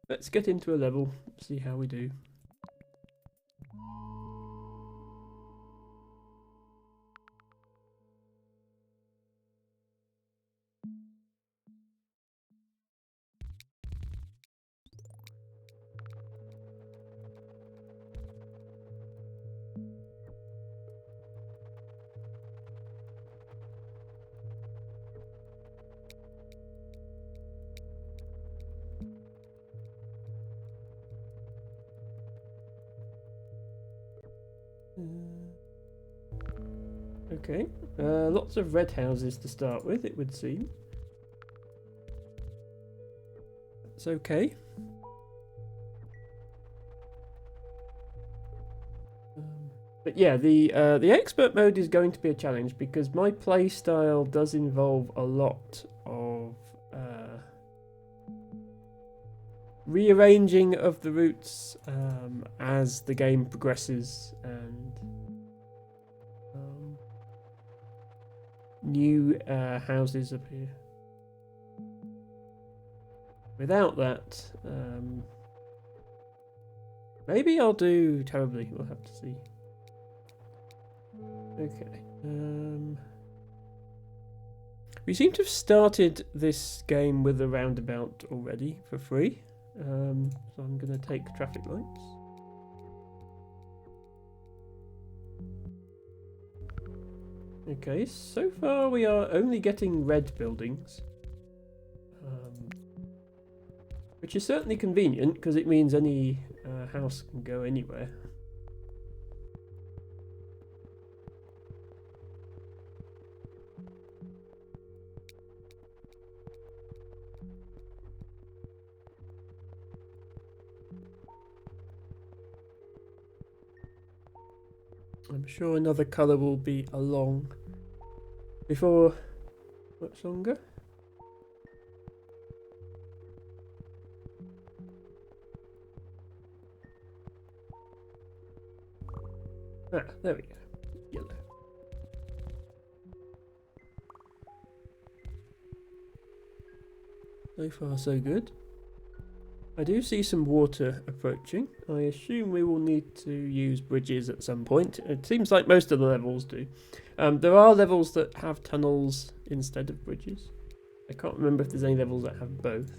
Let's get into a level, see how we do. Okay, lots of red houses to start with, it would seem. It's okay. But yeah, the expert mode is going to be a challenge because my play style does involve a lot of rearranging of the routes as the game progresses and new houses appear. Without that, maybe I'll do terribly. We'll have to see. Okay. We seem to have started this game with a roundabout already for free. So I'm going to take traffic lights. Okay, so far we are only getting red buildings. Which is certainly convenient because it means any house can go anywhere. I'm sure another colour will be along before much longer. Ah, there we go. Yellow. So far, so good. I do see some water approaching. I assume we will need to use bridges at some point. It seems like most of the levels do. There are levels that have tunnels instead of bridges. I can't remember if there's any levels that have both.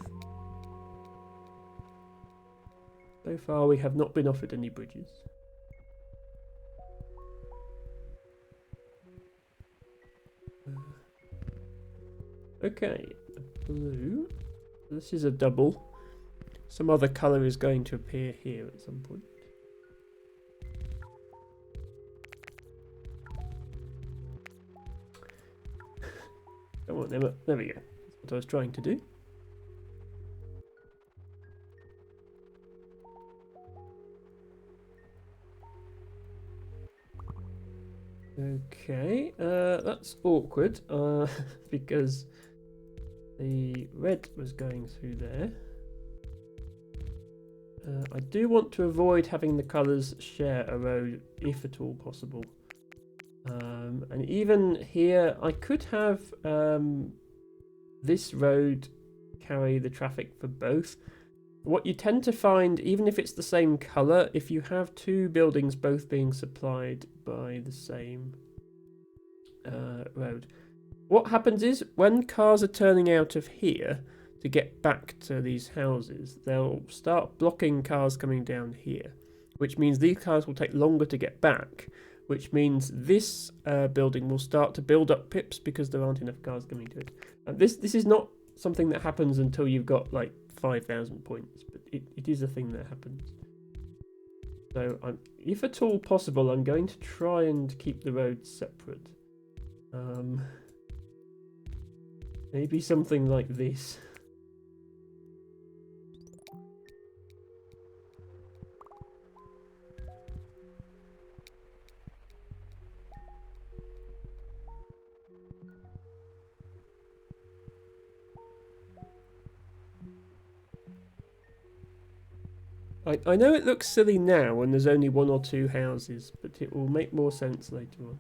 So far, we have not been offered any bridges. Okay, blue. This is a double. Some other colour is going to appear here at some point. Come on, Emma. There we go. That's what I was trying to do. Okay, that's awkward because the red was going through there. I do want to avoid having the colours share a road if at all possible. And even here, I could have this road carry the traffic for both. What you tend to find, even if it's the same colour, if you have two buildings both being supplied by the same road, what happens is when cars are turning out of here to get back to these houses, they'll start blocking cars coming down here, which means these cars will take longer to get back, which means this building will start to build up pips because there aren't enough cars coming to it. This is not something that happens until you've got like 5,000 points, but it is a thing that happens. So if at all possible, I'm going to try and keep the roads separate. Maybe something like this. I know it looks silly now when there's only one or two houses, but it will make more sense later on.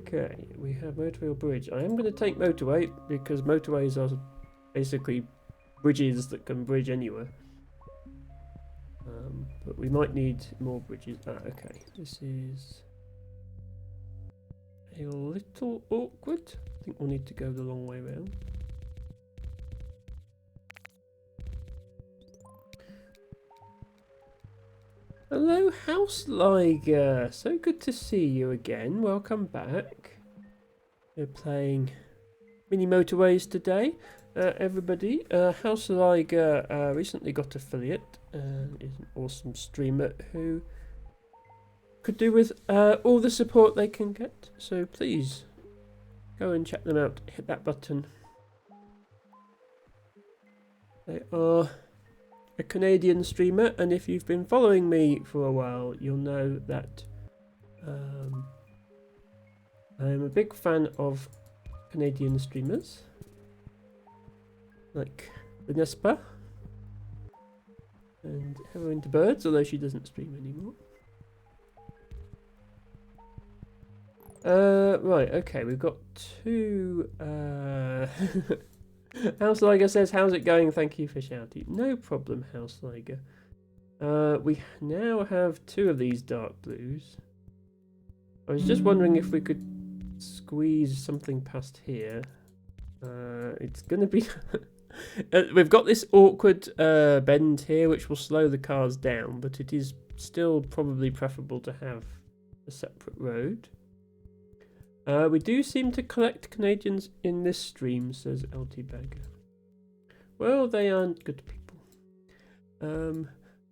Okay, we have motorway or bridge. I am going to take motorway because motorways are basically bridges that can bridge anywhere. But we might need more bridges. Okay. This is a little awkward. I think we'll need to go the long way around. Hello, House Liger. So good to see you again. Welcome back. We're playing mini motorways today. Everybody, House Liger recently got affiliate and is an awesome streamer who could do with all the support they can get. So please go and check them out. Hit that button. They are a Canadian streamer, and if you've been following me for a while, you'll know that I'm a big fan of Canadian streamers like Vanessa and Heroin to Birds, although she doesn't stream anymore. Right, okay, we've got two House Liger says, how's it going? Thank you for shouting. No problem, House Liger. We now have two of these dark blues. I was just wondering if we could squeeze something past here. It's gonna be... we've got this awkward bend here, which will slow the cars down, but it is still probably preferable to have a separate road. We do seem to collect Canadians in this stream, says LT Bagger. Well, they aren't good people.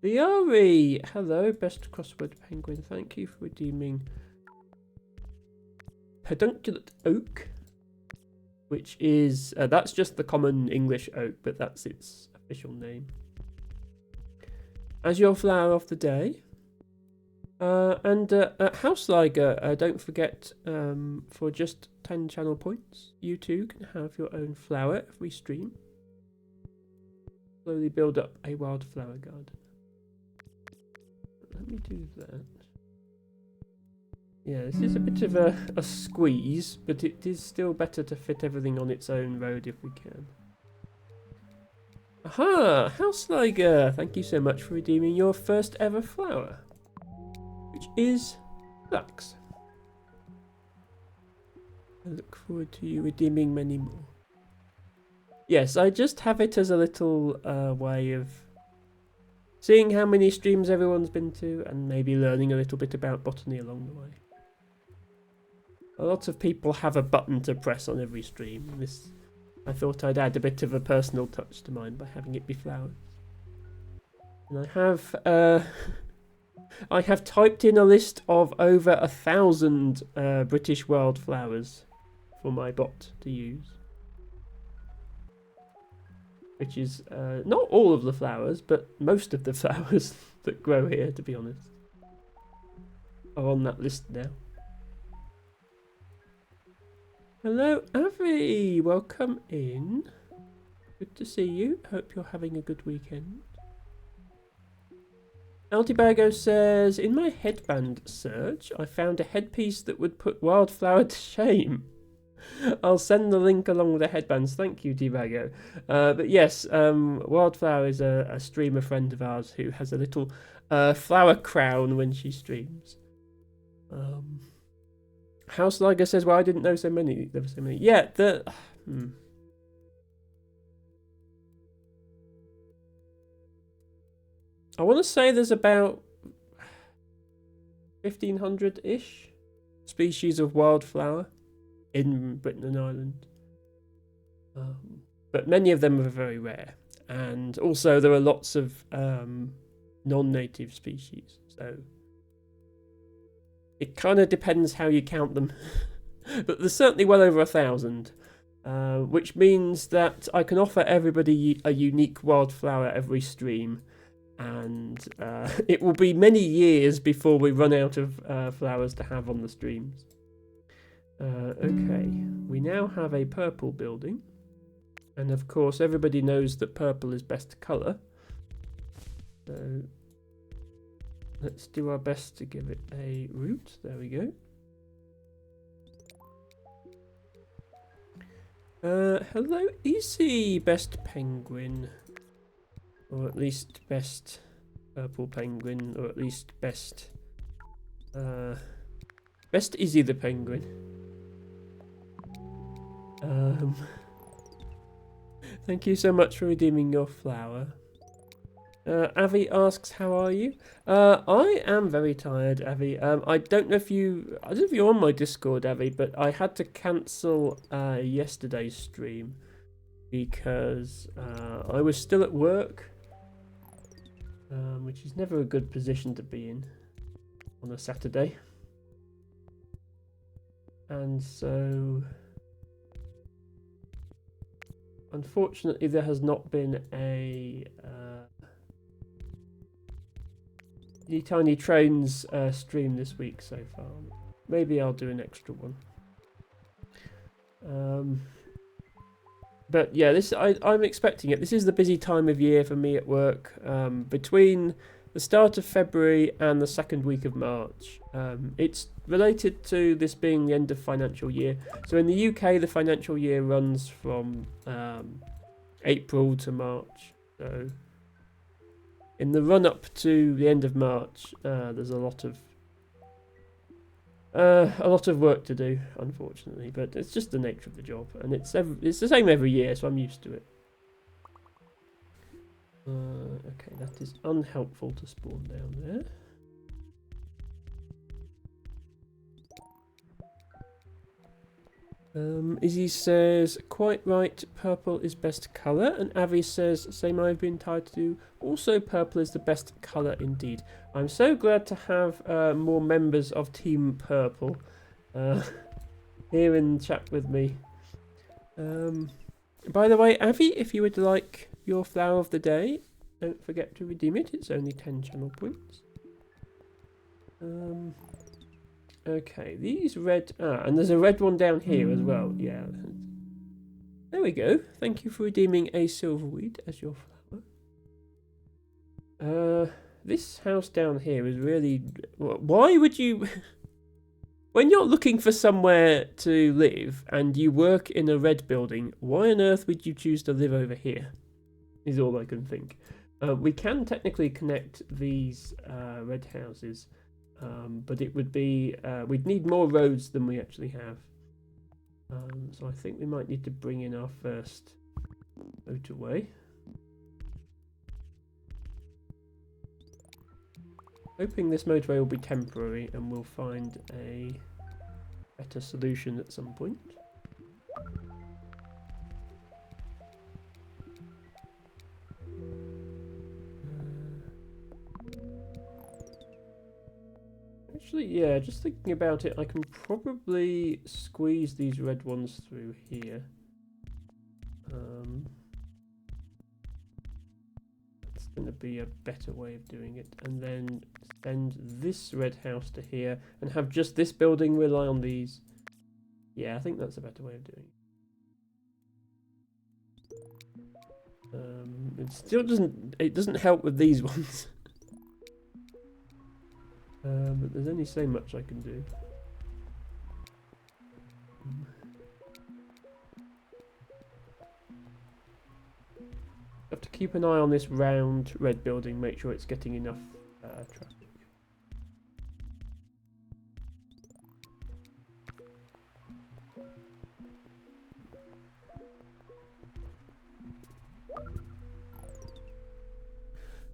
The Ari, hello, best crossword penguin. Thank you for redeeming Pedunculate Oak, which is that's just the common English oak, but that's its official name. As your flower of the day. And House Liger, don't forget, for just 10 channel points, you too can have your own flower every stream. Slowly build up a wildflower garden. Let me do that. Yeah, this is a bit of a squeeze, but it is still better to fit everything on its own road if we can. Aha! House Liger, thank you so much for redeeming your first ever flower, which is Lux. I look forward to you redeeming many more. Yes, I just have it as a little way of seeing how many streams everyone's been to and maybe learning a little bit about botany along the way. A lot of people have a button to press on every stream. I thought I'd add a bit of a personal touch to mine by having it be flowers. And I have typed in a list of over 1,000 British wildflowers for my bot to use. Which is not all of the flowers, but most of the flowers that grow here, to be honest, are on that list now. Hello, Avi! Welcome in. Good to see you. Hope you're having a good weekend. Altibago says, in my headband search, I found a headpiece that would put Wildflower to shame. I'll send the link along with the headbands. Thank you, Divago. But yes, Wildflower is a streamer friend of ours who has a little flower crown when she streams. House Liger says, well, I didn't know so many. There were so many. Yeah, I want to say there's about 1,500-ish species of wildflower in Britain and Ireland. But many of them are very rare. And also there are lots of non-native species. So it kind of depends how you count them. But there's certainly well over 1,000. Which means that I can offer everybody a unique wildflower every stream. And it will be many years before we run out of flowers to have on the streams. Okay, we now have a purple building. And of course, everybody knows that purple is best colour. So let's do our best to give it a route. There we go. Hello, easy, best penguin. Or at least best purple penguin, or at least best Izzy the penguin. Thank you so much for redeeming your flower. Avi asks, "How are you?" I am very tired, Avi. I don't know if you're on my Discord, Avi, but I had to cancel yesterday's stream because I was still at work, which is never a good position to be in on a Saturday, and so unfortunately there has not been a Tiny Trains stream this week so far. Maybe I'll do an extra one. But yeah, I'm expecting it. This is the busy time of year for me at work. Between the start of February and the second week of March. It's related to this being the end of financial year. So in the UK, the financial year runs from April to March. So in the run-up to the end of March, there's a lot of work to do, unfortunately. But it's just the nature of the job, and it's the same every year, so I'm used to it. Okay, that is unhelpful to spawn down there. Izzy says, quite right, purple is best colour. And Avi says, same I've been tied to do. Also, purple is the best colour indeed. I'm so glad to have more members of Team Purple here in chat with me. By the way, Avi, if you would like your flower of the day, don't forget to redeem it. It's only 10 channel points. Okay, these red... and there's a red one down here as well. Yeah. There we go. Thank you for redeeming a silverweed as your flower. This house down here is really... Why would you... When you're looking for somewhere to live and you work in a red building, why on earth would you choose to live over here? Is all I can think. We can technically connect these red houses. But it would be, we'd need more roads than we actually have. So I think we might need to bring in our first motorway. Hoping this motorway will be temporary and we'll find a better solution at some point. Actually, yeah, just thinking about it, I can probably squeeze these red ones through here. That's going to be a better way of doing it. And then send this red house to here and have just this building rely on these. Yeah, I think that's a better way of doing it. It still doesn't help with these ones. But there's only so much I can do. Have to keep an eye on this round red building, make sure it's getting enough traffic.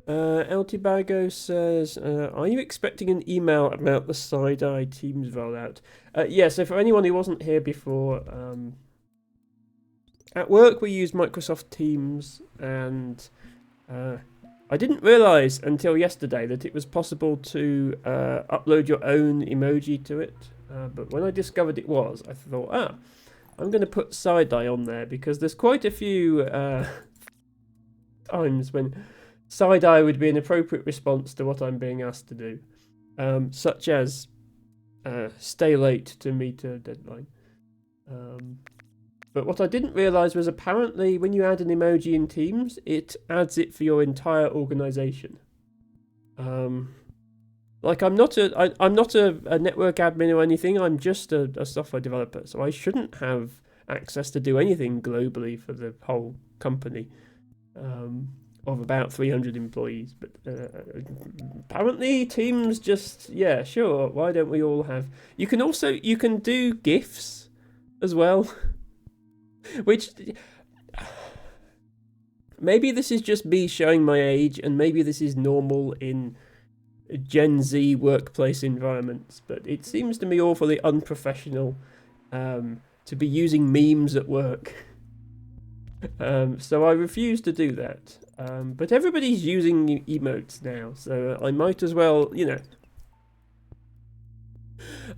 LT Bago says, are you expecting an email about the Side-Eye Teams rollout? Yeah, so for anyone who wasn't here before, at work we use Microsoft Teams, and I didn't realise until yesterday that it was possible to upload your own emoji to it, but when I discovered it was, I thought, I'm going to put Side-Eye on there, because there's quite a few times when side-eye would be an appropriate response to what I'm being asked to do, such as stay late to meet a deadline. But what I didn't realise was apparently when you add an emoji in Teams, it adds it for your entire organisation. Like I'm not a network admin or anything. I'm just a software developer, so I shouldn't have access to do anything globally for the whole company of about 300 employees. But apparently Teams just, yeah, sure, why don't we all have... You can do GIFs as well, which... Maybe this is just me showing my age, and maybe this is normal in Gen Z workplace environments, but it seems to me awfully unprofessional to be using memes at work. So I refuse to do that. But everybody's using emotes now, so I might as well, you know.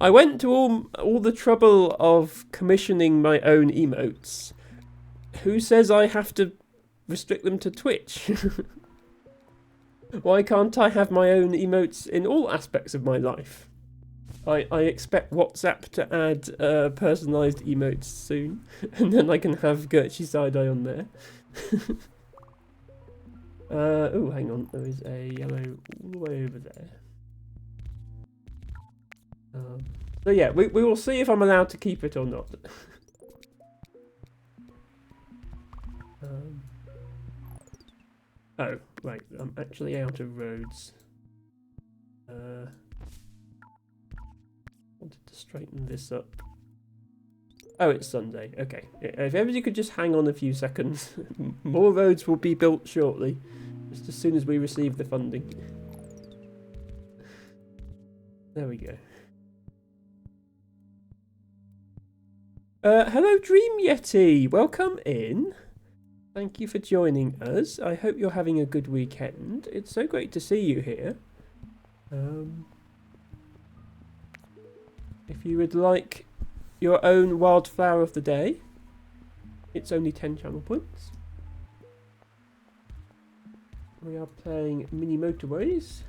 I went to all the trouble of commissioning my own emotes. Who says I have to restrict them to Twitch? Why can't I have my own emotes in all aspects of my life? I expect WhatsApp to add personalised emotes soon, and then I can have Gertrude Side-Eye on there. Oh, hang on, there is a yellow all the way over there. So yeah, we will see if I'm allowed to keep it or not. Oh, right, I'm actually out of roads. Wanted to straighten this up. Oh, it's Sunday. Okay. If everybody could just hang on a few seconds. More roads will be built shortly, just as soon as we receive the funding. There we go. Hello, Dream Yeti. Welcome in. Thank you for joining us. I hope you're having a good weekend. It's so great to see you here. If you would like your own wildflower of the day, it's only 10 channel points. We are playing Mini Motorways.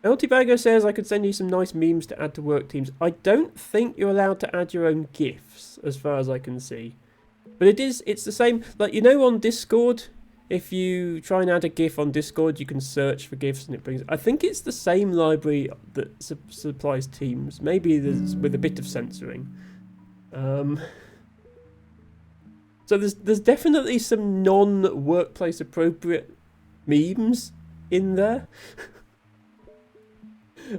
Altivago says I could send you some nice memes to add to work teams. I don't think you're allowed to add your own GIFs, as far as I can see. But it's the same, like, you know, on Discord, if you try and add a GIF on Discord, you can search for GIFs and it brings... I think it's the same library that supplies Teams. Maybe there's with a bit of censoring. So there's definitely some non-workplace appropriate memes in there.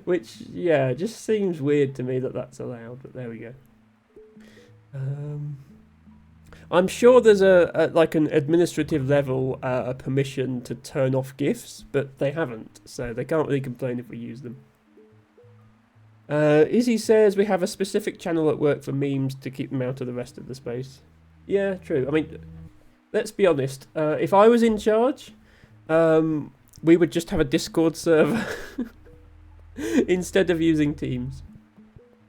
Which, yeah, just seems weird to me that that's allowed, but there we go. I'm sure there's like an administrative level a permission to turn off GIFs, but they haven't, so they can't really complain if we use them. Izzy says we have a specific channel at work for memes to keep them out of the rest of the space. Yeah, true. I mean, let's be honest. If I was in charge, we would just have a Discord server. Instead of using Teams.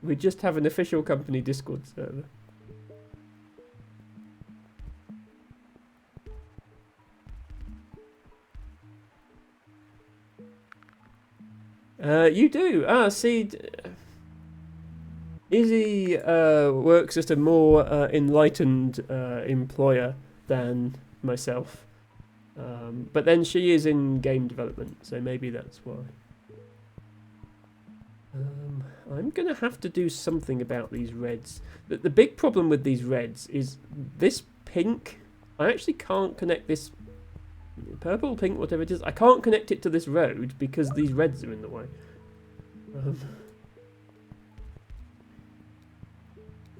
We just have an official company Discord server. You do? See, Izzy works at a more enlightened employer than myself. But then she is in game development, so maybe that's why. I'm going to have to do something about these reds. The big problem with these reds is this pink. I actually can't connect this purple, pink, whatever it is. I can't connect it to this road because these reds are in the way.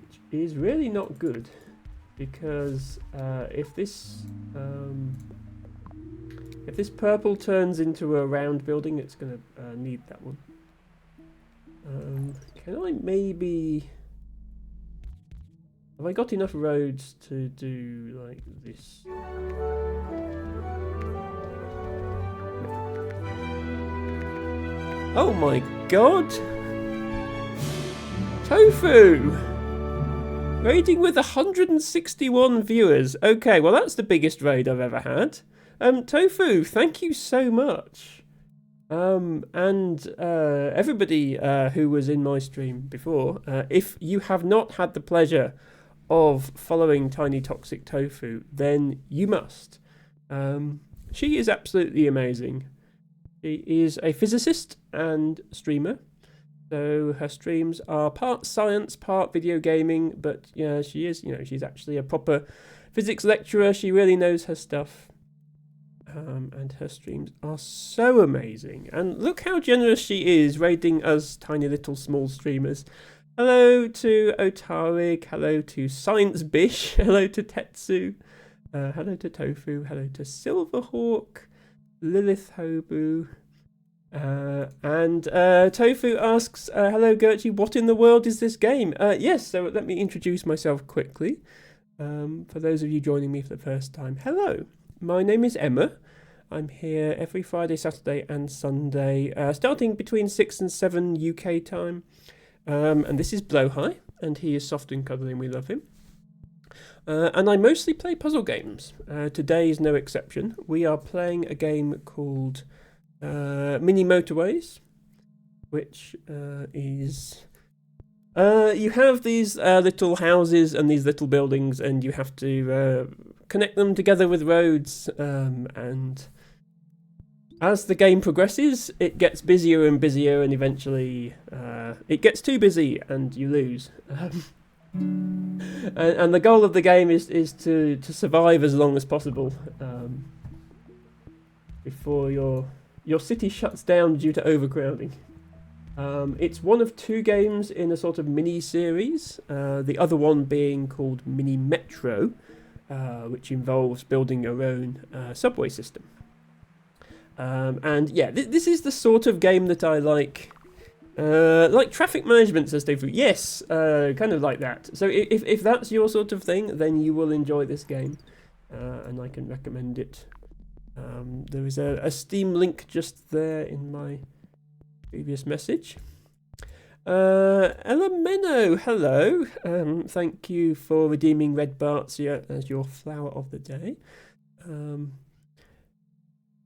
Which is really not good because if this purple turns into a round building, it's going to need that one. Can I maybe... Have I got enough roads to do like this? Oh my god! Tofu! Raiding with 161 viewers. Okay, well that's the biggest raid I've ever had. Tofu, thank you so much. And everybody who was in my stream before, if you have not had the pleasure of following Tiny Toxic Tofu, then you must. She is absolutely amazing. She is a physicist and streamer, So her streams are part science, part video gaming, but yeah, she is, she's actually a proper physics lecturer. She really knows her stuff. And her streams are so amazing. And look how generous she is, rating us tiny little small streamers. Hello to Otarik, hello to Science Bish, hello to Tetsu, hello to Tofu, hello to Silverhawk, Lilith Hobu, and Tofu asks, hello Gertrude, what in the world is this game? Yes, so let me introduce myself quickly. For those of you joining me for the first time, hello, my name is Emma. I'm here every Friday, Saturday and Sunday, starting between 6 and 7 UK time. And this is Blowhigh, and he is soft and cuddly and we love him. And I mostly play puzzle games. Today is no exception. We are playing a game called Mini Motorways, which is... you have these little houses and these little buildings, and you have to connect them together with roads, and as the game progresses, it gets busier and busier, and eventually it gets too busy and you lose. And the goal of the game is to survive as long as possible before your city shuts down due to overcrowding. It's one of two games in a sort of mini-series, the other one being called Mini Metro, which involves building your own subway system. And yeah, this is the sort of game that I like traffic management, says Tofu. Yes, kind of like that. So if that's your sort of thing, then you will enjoy this game, and I can recommend it. There is a Steam link just there in my previous message. Elemeno, hello. Thank you for redeeming Red Bartzia as your flower of the day.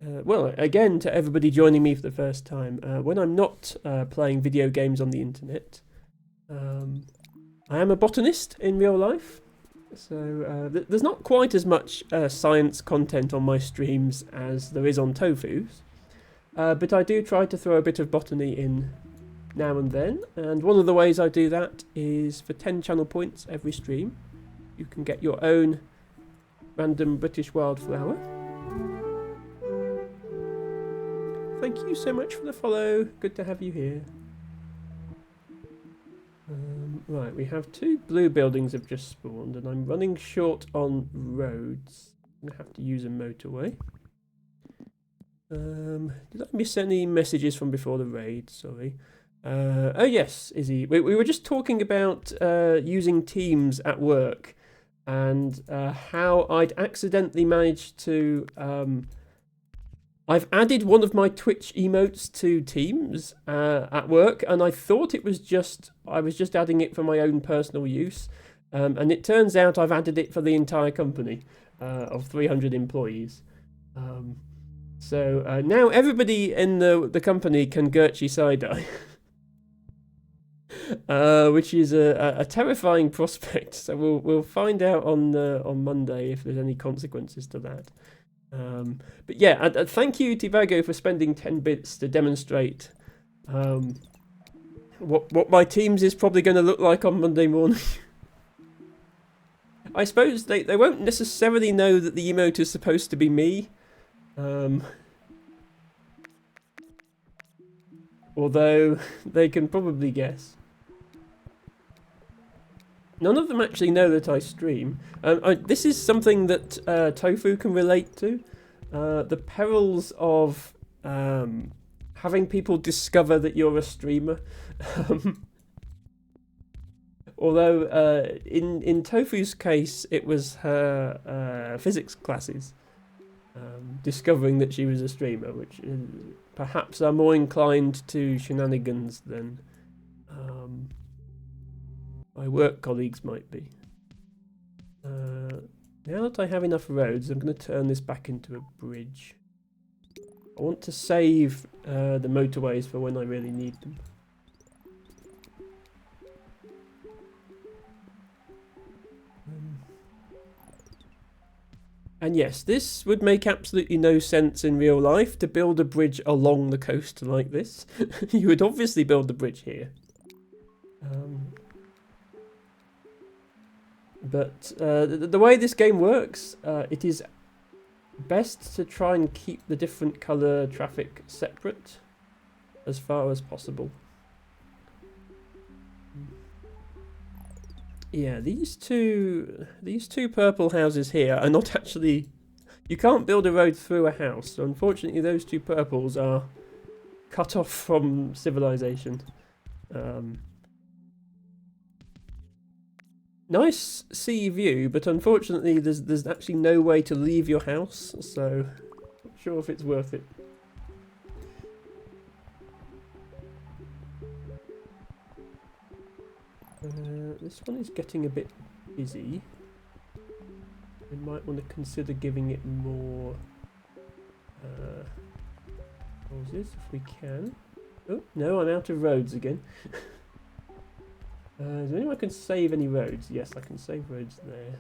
Well, again, to everybody joining me for the first time, when I'm not playing video games on the internet, I am a botanist in real life. So there's not quite as much science content on my streams as there is on Tofu's. But I do try to throw a bit of botany in now and then, and one of the ways I do that is for 10 channel points every stream. You can get your own random British wildflower. Thank you so much for the follow, good to have you here. Right, we have two blue buildings have just spawned, and I'm running short on roads. I'm going to have to use a motorway. Did I miss any messages from before the raid? Sorry. Oh yes, Izzy. We were just talking about using Teams at work, and how I'd accidentally managed to... I've added one of my Twitch emotes to Teams at work, and I thought it was I was just adding it for my own personal use, and it turns out I've added it for the entire company of 300 employees. So now everybody in the company can Gertrude side-eye, which is a terrifying prospect. So we'll find out on Monday if there's any consequences to that. But yeah, thank you Tivago for spending 10 bits to demonstrate what my Teams is probably going to look like on Monday morning. I suppose they won't necessarily know that the emote is supposed to be me. Although they can probably guess. None of them actually know that I stream. This is something that Tofu can relate to. The perils of having people discover that you're a streamer. Although in Tofu's case, it was her physics classes discovering that she was a streamer, which perhaps are more inclined to shenanigans than my work colleagues might be. Now that I have enough roads, I'm going to turn this back into a bridge. I want to save the motorways for when I really need them. And yes, this would make absolutely no sense in real life to build a bridge along the coast like this. You would obviously build the bridge here. But the way this game works, it is best to try and keep the different colour traffic separate as far as possible. Yeah, these two purple houses here are not actually... You can't build a road through a house, so unfortunately those two purples are cut off from civilization. Nice sea view, but unfortunately there's actually no way to leave your house, so not sure if it's worth it. This one is getting a bit busy. We might want to consider giving it more houses if we can. Oh, no, I'm out of roads again. Is there anyone can save any roads? Yes, I can save roads there.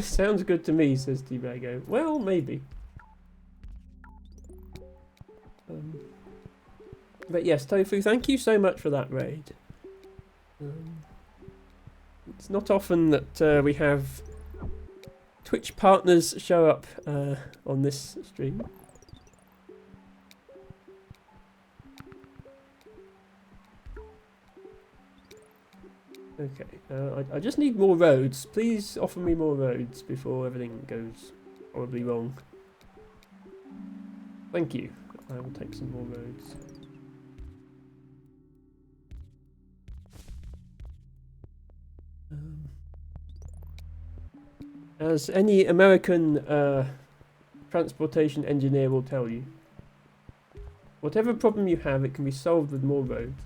Sounds good to me, says T-Bago. Well, maybe. But yes, Tofu, thank you so much for that raid. It's not often that we have Twitch partners show up on this stream. Okay, I just need more roads. Please offer me more roads before everything goes horribly wrong. Thank you. I will take some more roads. As any American transportation engineer will tell you, whatever problem you have, it can be solved with more roads.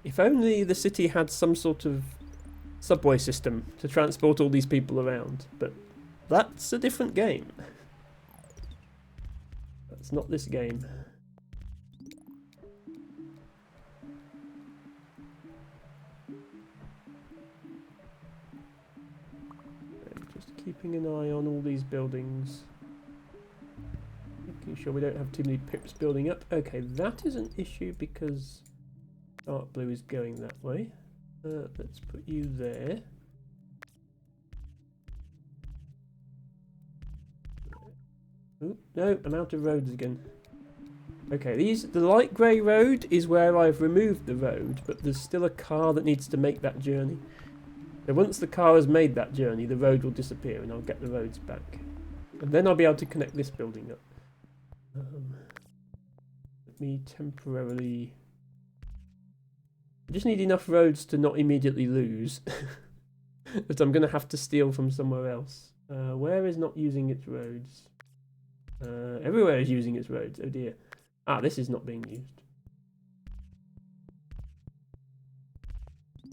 If only the city had some sort of subway system to transport all these people around, but that's a different game. That's not this game. Just keeping an eye on all these buildings. Making sure we don't have too many pips building up. Okay, that is an issue because dark blue is going that way. Let's put you there. Ooh, no, I'm out of roads again. Okay, the light grey road is where I've removed the road, but there's still a car that needs to make that journey. So once the car has made that journey, the road will disappear and I'll get the roads back. And then I'll be able to connect this building up. Let me temporarily... I just need enough roads to not immediately lose. But I'm going to have to steal from somewhere else. Where is not using its roads? Everywhere is using its roads. Oh dear. Ah, this is not being used.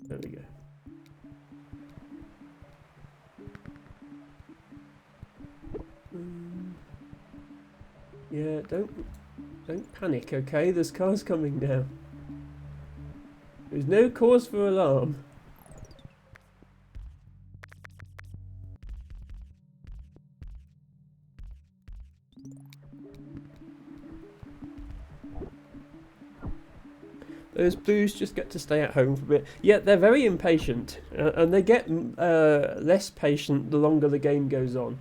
There we go. Yeah, don't panic, okay? There's cars coming now. There's no cause for alarm. Those blues just get to stay at home for a bit. Yeah, they're very impatient, and they get less patient the longer the game goes on.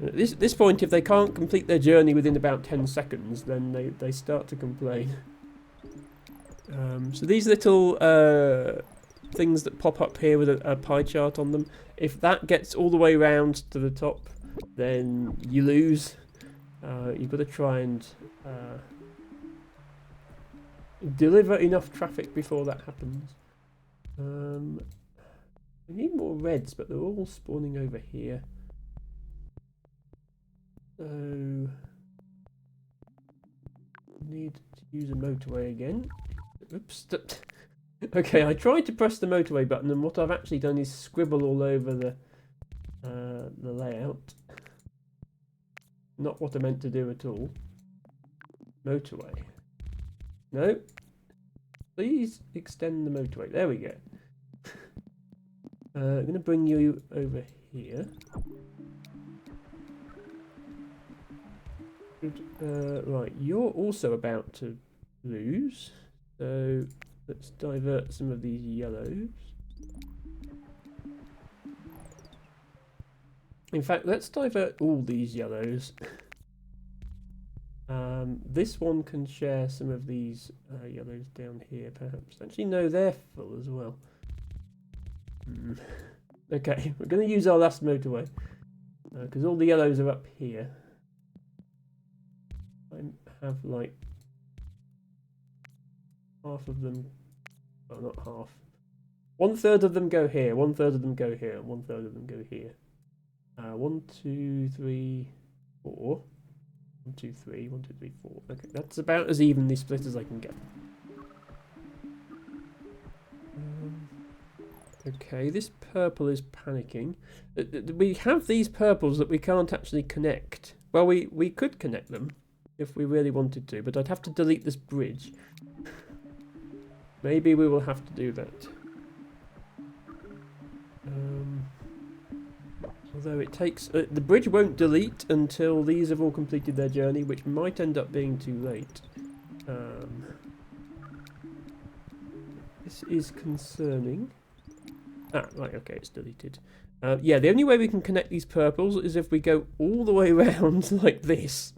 At this point, if they can't complete their journey within about 10 seconds, then they start to complain. So these little things that pop up here with a pie chart on them, if that gets all the way round to the top, then you lose. You've got to try and deliver enough traffic before that happens. We need more reds, but they're all spawning over here. So need to use a motorway again. Oops. Okay, I tried to press the motorway button, and what I've actually done is scribble all over the layout. Not what I meant to do at all. Motorway. No. Please extend the motorway. There we go. I'm going to bring you over here. Right, you're also about to lose. So let's divert some of these yellows. In fact, let's divert all these yellows. This one can share some of these yellows down here, perhaps. Actually, no, they're full as well. Okay, we're going to use our last motorway because all the yellows are up here. I have like half of them. Well, not half. 1/3 of them go here. 1/3 of them go here, and 1/3 of them go here. 1, 2, 3, 4. 1, 2, 3, 1, 2, 3, 4. Okay, that's about as evenly split as I can get. Okay, this purple is panicking. We have these purples that we can't actually connect. Well, we could connect them if we really wanted to, but I'd have to delete this bridge. Maybe we will have to do that. Although it takes... the bridge won't delete until these have all completed their journey, which might end up being too late. This is concerning. Ah, right, okay, it's deleted. Yeah, the only way we can connect these purples is if we go all the way around like this.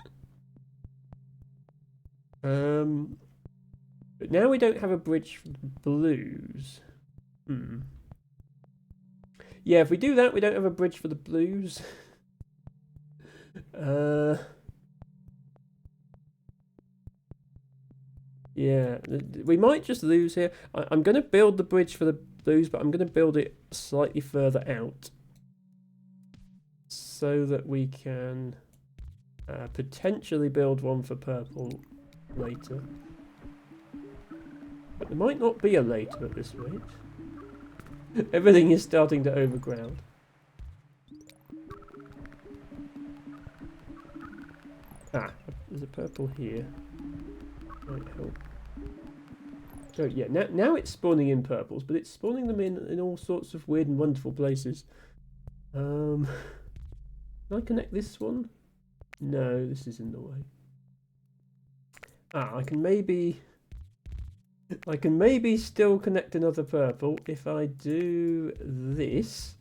But now we don't have a bridge for the blues. Yeah, if we do that, we don't have a bridge for the blues. Yeah, we might just lose here. I'm going to build the bridge for the blues, but I'm going to build it slightly further out so that we can potentially build one for purple later. But there might not be a later at this rate. Everything is starting to overground. Ah, there's a purple here. Might help. So yeah, now it's spawning in purples, but it's spawning them in all sorts of weird and wonderful places. Can I connect this one? No, this is in the way. Ah, I can maybe still connect another purple if I do this.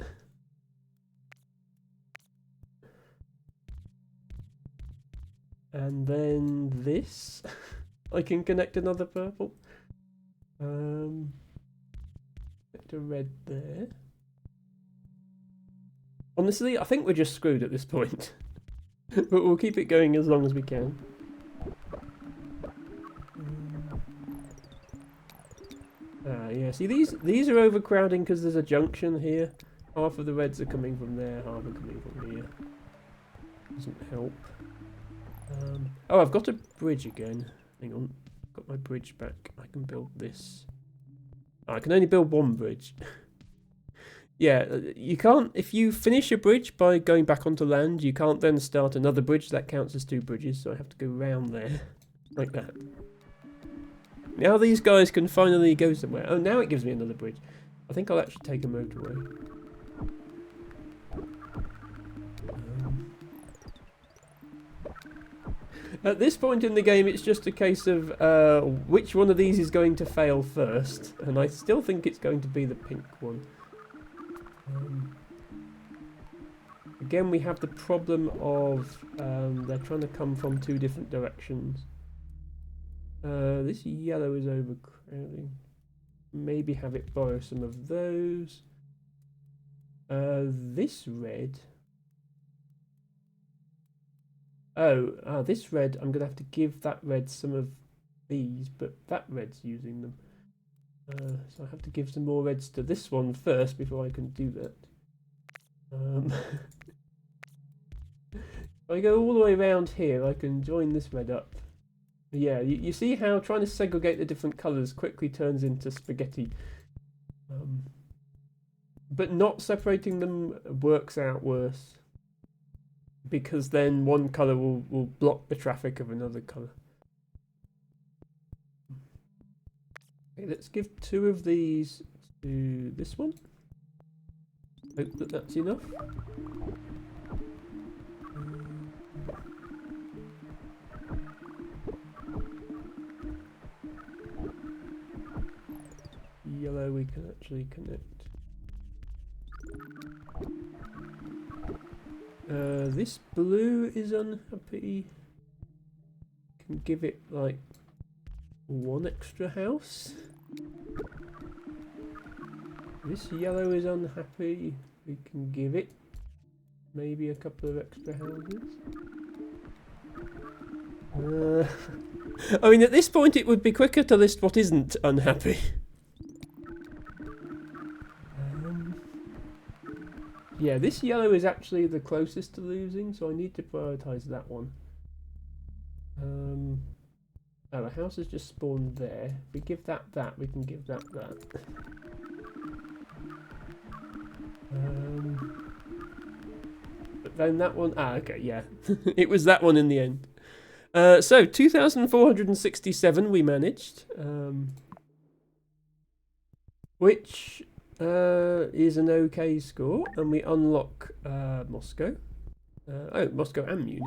And then this. I can connect another purple. Connect a red there. Honestly, I think we're just screwed at this point. But we'll keep it going as long as we can. Yeah, see these are overcrowding because there's a junction here. Half of the reds are coming from there, half are coming from here. Doesn't help. Oh, I've got a bridge again. Hang on, got my bridge back. I can build this. Oh, I can only build one bridge. Yeah, you can't, if you finish a bridge by going back onto land, you can't then start another bridge. That counts as 2 bridges, so I have to go round there. Like that. Now these guys can finally go somewhere. Oh, now it gives me another bridge. I think I'll actually take a motorway. At this point in the game, it's just a case of which one of these is going to fail first. And I still think it's going to be the pink one. Again, we have the problem of they're trying to come from 2 different directions. This yellow is overcrowding. Maybe have it borrow some of those. This red. This red, I'm going to have to give that red some of these, but that red's using them. So I have to give some more reds to this one first before I can do that. If I go all the way around here, I can join this red up. Yeah, you see how trying to segregate the different colours quickly turns into spaghetti. But not separating them works out worse. Because then one colour will block the traffic of another colour. Okay, let's give 2 of these to this one. Hope that that's enough. Yellow we can actually connect. This blue is unhappy. Can give it like 1 extra house. This yellow is unhappy. We can give it maybe a couple of extra houses. I mean, at this point it would be quicker to list what isn't unhappy. Yeah, this yellow is actually the closest to losing, so I need to prioritise that one. Oh, the house has just spawned there. If we give that, we can give that. But then that one, okay, yeah. It was that one in the end. So, 2,467 we managed. Which is an okay score, and we unlock Moscow. Moscow and Munich.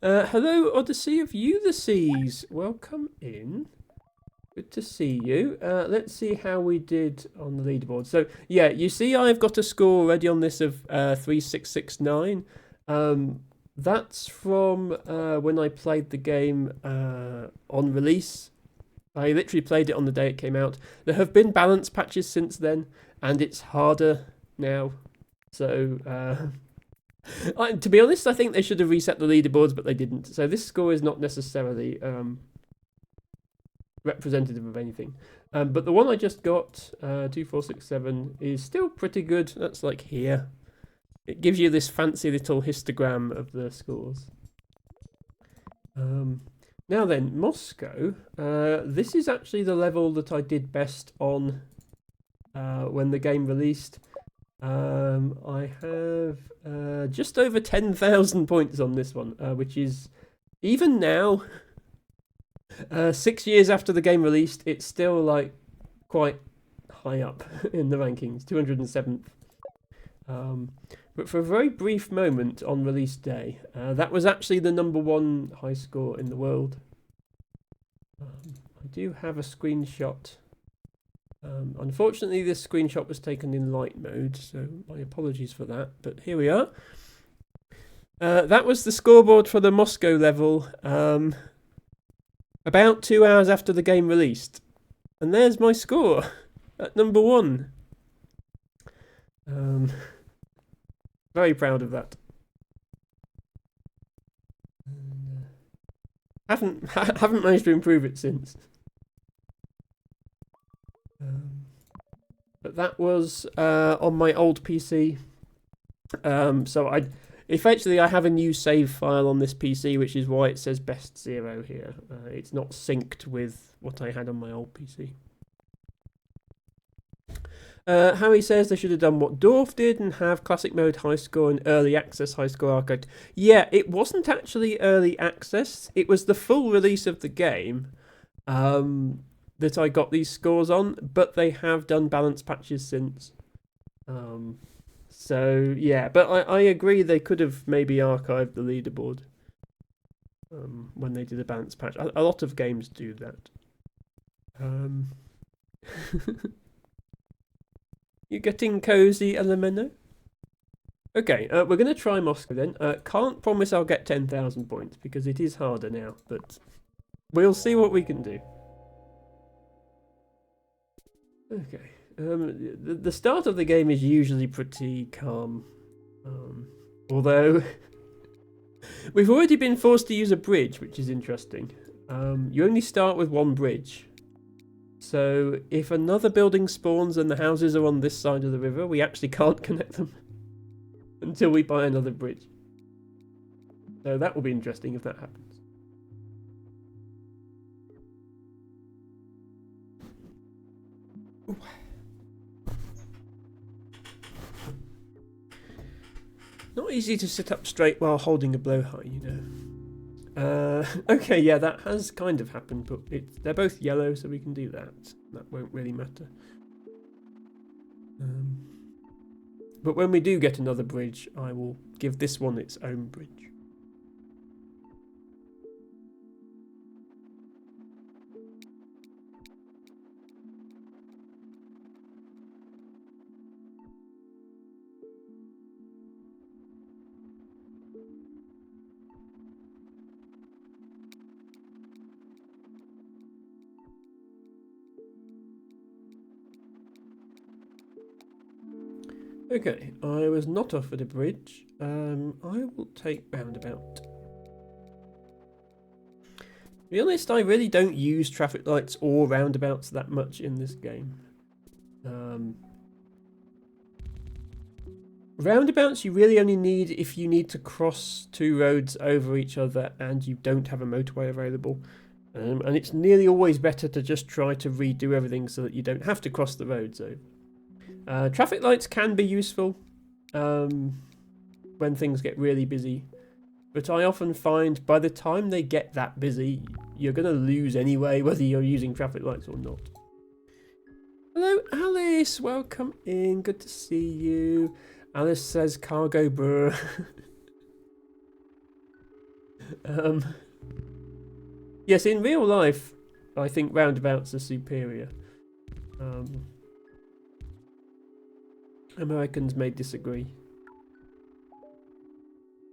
Hello, Odyssey of Ulysses. Welcome in. Good to see you. Let's see how we did on the leaderboard. So, yeah, you see I've got a score already on this of 3669. That's from when I played the game on release. I literally played it on the day it came out. There have been balance patches since then, and it's harder now. So, to be honest, I think they should have reset the leaderboards, but they didn't. So this score is not necessarily representative of anything. But the one I just got, 2467, is still pretty good. That's like here. It gives you this fancy little histogram of the scores. Now then, Moscow. This is actually the level that I did best on when the game released. I have just over 10,000 points on this one, which is, even now, 6 years after the game released, it's still like quite high up in the rankings, 207th. But for a very brief moment on release day, that was actually the #1 high score in the world. I do have a screenshot. Unfortunately, this screenshot was taken in light mode, so my apologies for that. But here we are. That was the scoreboard for the Moscow level about 2 hours after the game released. And there's my score at #1. Very proud of that. Haven't managed to improve it since. But that was on my old PC. So effectively I have a new save file on this PC, which is why it says best 0 here. It's not synced with what I had on my old PC. Harry says they should have done what Dorf did and have classic mode high score and early access high score arcade. Yeah, it wasn't actually early access. It was the full release of the game that I got these scores on, but they have done balance patches since. So yeah, but I agree they could have maybe archived the leaderboard when they did a balance patch. A lot of games do that. You getting cozy, Elemento? Okay, we're going to try Moscow then. Can't promise I'll get 10,000 points because it is harder now, but we'll see what we can do. Okay, the start of the game is usually pretty calm, although we've already been forced to use a bridge, which is interesting. You only start with 1 bridge. So if another building spawns and the houses are on this side of the river, we actually can't connect them until we buy another bridge. So that will be interesting if that happens. Ooh. Not easy to sit up straight while holding a blowhigh, you know. Okay, yeah, that has kind of happened, but they're both yellow, so we can do that. That won't really matter. But when we do get another bridge, I will give this one its own bridge. Okay, I was not offered a bridge. I will take roundabout. To be honest, I really don't use traffic lights or roundabouts that much in this game. Roundabouts you really only need if you need to cross two roads over each other and you don't have a motorway available. And it's nearly always better to just try to redo everything so that you don't have to cross the roads over. Traffic lights can be useful when things get really busy, but I often find by the time they get that busy, you're going to lose anyway, whether you're using traffic lights or not. Hello, Alice. Welcome in. Good to see you. Alice says cargo brr. Yes, in real life, I think roundabouts are superior. Americans may disagree.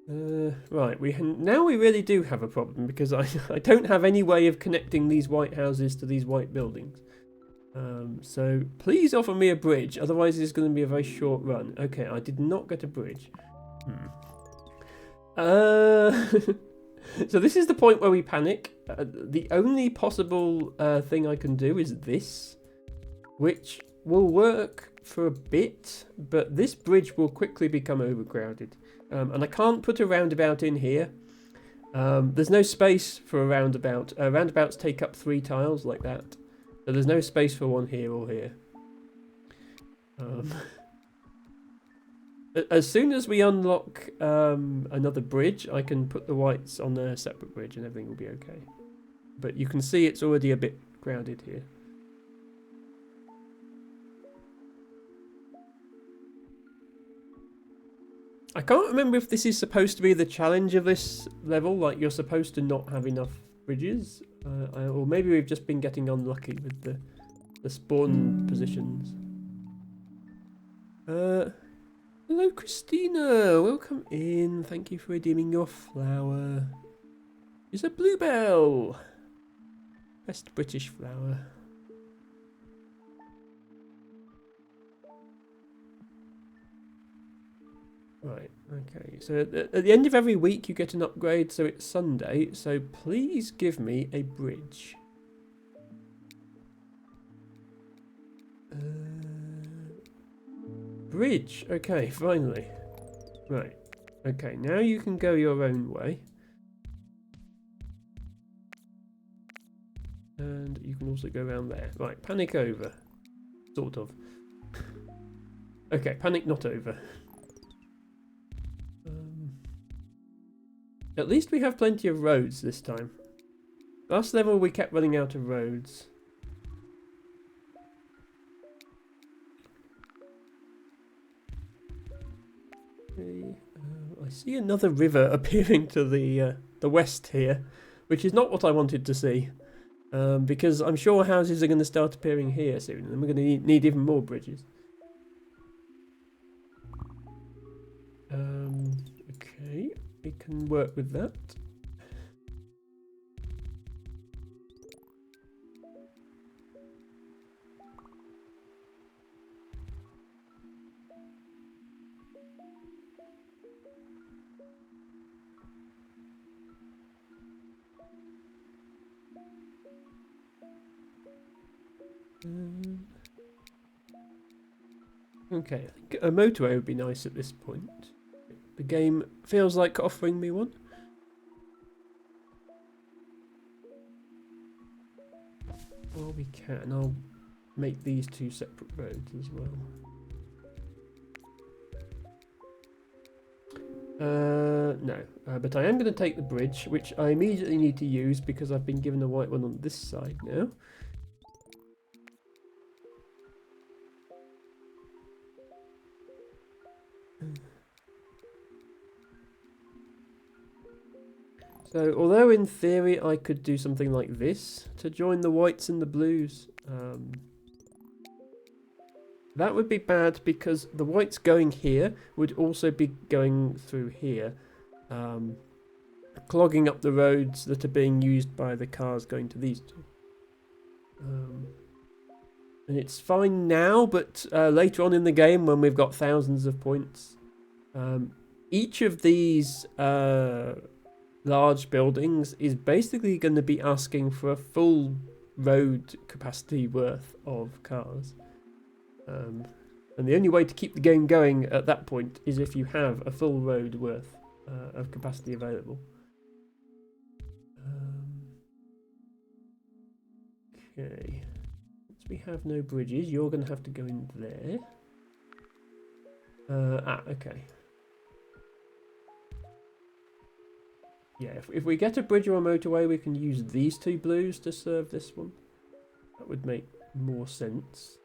Right, now we really do have a problem because I don't have any way of connecting these white houses to these white buildings. So please offer me a bridge, otherwise it's going to be a very short run. Okay, I did not get a bridge. So this is the point where we panic. The only possible thing I can do is this, which will work for a bit, but this bridge will quickly become overcrowded. And I can't put a roundabout in here. There's no space for a roundabout. Roundabouts take up 3 tiles like that. So there's no space for one here or here. As soon as we unlock another bridge, I can put the whites on a separate bridge and everything will be okay. But you can see it's already a bit crowded here. I can't remember if this is supposed to be the challenge of this level, like you're supposed to not have enough bridges, or maybe we've just been getting unlucky with the spawn positions. Hello Christina, welcome in, thank you for redeeming your flower. It's a bluebell, best British flower. Right, okay, so at the end of every week you get an upgrade, so it's Sunday, so please give me a bridge. Bridge, okay, finally. Right, okay, now you can go your own way. And you can also go around there. Right, panic over. Sort of. Okay, panic not over. At least we have plenty of roads this time. Last level we kept running out of roads. Okay, I see another river appearing to the west here, which is not what I wanted to see. Because I'm sure houses are going to start appearing here soon, and we're going to need even more bridges. Okay, we can work with that. Okay, I think a motorway would be nice at this point. The game feels like offering me one. Well, we can. I'll make these 2 separate roads as well. No, but I am going to take the bridge, which I immediately need to use because I've been given a white one on this side now. So, although in theory I could do something like this to join the whites and the blues, that would be bad because the whites going here would also be going through here, clogging up the roads that are being used by the cars going to these two. And it's fine now, but later on in the game when we've got thousands of points, each of these large buildings is basically going to be asking for a full road capacity worth of cars. And the only way to keep the game going at that point is if you have a full road worth of capacity available. Okay. Since we have no bridges, you're going to have to go in there. Okay. Yeah, if we get a bridge or a motorway, we can use these two blues to serve this one. That would make more sense.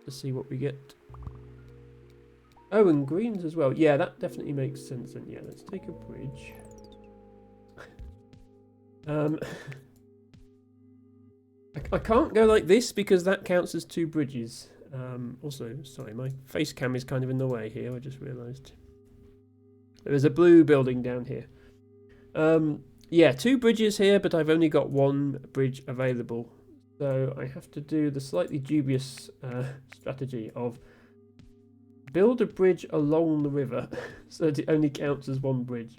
To see what we get. Oh, and greens as well. Yeah, that definitely makes sense. And yeah, let's take a bridge. I can't go like this because that counts as two bridges. Also, sorry, my face cam is kind of in the way here. I just realised. There's a blue building down here. Yeah, two bridges here, but I've only got one bridge available. So I have to do the slightly dubious strategy of build a bridge along the river so that it only counts as one bridge.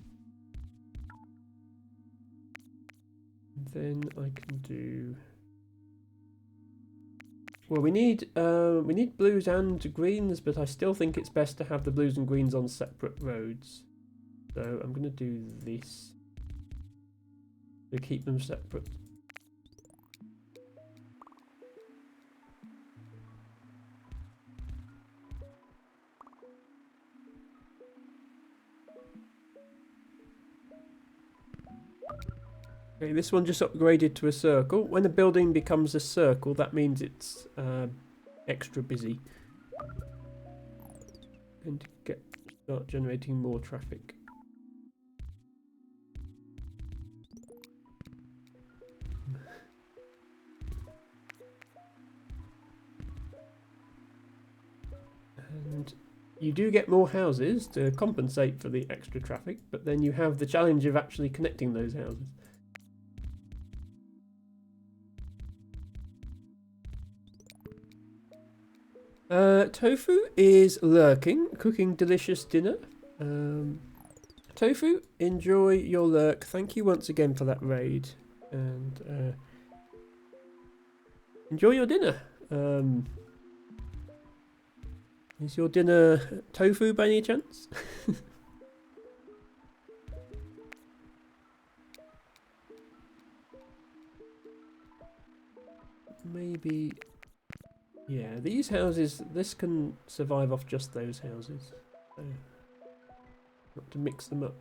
Then I can do... Well, we need blues and greens, but I still think it's best to have the blues and greens on separate roads. So I'm going to do this to keep them separate. Okay, this one just upgraded to a circle. When a building becomes a circle, that means it's extra busy. And start generating more traffic. And you do get more houses to compensate for the extra traffic, but then you have the challenge of actually connecting those houses. Tofu is lurking, cooking delicious dinner. Tofu, enjoy your lurk. Thank you once again for that raid. And enjoy your dinner. Is your dinner tofu by any chance? Maybe... Yeah, these houses, this can survive off just those houses. So, not to mix them up.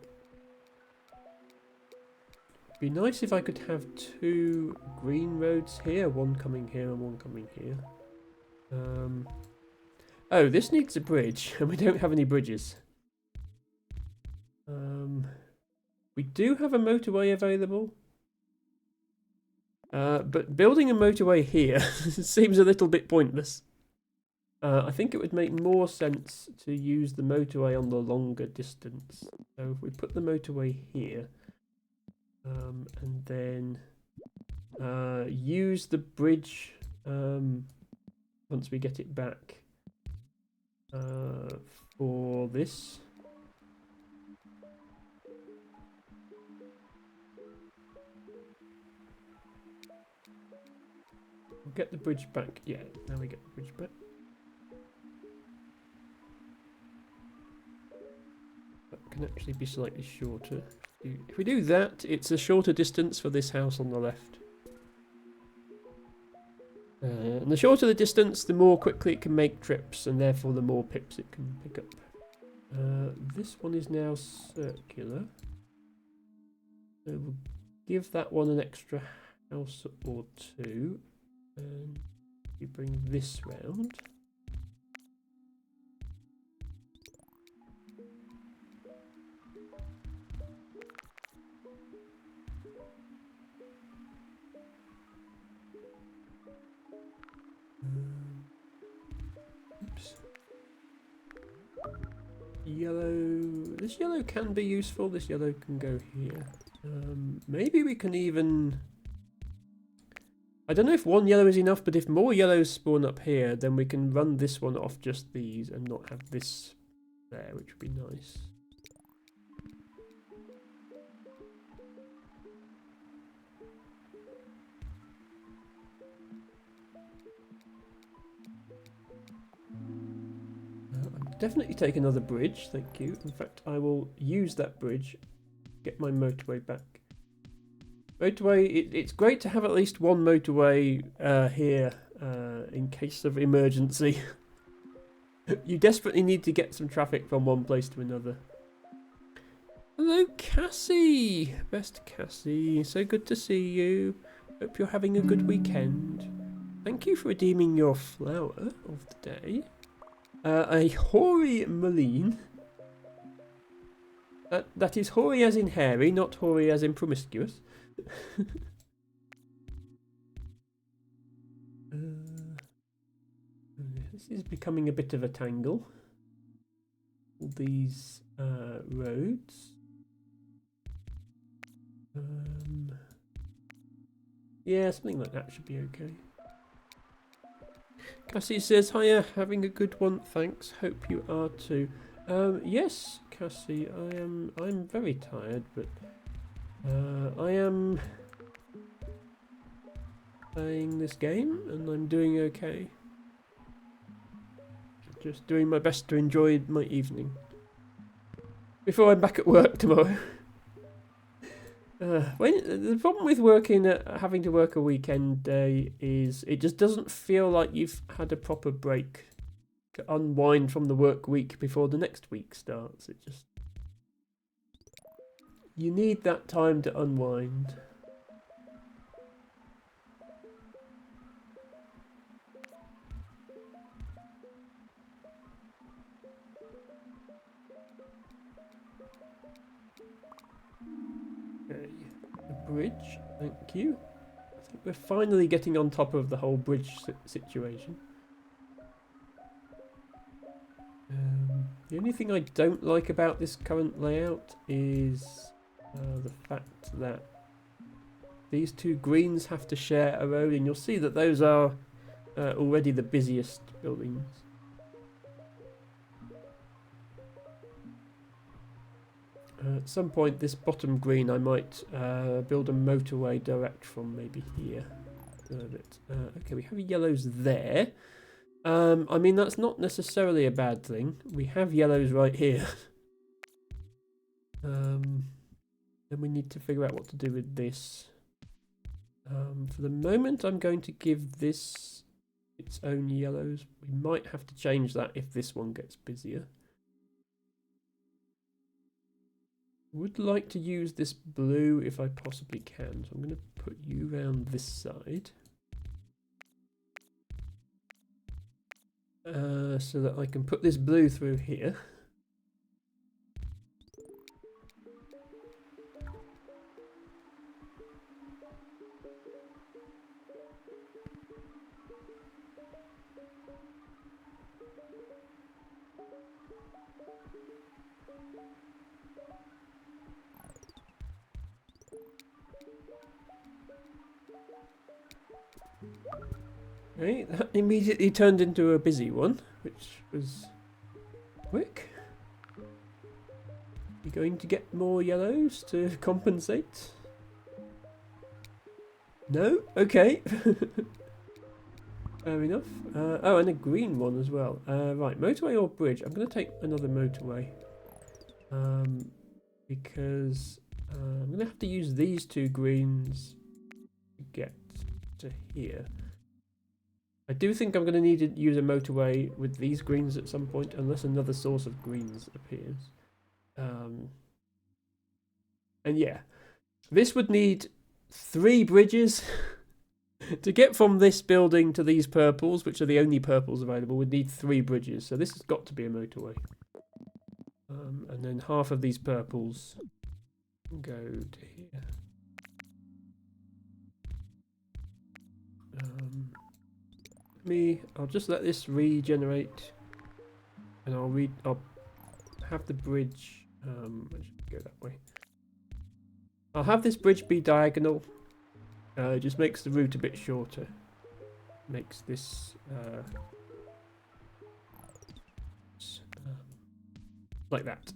Be nice if I could have two green roads here, one coming here and one coming here. Oh, this needs a bridge, and we don't have any bridges. We do have a motorway available. But building a motorway here seems a little bit pointless. I think it would make more sense to use the motorway on the longer distance. So if we put the motorway here, and then use the bridge once we get it back for this. We'll get the bridge back. Yeah, now we get the bridge back. That can actually be slightly shorter. If we do that, it's a shorter distance for this house on the left. And the shorter the distance, the more quickly it can make trips, and therefore the more pips it can pick up. This one is now circular. So we'll give that one an extra house or two. And you bring this round. Oops. Yellow. This yellow can be useful. This yellow can go here. Maybe we can even... I don't know if one yellow is enough, but if more yellows spawn up here, then we can run this one off just these and not have this there, which would be nice. I'm definitely take another bridge, thank you. In fact, I will use that bridge, get my motorway back. Motorway, it's great to have at least one motorway here in case of emergency. You desperately need to get some traffic from one place to another. Hello, Cassie! Best Cassie, so good to see you. Hope you're having a good weekend. Thank you for redeeming your flower of the day. A hoary Moline. That is hoary as in hairy, not hoary as in promiscuous. This is becoming a bit of a tangle. All these roads. Yeah, something like that should be okay. Cassie says, hiya, having a good one, thanks. Hope you are too. Yes, Cassie, I'm very tired, but I am playing this game and I'm doing okay. Just doing my best to enjoy my evening before I'm back at work tomorrow. The problem with having to work a weekend day is it just doesn't feel like you've had a proper break to unwind from the work week before the next week starts. You need that time to unwind. Okay, the bridge, thank you. I think we're finally getting on top of the whole bridge situation. The only thing I don't like about this current layout is the fact that these two greens have to share a road, and you'll see that those are already the busiest buildings. At some point, this bottom green, I might build a motorway direct from maybe here. Okay, we have yellows there. I mean, that's not necessarily a bad thing. We have yellows right here. Then we need to figure out what to do with this. For the moment, I'm going to give this its own yellows. We might have to change that if this one gets busier. Would like to use this blue if I possibly can. So I'm going to put you around this side. So that I can put this blue through here. Right, that immediately turned into a busy one, which was quick. You going to get more yellows to compensate? No? Okay. Fair enough. Oh, and a green one as well. Right, motorway or bridge? I'm going to take another motorway. Because I'm going to have to use these two greens to get to here. I do think I'm going to need to use a motorway with these greens at some point, unless another source of greens appears. And yeah, this would need 3 bridges. To get from this building to these purples, which are the only purples available, would need 3 bridges. So this has got to be a motorway. And then half of these purples go to here. I'll just let this regenerate, and I'll have the bridge. I should go that way. I'll have this bridge be diagonal. It just makes the route a bit shorter. Makes this like that.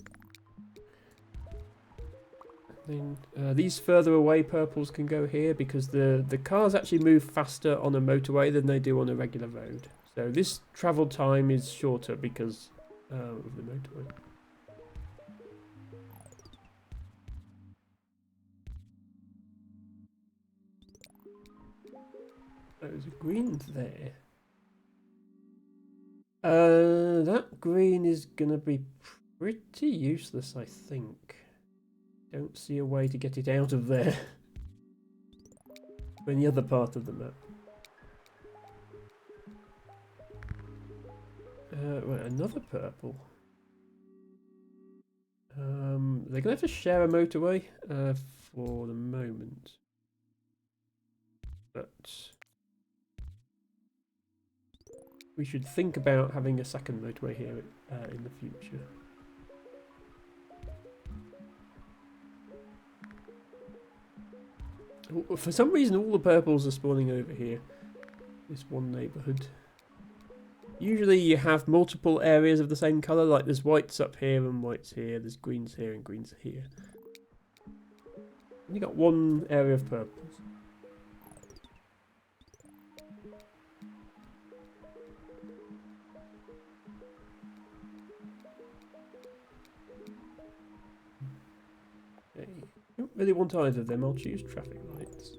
Then these further away purples can go here because the cars actually move faster on a motorway than they do on a regular road. So this travel time is shorter because of the motorway. There's a green there. That green is gonna be pretty useless, I think. Don't see a way to get it out of there. Any other part of the map. Right, another purple. They're gonna have to share a motorway for the moment. But we should think about having a second motorway here in the future. For some reason, all the purples are spawning over here. This one neighbourhood. Usually you have multiple areas of the same colour, like there's whites up here and whites here, there's greens here and greens here. And you got one area of purples. Okay. I don't really want either of them, I'll choose traffic lights.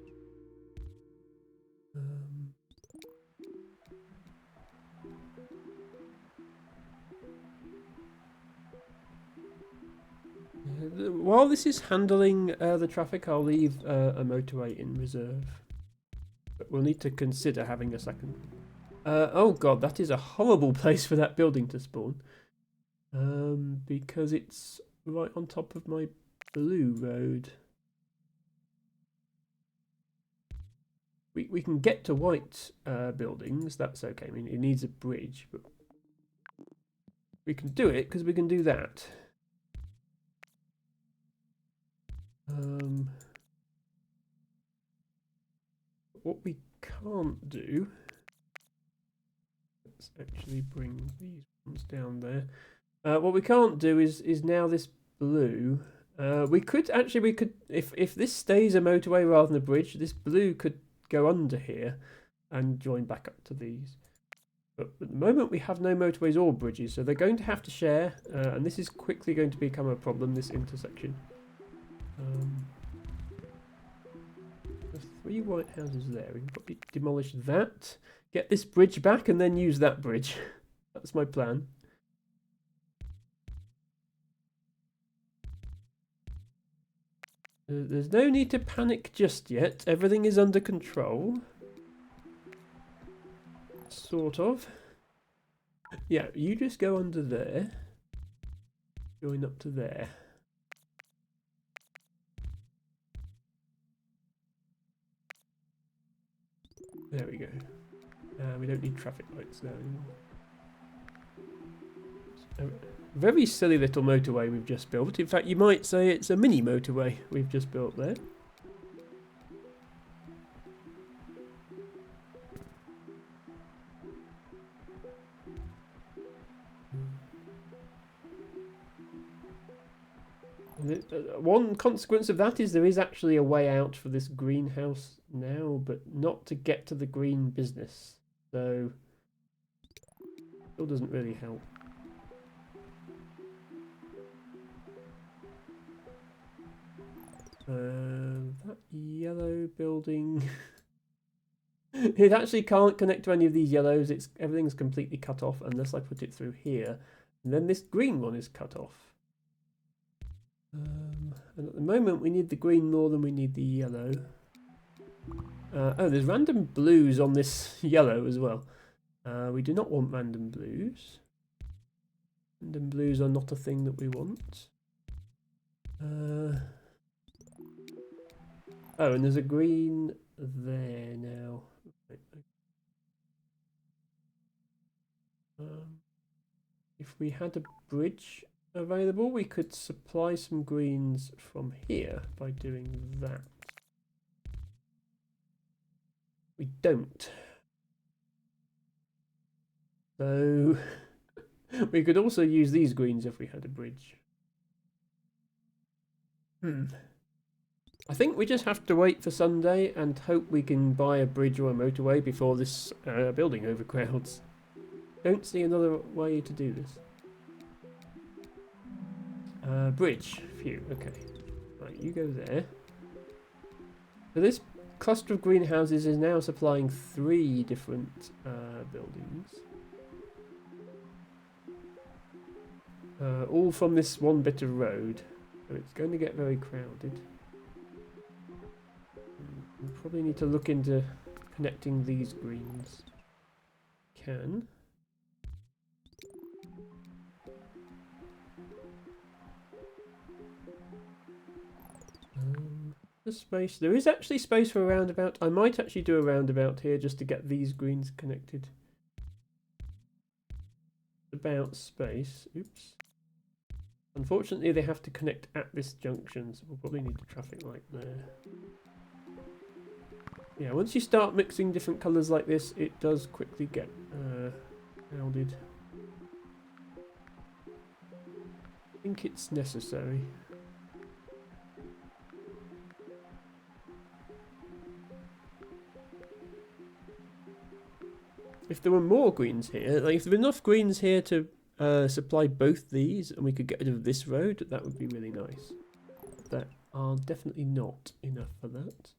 While this is handling the traffic, I'll leave a motorway in reserve. But we'll need to consider having a second. Oh god, that is a horrible place for that building to spawn. Because it's right on top of my blue road. We can get to white buildings, that's okay. I mean, it needs a bridge, but we can do it because we can do that. What we can't do, let's actually bring these ones down there. What we can't do is now this blue. We could if this stays a motorway rather than a bridge, this blue could go under here and join back up to these. But at the moment we have no motorways or bridges, so they're going to have to share, and this is quickly going to become a problem, this intersection. There's 3 white houses there. We can probably demolish that, get this bridge back, and then use that bridge. That's my plan. There's no need to panic just yet. Everything is under control. Sort of. Yeah, you just go under there. Going up to there. There we go. We don't need traffic lights now anymore. A very silly little motorway we've just built. In fact, you might say it's a mini motorway we've just built there. One consequence of that is there is actually a way out for this greenhouse now, but not to get to the green business. So, still doesn't really help. That yellow building It actually can't connect to any of these yellows. Everything's completely cut off unless I put it through here. And then this green one is cut off. And at the moment we need the green more than we need the yellow. Oh, there's random blues on this yellow as well. We do not want random blues. Random blues are not a thing that we want. Oh, and there's a green there now. If we had a bridge available, we could supply some greens from here by doing that. We don't. So we could also use these greens if we had a bridge. I think we just have to wait for Sunday and hope we can buy a bridge or a motorway before this building overcrowds. Don't see another way to do this. Bridge. Phew, okay. Right, you go there. So this cluster of greenhouses is now supplying 3 different buildings. All from this one bit of road. So it's going to get very crowded. We probably need to look into connecting these greens. Can. The space. There is actually space for a roundabout. I might actually do a roundabout here just to get these greens connected. About space. Oops. Unfortunately, they have to connect at this junction, so we'll probably need a traffic light there. Yeah, once you start mixing different colours like this, it does quickly get crowded. I think it's necessary. If there were more greens here, like if there were enough greens here to supply both these and we could get rid of this road, that would be really nice. There are definitely not enough for that.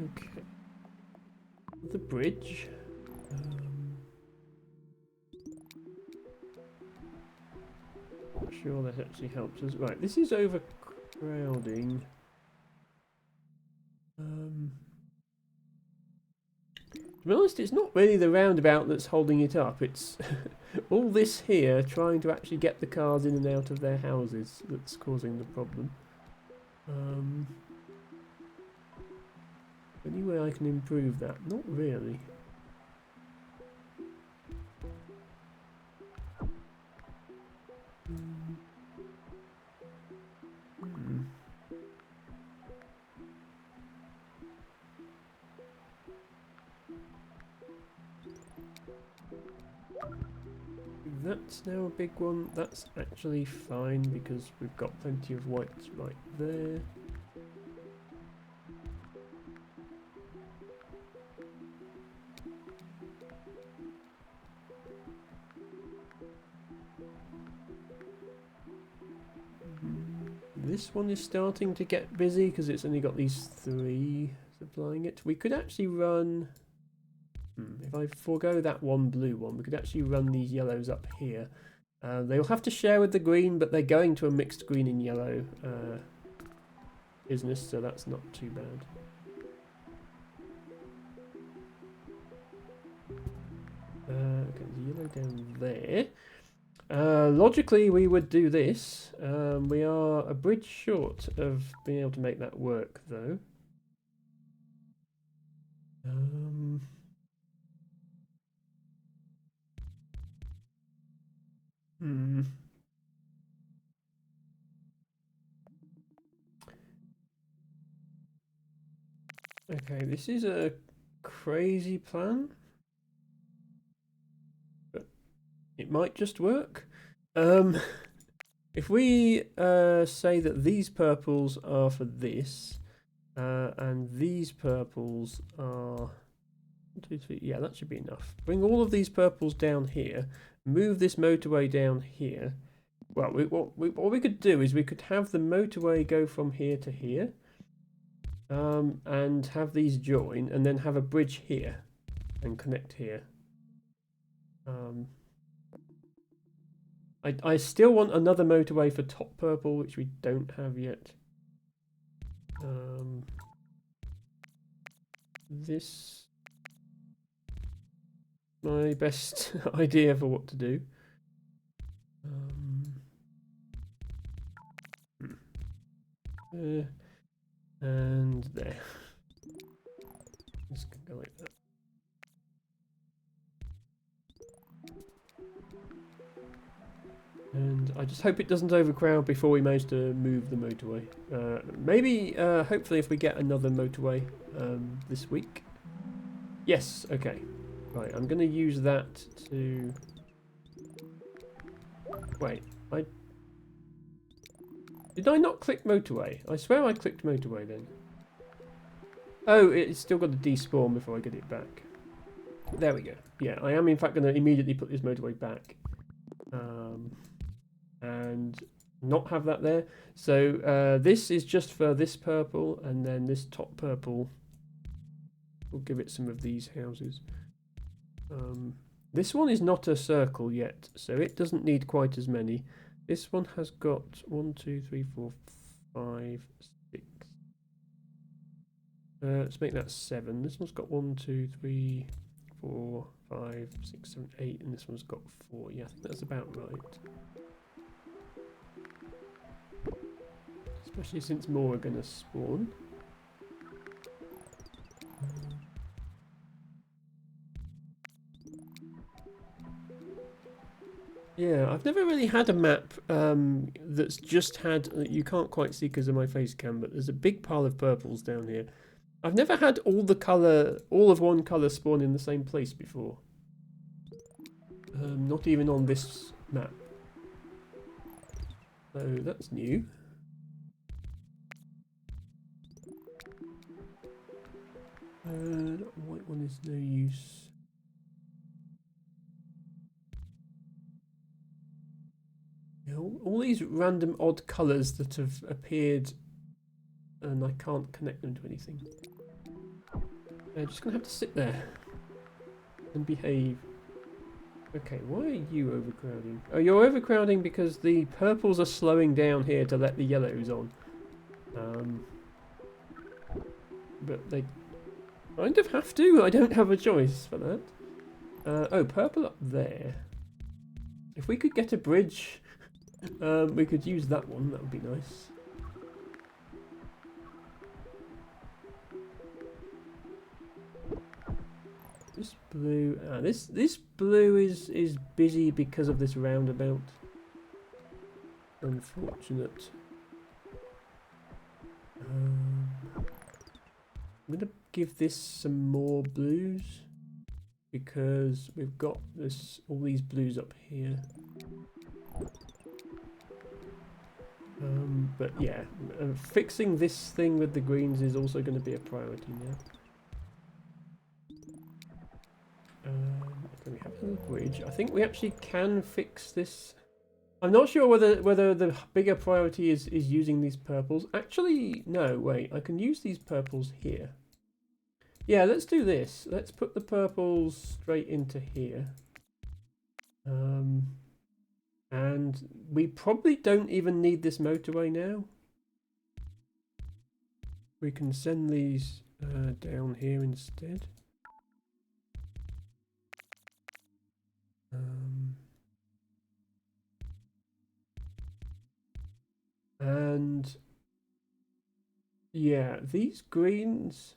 Okay. The bridge. Not sure that actually helps us. Right, this is overcrowding. To be honest, it's not really the roundabout that's holding it up. It's all this here trying to actually get the cars in and out of their houses that's causing the problem. Any way I can improve that? Not really. That's now a big one. That's actually fine because we've got plenty of whites right there. This one is starting to get busy because it's only got these 3 supplying it. We could actually run... if I forego that one blue one, we could actually run these yellows up here. They'll have to share with the green, but they're going to a mixed green and yellow business, so that's not too bad. Okay, the yellow down there. Logically, we would do this. We are a bridge short of being able to make that work, though. Okay, this is a crazy plan, but it might just work. If we say that these purples are for this, and these purples are 1, 2, 3. Yeah, that should be enough. Bring all of these purples down here. Move this motorway down here. Well, what we could do is we could have the motorway go from here to here, and have these join, and then have a bridge here, and connect here. I still want another motorway for top purple, which we don't have yet. This my best idea for what to do. And there. This can go like that. And I just hope it doesn't overcrowd before we manage to move the motorway. Maybe, hopefully if we get another motorway this week. Yes, okay. Right, I'm going to use that to... Wait, Did I not click motorway? I swear I clicked motorway then. Oh, it's still got to despawn before I get it back. There we go. Yeah, I am in fact going to immediately put this motorway back. And not have that there. So this is just for this purple, and then this top purple will give it some of these houses. This one is not a circle yet, so it doesn't need quite as many. This one has got 1, 2, 3, 4, 5, 6. Let's make that 7. This one's got 1, 2, 3, 4, 5, 6, 7, 8, and this one's got 4. Yeah, I think that's about right. Especially since more are going to spawn. Yeah, I've never really had a map that's just had... You can't quite see because of my face cam, but there's a big pile of purples down here. I've never had all of one colour spawn in the same place before. Not even on this map. So that's new. That white one is no use. All these random odd colours that have appeared and I can't connect them to anything. I'm just going to have to sit there and behave. Okay, why are you overcrowding? Oh, you're overcrowding because the purples are slowing down here to let the yellows on. But they kind of have to. I don't have a choice for that. Oh, purple up there. If we could get a bridge... we could use that one, that would be nice. This blue, this blue is busy because of this roundabout. Unfortunate. I'm gonna give this some more blues because we've got all these blues up here. But yeah, fixing this thing with the greens is also going to be a priority now. Can we have a bridge? I think we actually can fix this. I'm not sure whether the bigger priority is using these purples. Actually, no, wait, I can use these purples here. Yeah, let's do this. Let's put the purples straight into here. And we probably don't even need this motorway now. We can send these down here instead. And yeah, these greens.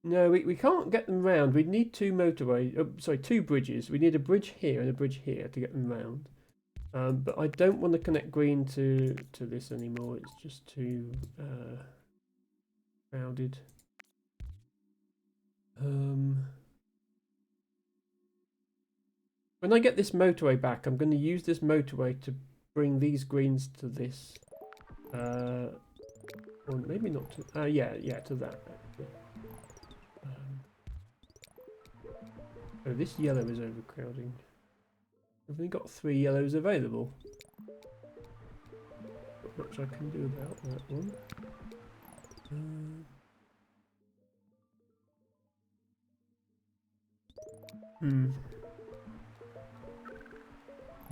No, we can't get them round. We'd need two bridges. We need a bridge here and a bridge here to get them round. But I don't want to connect green to this anymore. It's just too crowded. When I get this motorway back, I'm going to use this motorway to bring these greens to this. Or maybe not to... yeah, to that. Oh, this yellow is overcrowding. I've only got 3 yellows available. Not much I can do about that one.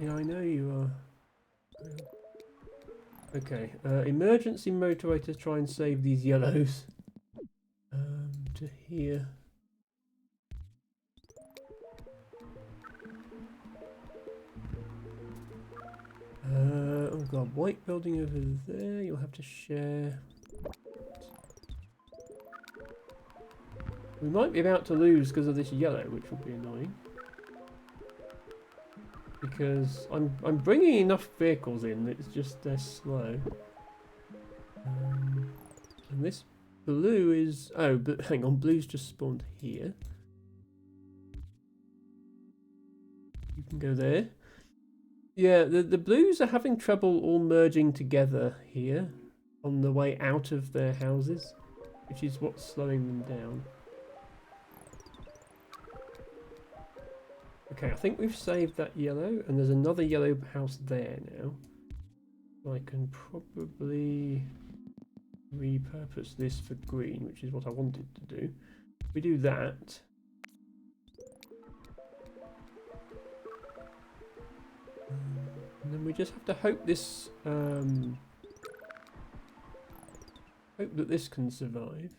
Yeah, I know you are. Okay, emergency motorway to try and save these yellows. To here. Oh god, white building over there, you'll have to share. We might be about to lose because of this yellow, which will be annoying. Because I'm bringing enough vehicles in, it's just they're slow. And this blue is... oh, but hang on, blue's just spawned here. You can go there. Yeah, the blues are having trouble all merging together here on the way out of their houses, which is what's slowing them down. Okay, I think we've saved that yellow, and there's another yellow house there now. I can probably repurpose this for green, which is what I wanted to do. If we do that... and then we just have to hope this... hope that this can survive.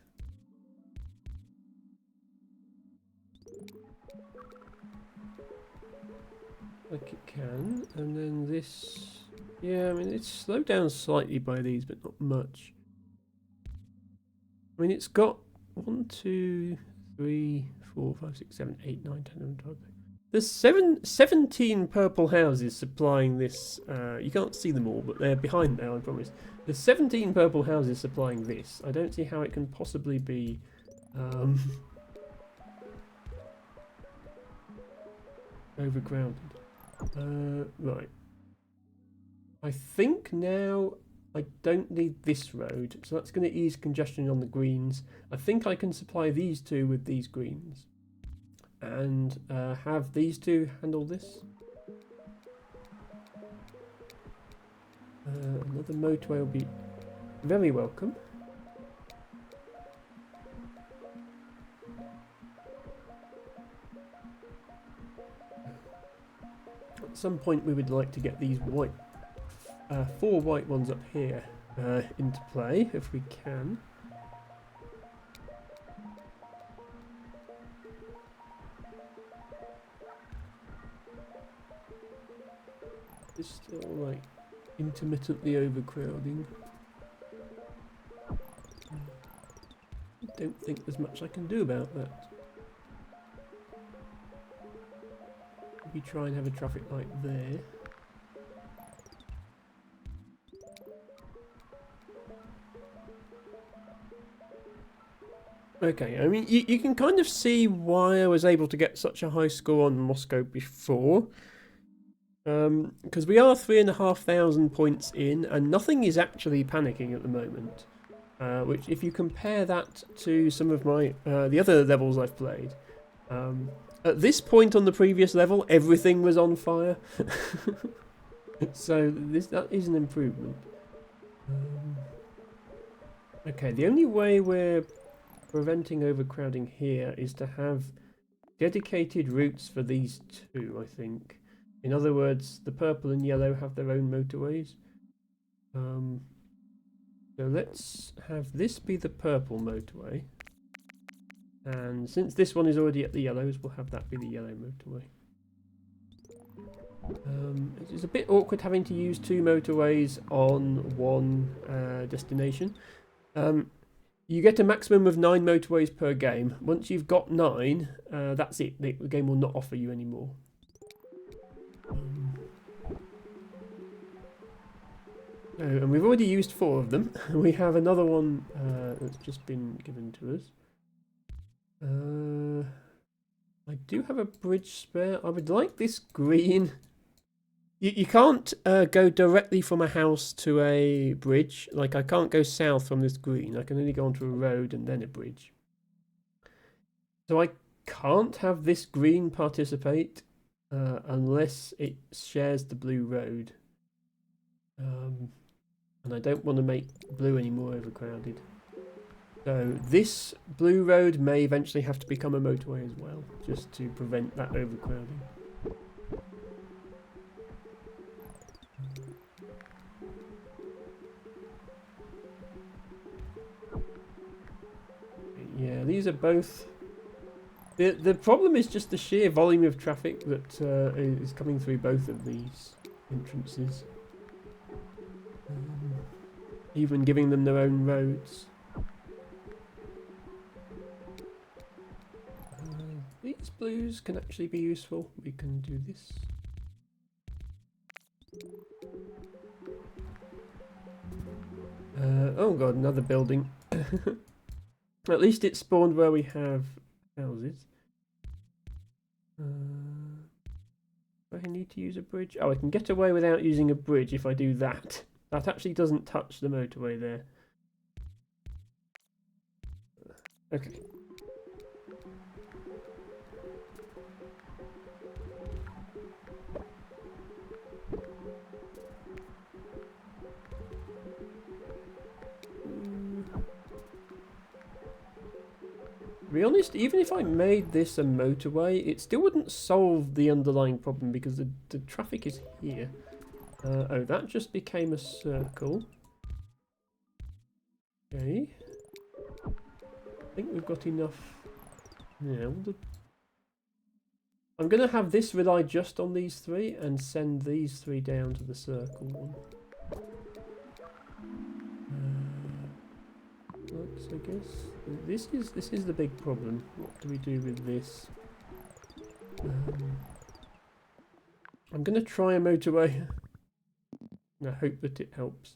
Like it can, and then this... yeah, I mean, it's slowed down slightly by these, but not much. I mean, it's got 1, 2, 3, 4, 5, 6, 7, 8, 9, 10, 11, 12. There's 17 purple houses supplying this. You can't see them all, but they're behind now, I promise. There's 17 purple houses supplying this. I don't see how it can possibly be... overcrowded. Right. I think now I don't need this road, so that's going to ease congestion on the greens. I think I can supply these two with these greens. And have these two handle this. Another motorway will be very welcome. At some point we would like to get these white, 4 white ones up here into play, if we can. It's still like intermittently overcrowding. I don't think there's much I can do about that. Maybe try and have a traffic light there. Okay, I mean, you can kind of see why I was able to get such a high score on Moscow before. Because we are 3,500 points in, and nothing is actually panicking at the moment. Which, if you compare that to some of my the other levels I've played, at this point on the previous level, everything was on fire. So that is an improvement. Okay, the only way we're preventing overcrowding here is to have dedicated routes for these two, I think. In other words, the purple and yellow have their own motorways. So let's have this be the purple motorway. And since this one is already at the yellows, we'll have that be the yellow motorway. It's a bit awkward having to use 2 motorways on one destination. You get a maximum of 9 motorways per game. Once you've got 9, that's it. The game will not offer you any more. Oh, and we've already used 4 of them. We have another one that's just been given to us. I do have a bridge spare. I would like this green. You can't go directly from a house to a bridge. Like, I can't go south from this green. I can only go onto a road and then a bridge. So I can't have this green participate unless it shares the blue road. And I don't want to make blue any more overcrowded. So this blue road may eventually have to become a motorway as well, just to prevent that overcrowding. Yeah, these are both... The problem is just the sheer volume of traffic that is coming through both of these entrances. Even giving them their own roads. These blues can actually be useful. We can do this. Oh god, another building. At least it spawned where we have houses. Do I need to use a bridge? Oh, I can get away without using a bridge if I do that. That actually doesn't touch the motorway there. Okay. To be honest, even if I made this a motorway, it still wouldn't solve the underlying problem because the traffic is here. Oh, that just became a circle. Okay. I think we've got enough now. I'm going to have this rely just on these 3 and send these 3 down to the circle one. I guess this is the big problem. What do we do with this? I'm going to try a motorway. I hope that it helps.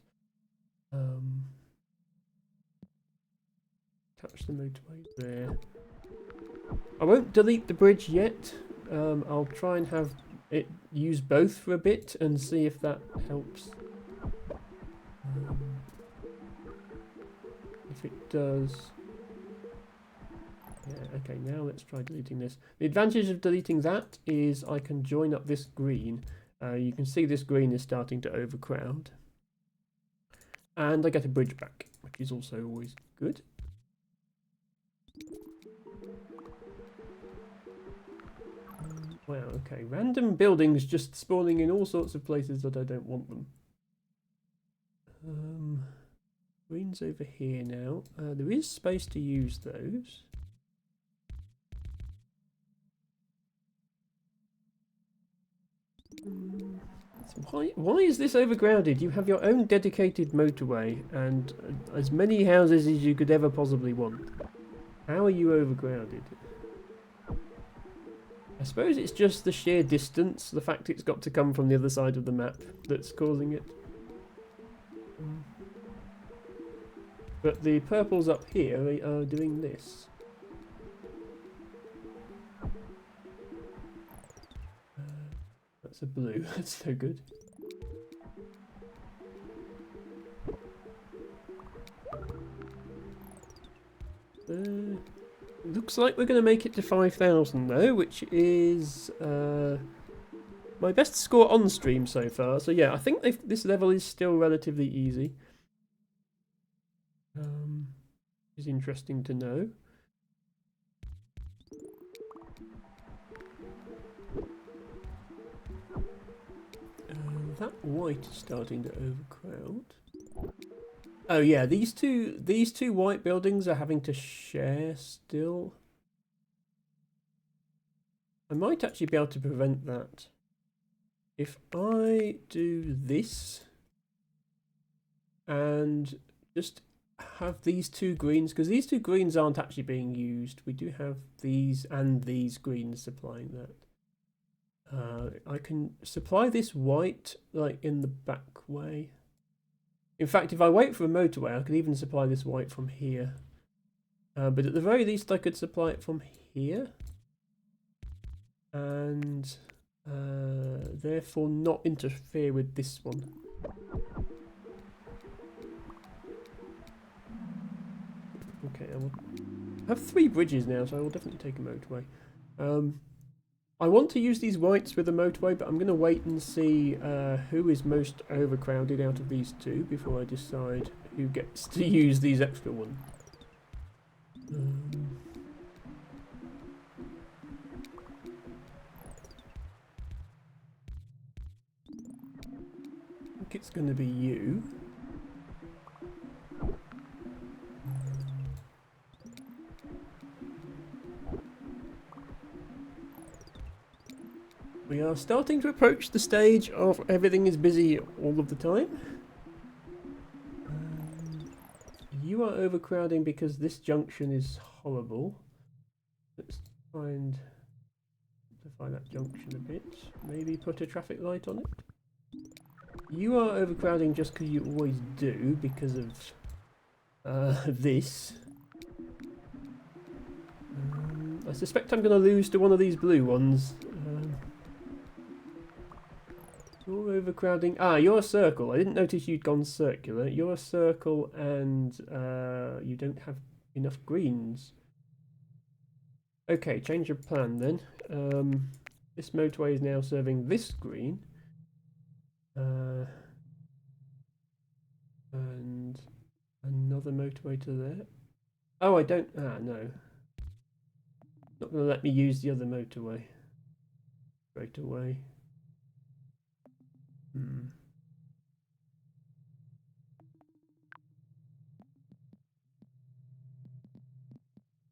Touch the motorway there. I won't delete the bridge yet. I'll try and have it use both for a bit and see if that helps. If it does... Yeah, okay, now let's try deleting this. The advantage of deleting that is I can join up this green. You can see this green is starting to overcrowd. And I get a bridge back, which is also always good. Wow, okay. Random buildings just spawning in all sorts of places that I don't want them. Green's over here now. There is space to use those. Why is this overcrowded? You have your own dedicated motorway and as many houses as you could ever possibly want. How are you overcrowded? I suppose it's just the sheer distance, the fact it's got to come from the other side of the map that's causing it. But the purples up here are doing this. That's a blue, that's so good. Looks like we're going to make it to 5,000 though, which is my best score on stream so far. So yeah, I think this level is still relatively easy. Is interesting to know. That white is starting to overcrowd. Oh yeah, these two white buildings are having to share still. I might actually be able to prevent that. If I do this and just have these 2 greens, because these 2 greens aren't actually being used. We do have these and these greens supplying that. I can supply this white like in the back way. In fact, if I wait for a motorway, I could even supply this white from here. But at the very least, I could supply it from here. And therefore not interfere with this one. Okay, I will have 3 bridges now, so I will definitely take a motorway. I want to use these whites with a motorway, but I'm going to wait and see who is most overcrowded out of these 2 before I decide who gets to use these extra ones. I think it's going to be you. We are starting to approach the stage of everything is busy all of the time. You are overcrowding because this junction is horrible. Let's simplify that junction a bit. Maybe put a traffic light on it. You are overcrowding just because you always do, because of this. I suspect I'm going to lose to one of these blue ones. You're overcrowding. Ah, you're a circle. I didn't notice you'd gone circular. You're a circle and you don't have enough greens. Okay, change your plan then. This motorway is now serving this green. And another motorway to there. Oh, I don't... Ah, no. Not going to let me use the other motorway. Straight away.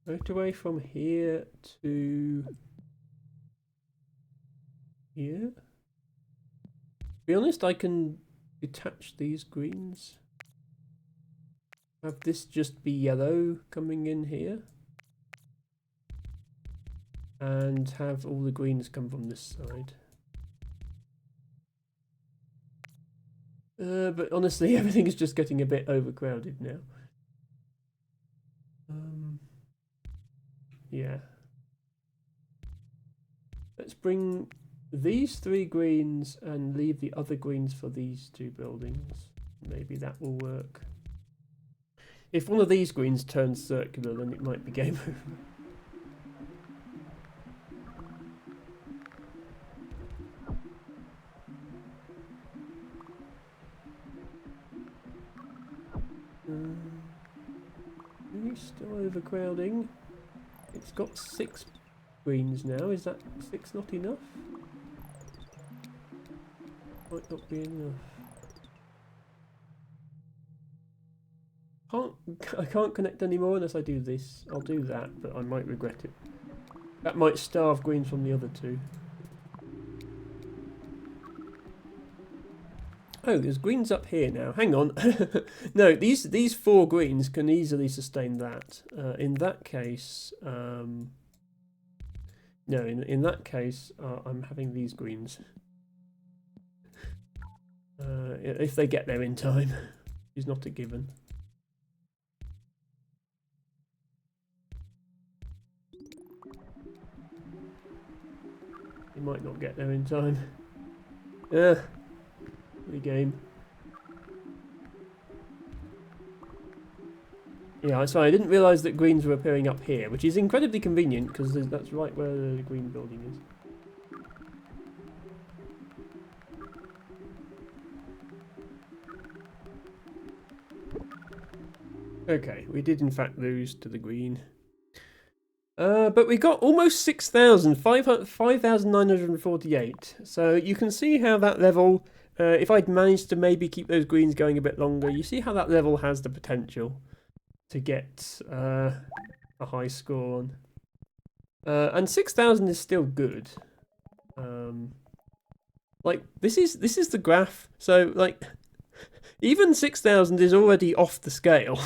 Motorway from here to here. To be honest, I can detach these greens. Have this just be yellow coming in here. And have all the greens come from this side. But honestly, everything is just getting a bit overcrowded now. Yeah. Let's bring these 3 greens and leave the other greens for these 2 buildings. Maybe that will work. If one of these greens turns circular, then it might be game over. Really still overcrowding. It's got 6 greens now. Is that 6 not enough? Might not be enough. I can't connect anymore unless I do this. I'll do that, but I might regret it. That might starve greens from the other 2. Oh, there's greens up here now. Hang on. No, these 4 greens can easily sustain that. In that case, no. In that case, I'm having these greens. If they get there in time, is not a given. You might not get there in time. The game. Yeah, sorry, I didn't realise that greens were appearing up here, which is incredibly convenient because that's right where the green building is. Okay, we did in fact lose to the green. But we got almost 6,000, 5,948. So you can see how that level, if I'd managed to maybe keep those greens going a bit longer, you see how that level has the potential to get a high score on. And 6,000 is still good. Like this is the graph. So like even 6,000 is already off the scale.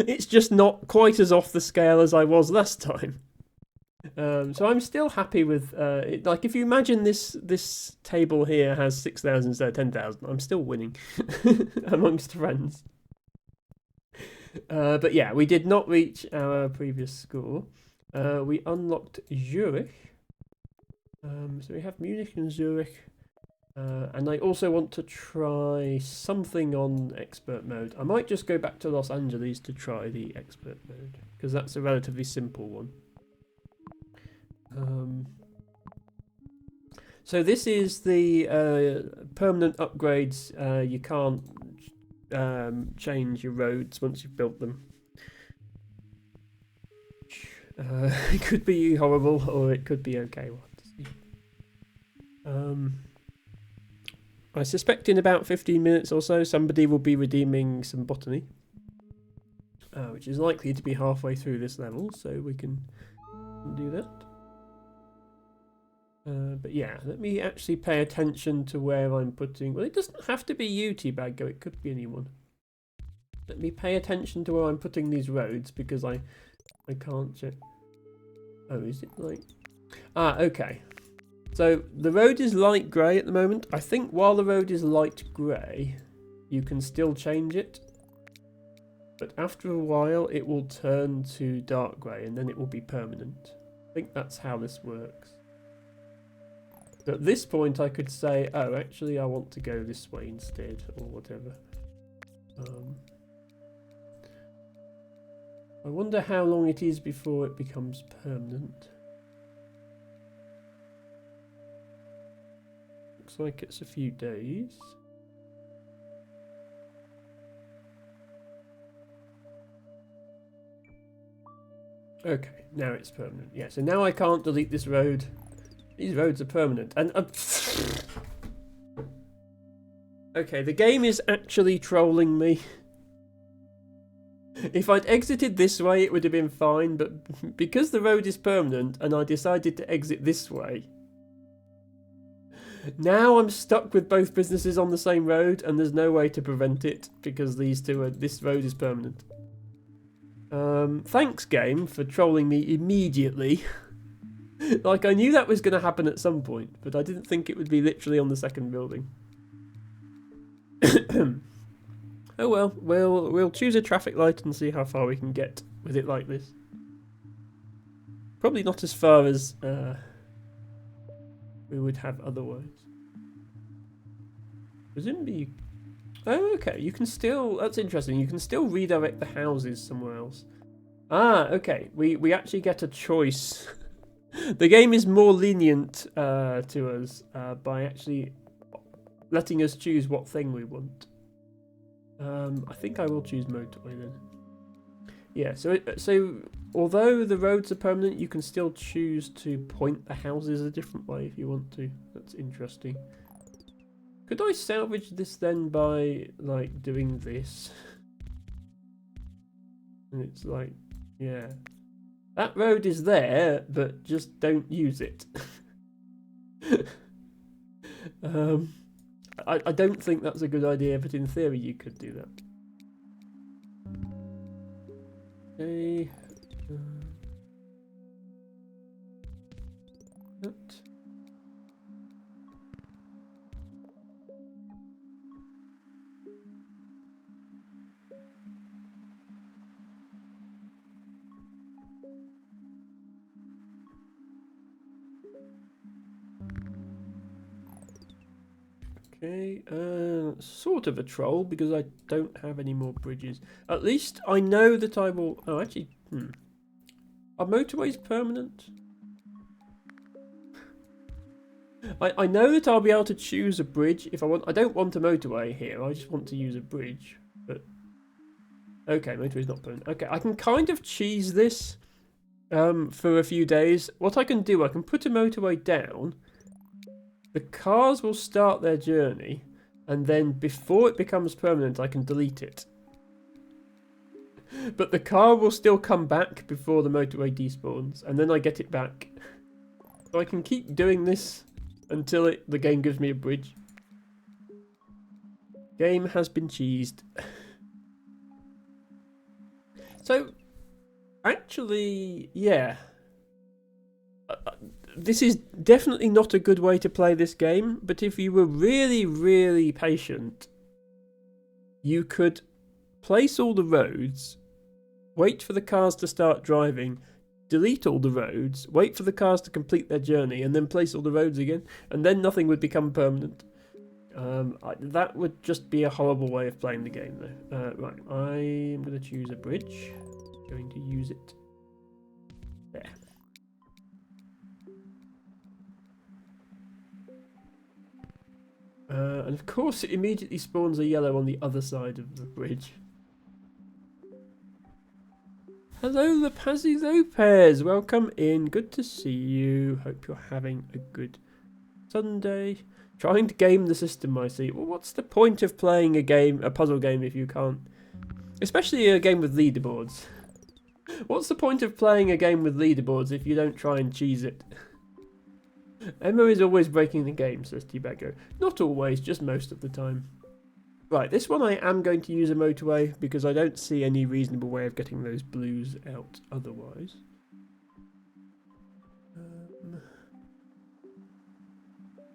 It's just not quite as off the scale as I was last time. So I'm still happy with it. Like, if you imagine this table here has 6,000 instead of 10,000, I'm still winning amongst friends. But yeah, we did not reach our previous score. We unlocked Zurich. So we have Munich and Zurich. And I also want to try something on expert mode. I might just go back to Los Angeles to try the expert mode, because that's a relatively simple one. So this is the permanent upgrades. You can't change your roads once you've built them. It could be horrible, or it could be okay. We'll have to see. I suspect in about 15 minutes or so, somebody will be redeeming some botany, which is likely to be halfway through this level, so we can do that. But yeah, let me actually pay attention to where I'm putting... Well, it doesn't have to be you, Teabaggo, it could be anyone. Let me pay attention to where I'm putting these roads, because I can't check... Oh, is it like... Ah, okay. So the road is light grey at the moment. I think while the road is light grey, you can still change it. But after a while, it will turn to dark grey, and then it will be permanent. I think that's how this works. So at this point, I could say, oh, actually, I want to go this way instead, or whatever. I wonder how long it is before it becomes permanent. Looks like it's a few days. Okay, now it's permanent. Yeah, so now I can't delete this road. These roads are permanent. And okay, the game is actually trolling me. If I'd exited this way, it would have been fine, but because the road is permanent and I decided to exit this way, now I'm stuck with both businesses on the same road, and there's no way to prevent it because this road is permanent. Thanks, game, for trolling me immediately. Like, I knew that was going to happen at some point, but I didn't think it would be literally on the second building. Oh well, we'll choose a traffic light and see how far we can get with it like this. Probably not as far as we would have otherwise. Presumably, oh okay, you can still, that's interesting, you can still redirect the houses somewhere else. Ah, okay, we actually get a choice. The game is more lenient to us by actually letting us choose what thing we want. I think I will choose motorway then. Yeah, so although the roads are permanent, you can still choose to point the houses a different way if you want to. That's interesting. Could I salvage this then by, like, doing this? And it's like, yeah. That road is there, but just don't use it. I don't think that's a good idea, but in theory you could do that. Okay. That. Okay, sort of a troll because I don't have any more bridges. At least I know that I will... Oh, actually, Are motorways permanent? I know that I'll be able to choose a bridge if I want. I don't want a motorway here. I just want to use a bridge. But okay, motorway's not permanent. Okay, I can kind of cheese this for a few days. What I can do, I can put a motorway down. The cars will start their journey, and then before it becomes permanent, I can delete it. But the car will still come back before the motorway despawns, and then I get it back. So I can keep doing this until the game gives me a bridge. Game has been cheesed. So, actually, yeah. This is definitely not a good way to play this game, but if you were really, really patient, you could place all the roads, wait for the cars to start driving, delete all the roads, wait for the cars to complete their journey, and then place all the roads again, and then nothing would become permanent. That would just be a horrible way of playing the game, though. Right, I am going to choose a bridge. Going to use it. There. And of course it immediately spawns a yellow on the other side of the bridge. Hello, Lapazzi Lopez. Welcome in. Good to see you. Hope you're having a good Sunday. Trying to game the system, I see. Well, what's the point of playing a puzzle game, if you can't? Especially a game with leaderboards. What's the point of playing a game with leaderboards if you don't try and cheese it? Emma is always breaking the game, says T-Baggo. Not always, just most of the time. Right, this one I am going to use a motorway because I don't see any reasonable way of getting those blues out otherwise.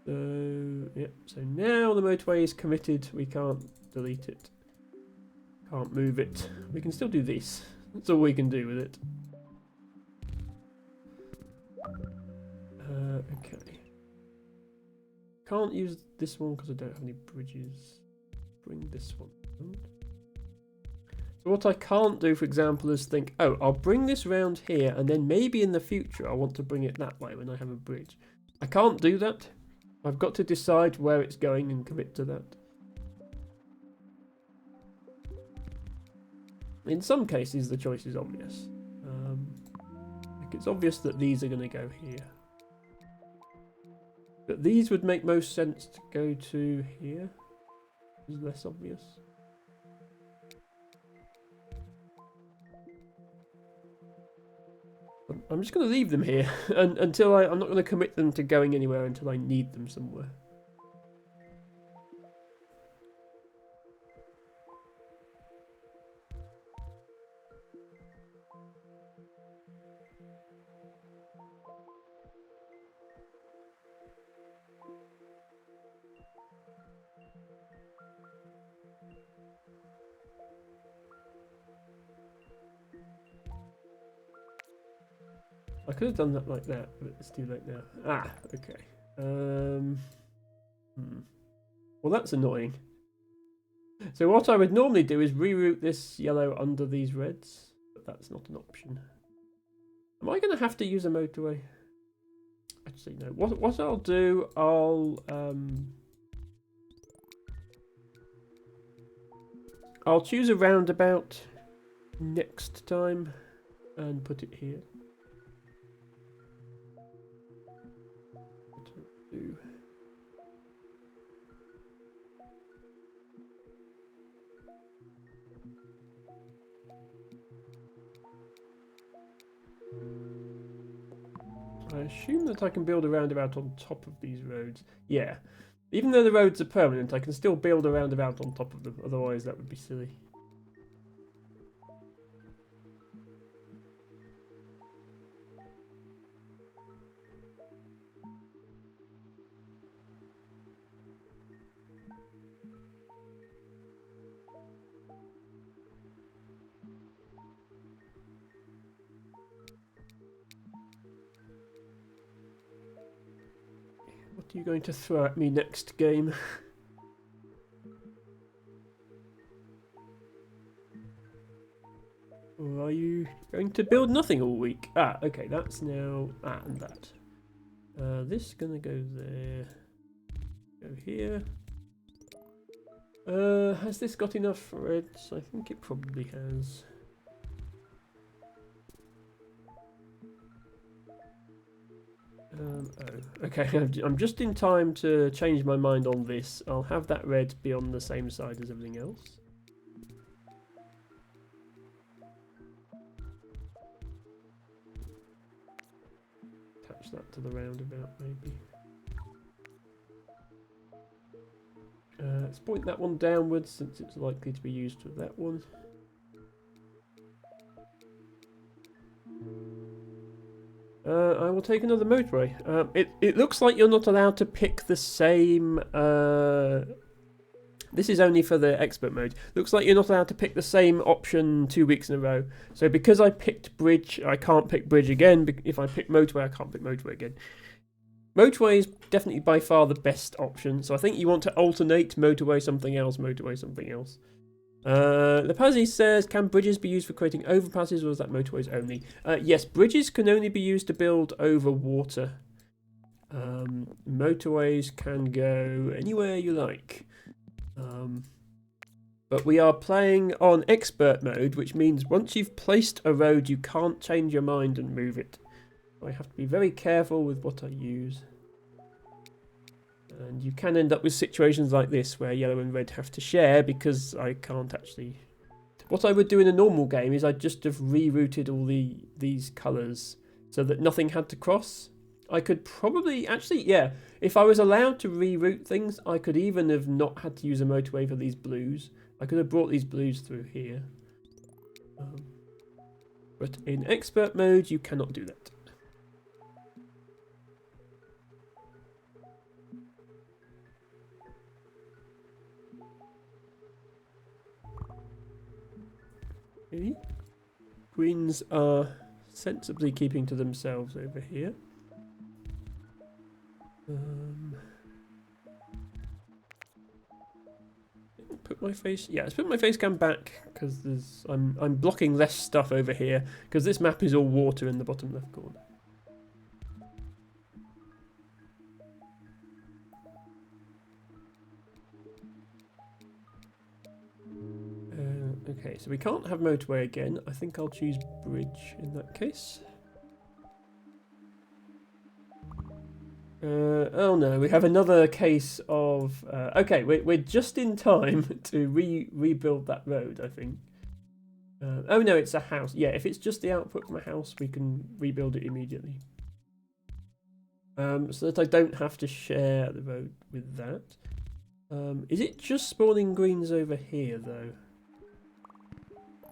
So now the motorway is committed. We can't delete it. Can't move it. We can still do this. That's all we can do with it. Okay. Can't use this one because I don't have any bridges. Bring this one around. So what I can't do, for example, is think, oh, I'll bring this round here, and then maybe in the future I want to bring it that way when I have a bridge. I can't do that. I've got to decide where it's going and commit to that. In some cases, the choice is obvious. Like it's obvious that these are going to go here. But these would make most sense to go to here. It's less obvious. I'm just going to leave them here until I'm not going to commit them to going anywhere until I need them somewhere. I could have done that like that, but it's too late now. Ah, okay. Well, that's annoying. So what I would normally do is reroute this yellow under these reds, but that's not an option. Am I going to have to use a motorway? Actually, no. What I'll do, I'll choose a roundabout next time and put it here. Do. I assume that I can build a roundabout on top of these roads. Yeah. Even though the roads are permanent, I can still build a roundabout on top of them. Otherwise, that would be silly. What are you going to throw at me next game? Or are you going to build nothing all week? Ah, okay, that's now... Ah, and that. This is going to go there. Go here. Has this got enough reds? I think it probably has. Oh, okay, I'm just in time to change my mind on this. I'll have that red be on the same side as everything else. Attach that to the roundabout, maybe. Let's point that one downwards since it's likely to be used with that one. I will take another motorway. It looks like you're not allowed to pick the same. This is only for the expert mode. Looks like you're not allowed to pick the same option 2 weeks in a row. So because I picked bridge, I can't pick bridge again. If I pick motorway, I can't pick motorway again. Motorway is definitely by far the best option. So I think you want to alternate motorway something else, motorway something else. Lepazzi says, can bridges be used for creating overpasses, or is that motorways only? Yes, bridges can only be used to build over water. Motorways can go anywhere you like. But we are playing on expert mode, which means once you've placed a road, you can't change your mind and move it. I have to be very careful with what I use. And you can end up with situations like this where yellow and red have to share because I can't actually... What I would do in a normal game is I'd just have rerouted all these colours so that nothing had to cross. I could probably... Actually, yeah, if I was allowed to reroute things, I could even have not had to use a motorway for these blues. I could have brought these blues through here. But in expert mode, you cannot do that. Okay. Greens are sensibly keeping to themselves over here. Put my face. Yeah, let's put my face cam back because there's I'm blocking less stuff over here because this map is all water in the bottom left corner. Okay, so we can't have motorway again. I think I'll choose bridge in that case. Oh no, we have another case of... okay, we're just in time to rebuild that road, I think. Oh no, it's a house. Yeah, if it's just the output from a house, we can rebuild it immediately. So that I don't have to share the road with that. Is it just spawning greens over here, though?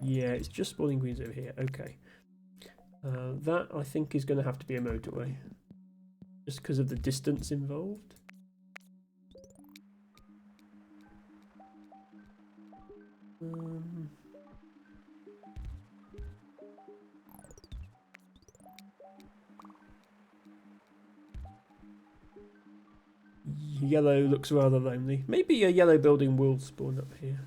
Yeah, it's just spawning greens over here. Okay. That, I think, is going to have to be a motorway. Just because of the distance involved. Yellow looks rather lonely. Maybe a yellow building will spawn up here.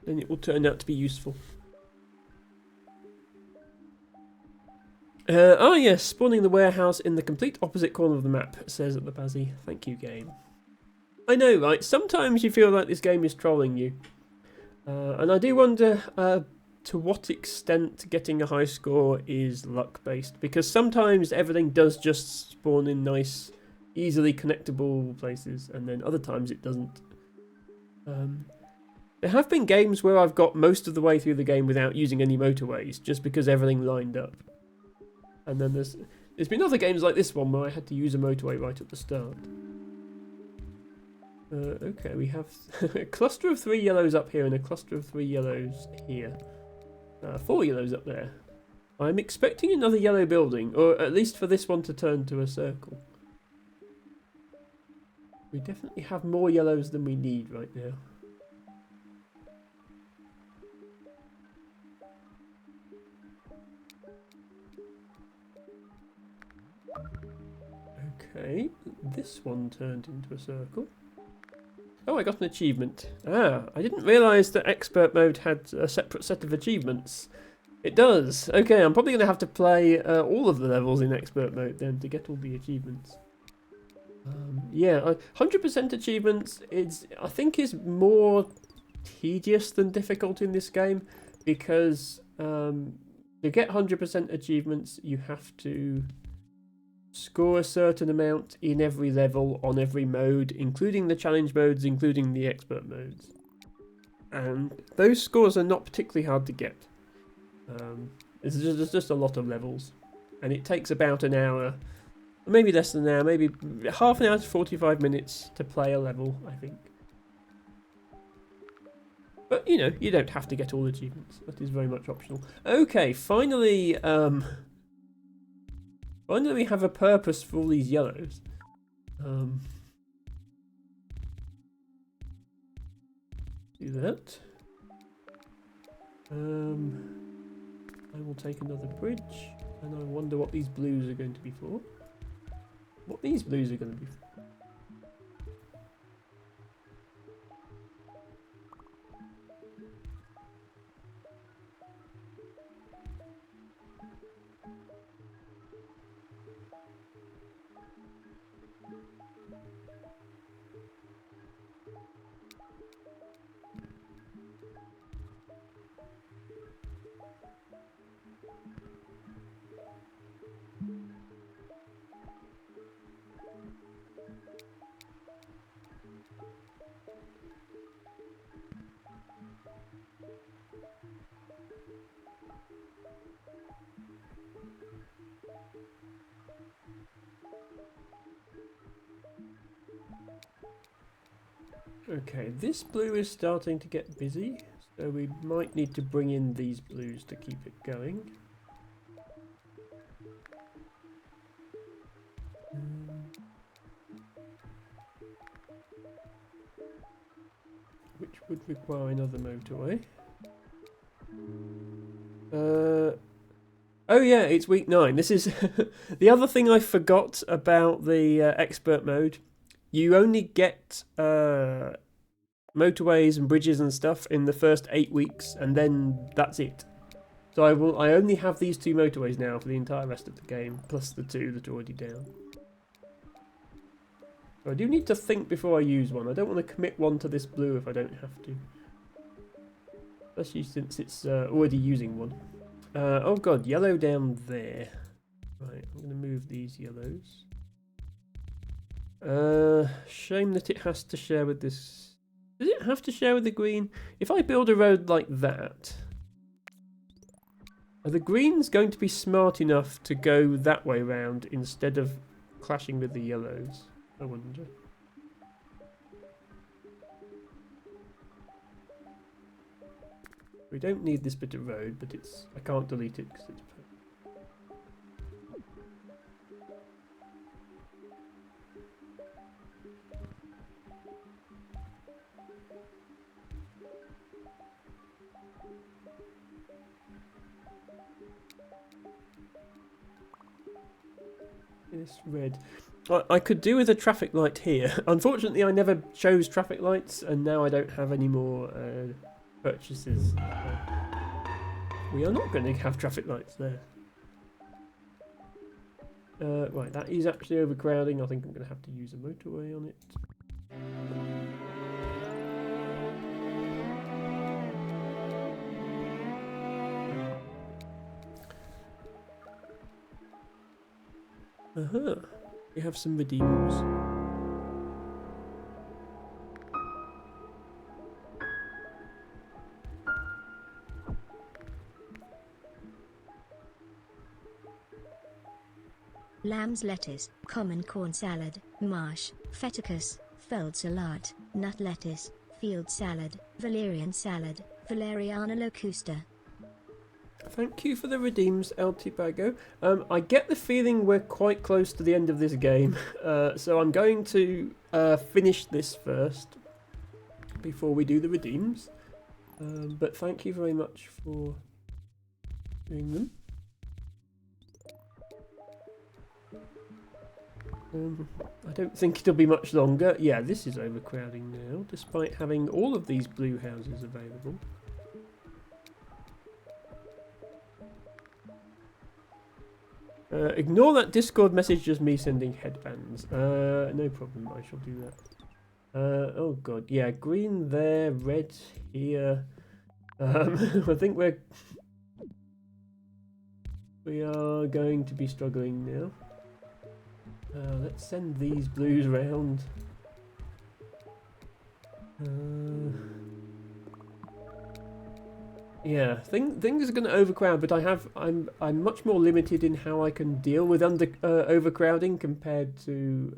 Then it will turn out to be useful. Oh yes, spawning the warehouse in the complete opposite corner of the map, says at the Bazzy. Thank you, game. I know, right? Sometimes you feel like this game is trolling you. And I do wonder to what extent getting a high score is luck-based. Because sometimes everything does just spawn in nice, easily connectable places. And then other times it doesn't. There have been games where I've got most of the way through the game without using any motorways, just because everything lined up. And then there's been other games like this one where I had to use a motorway right at the start. Okay, we have a cluster of 3 yellows up here and a cluster of 3 yellows here. 4 yellows up there. I'm expecting another yellow building, or at least for this one to turn to a circle. We definitely have more yellows than we need right now. Okay, this one turned into a circle. Oh, I got an achievement. Ah, I didn't realise that expert mode had a separate set of achievements. It does. Okay, I'm probably going to have to play all of the levels in expert mode then to get all the achievements. Yeah, 100% achievements I think is more tedious than difficult in this game because to get 100% achievements you have to score a certain amount in every level on every mode, including the challenge modes, including the expert modes. And those scores are not particularly hard to get. There's just a lot of levels. And it takes about an hour, maybe less than an hour, maybe half an hour to 45 minutes to play a level, I think. But, you know, you don't have to get all achievements. That is very much optional. Okay, finally, finally we have a purpose for all these yellows. Do that. I will take another bridge, and I wonder what these blues are going to be for. What these blues are going to be for. Okay, this blue is starting to get busy, so we might need to bring in these blues to keep it going. Which would require another motorway. Oh yeah, it's week 9. This is the other thing I forgot about the expert mode. You only get motorways and bridges and stuff in the first 8 weeks, and then that's it. So I only have these 2 motorways now for the entire rest of the game, plus the 2 that are already down. So I do need to think before I use one. I don't want to commit one to this blue if I don't have to. Especially since it's already using one. Oh god, yellow down there. Right, I'm going to move these yellows. Shame that it has to share with this. Does it have to share with the green? If I build a road like that, are the greens going to be smart enough to go that way round instead of clashing with the yellows? I wonder. We don't need this bit of road, but I can't delete it because it's this red. I could do with a traffic light here. Unfortunately, I never chose traffic lights, and now I don't have any more purchases. We are not going to have traffic lights there. Right, that is actually overcrowding. I think I'm going to have to use a motorway on it. We have some redeems. Lamb's lettuce, common corn salad, marsh, fettuccine, feld salad, nut lettuce, field salad, valerian salad, valeriana locusta. Thank you for the redeems, El Tipago. I get the feeling we're quite close to the end of this game, so I'm going to finish this first before we do the redeems. But thank you very much for doing them. I don't think it'll be much longer. Yeah, this is overcrowding now, despite having all of these blue houses available. Ignore that Discord message, just me sending headbands. No problem, I shall do that. Oh god, yeah, green there, red here. I think we are going to be struggling now. Let's send these blues round. Yeah, things are going to overcrowd, but I'm much more limited in how I can deal with overcrowding compared to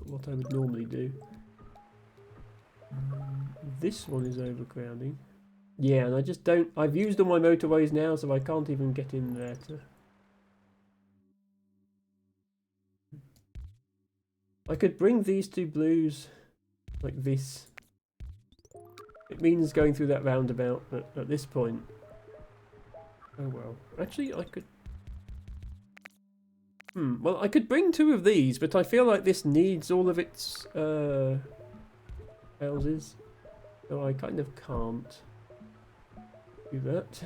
what I would normally do. This one is overcrowding. Yeah, and I just don't... I've used all my motorways now, so I can't even get in there to... I could bring these two blues like this. It means going through that roundabout, but at this point... Oh well. Actually, I could... Well, I could bring two of these, but I feel like this needs all of its houses. So I kind of can't do that.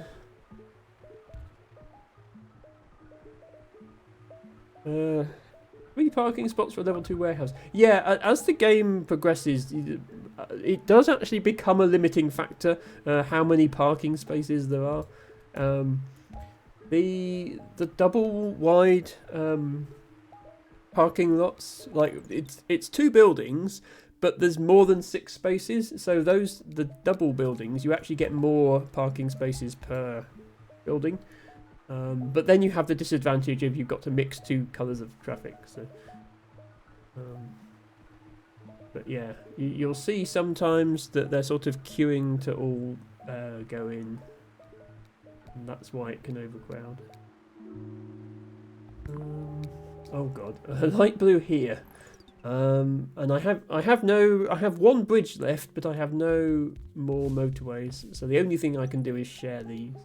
3 parking spots for a level 2 warehouse. Yeah, as the game progresses, it does actually become a limiting factor how many parking spaces there are. The double wide parking lots, like it's 2 buildings, but there's more than 6 spaces. So the double buildings, you actually get more parking spaces per building. But then you have the disadvantage of you've got to mix 2 colours of traffic. So, but yeah, you'll see sometimes that they're sort of queuing to all go in, and that's why it can overcrowd. Oh god, light blue here, and I have 1 bridge left, but I have no more motorways. So the only thing I can do is share these.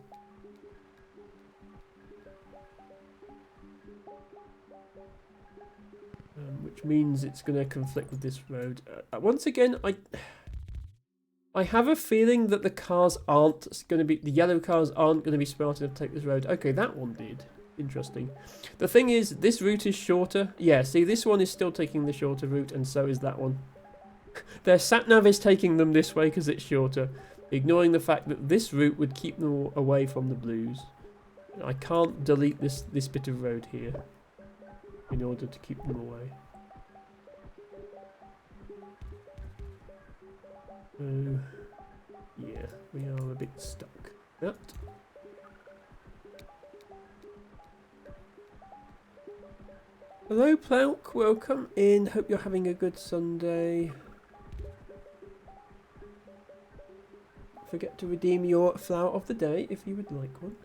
Which means it's going to conflict with this road. Once again, I have a feeling that the cars aren't going to be... The yellow cars aren't going to be smart enough to take this road. Okay, that one did. Interesting. The thing is, this route is shorter. Yeah, see, this one is still taking the shorter route, and so is that one. Their sat-nav is taking them this way because it's shorter, ignoring the fact that this route would keep them away from the blues. I can't delete this bit of road here in order to keep them away. Yeah, we are a bit stuck. That. Hello, Plouk. Welcome in. Hope you're having a good Sunday. Forget to redeem your flower of the day if you would like one.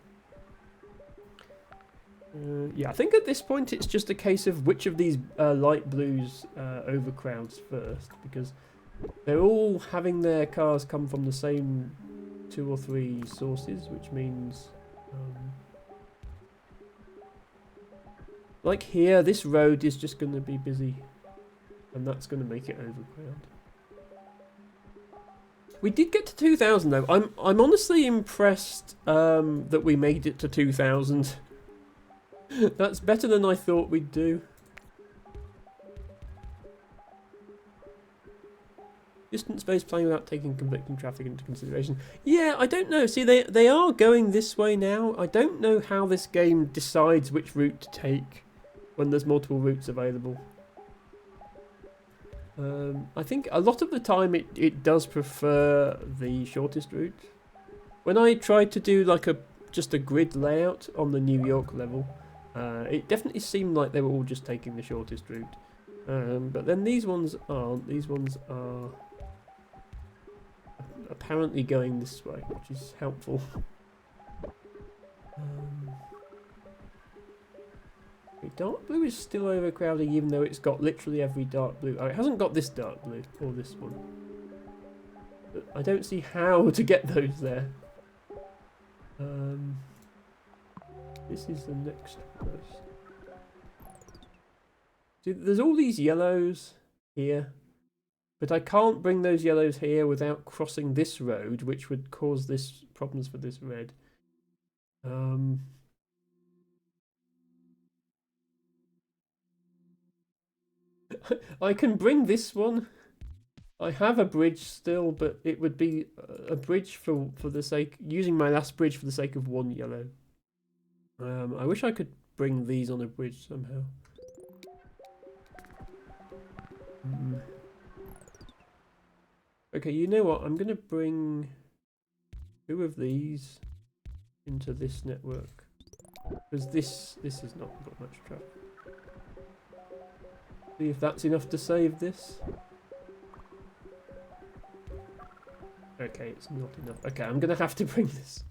Yeah, I think at this point it's just a case of which of these light blues overcrowds first, because they're all having their cars come from the same 2 or 3 sources, which means... like here, this road is just going to be busy, and that's going to make it overcrowd. We did get to 2,000 though. I'm honestly impressed that we made it to 2,000. That's better than I thought we'd do. Distance-based playing without taking conflicting traffic into consideration. Yeah, I don't know. See, they are going this way now. I don't know how this game decides which route to take when there's multiple routes available. I think a lot of the time it does prefer the shortest route. When I tried to do like just a grid layout on the New York level, it definitely seemed like they were all just taking the shortest route. But then these ones aren't. These ones are apparently going this way, which is helpful. Dark blue is still overcrowding, even though it's got literally every dark blue. Oh, it hasn't got this dark blue, or this one. But I don't see how to get those there. This is the next post. See, there's all these yellows here, but I can't bring those yellows here without crossing this road, which would cause this problems for this red. I can bring this one. I have a bridge still, but it would be a bridge for the sake... using my last bridge for the sake of 1 yellow. I wish I could bring these on a bridge somehow. Okay, you know what? I'm going to bring 2 of these into this network. Because this has not got much traffic. See if that's enough to save this. Okay, Okay, it's not enough. Okay, I'm gonna have to bring this.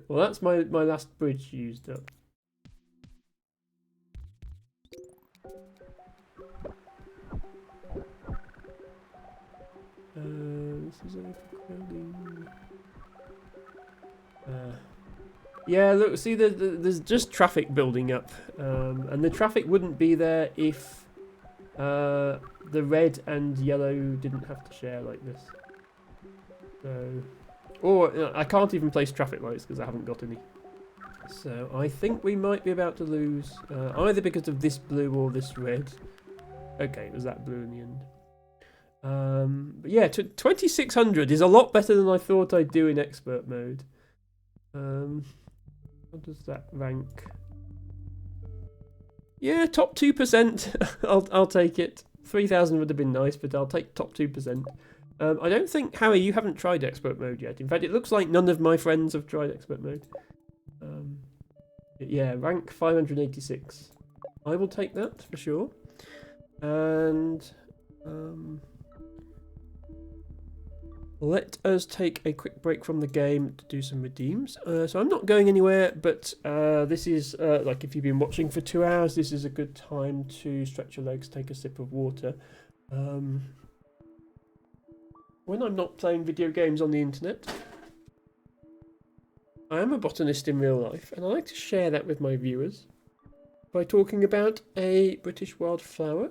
Well, that's my last bridge used up. This is overcrowding. Yeah, look, see, there's just traffic building up, and the traffic wouldn't be there if the red and yellow didn't have to share like this. So, or I can't even place traffic lights because I haven't got any. So I think we might be about to lose, either because of this blue or this red. Okay, it was that blue in the end. But yeah, 2600 is a lot better than I thought I'd do in expert mode. What does that rank? Yeah, top 2%. I'll take it. 3000 would have been nice, but I'll take top 2%. I don't think, Harry, you haven't tried expert mode yet. In fact, it looks like none of my friends have tried expert mode. Yeah, rank 586. I will take that for sure. And let us take a quick break from the game to do some redeems. So I'm not going anywhere, but this is, like if you've been watching for 2 hours, this is a good time to stretch your legs, take a sip of water. When I'm not playing video games on the internet, I am a botanist in real life, and I like to share that with my viewers by talking about a British wildflower.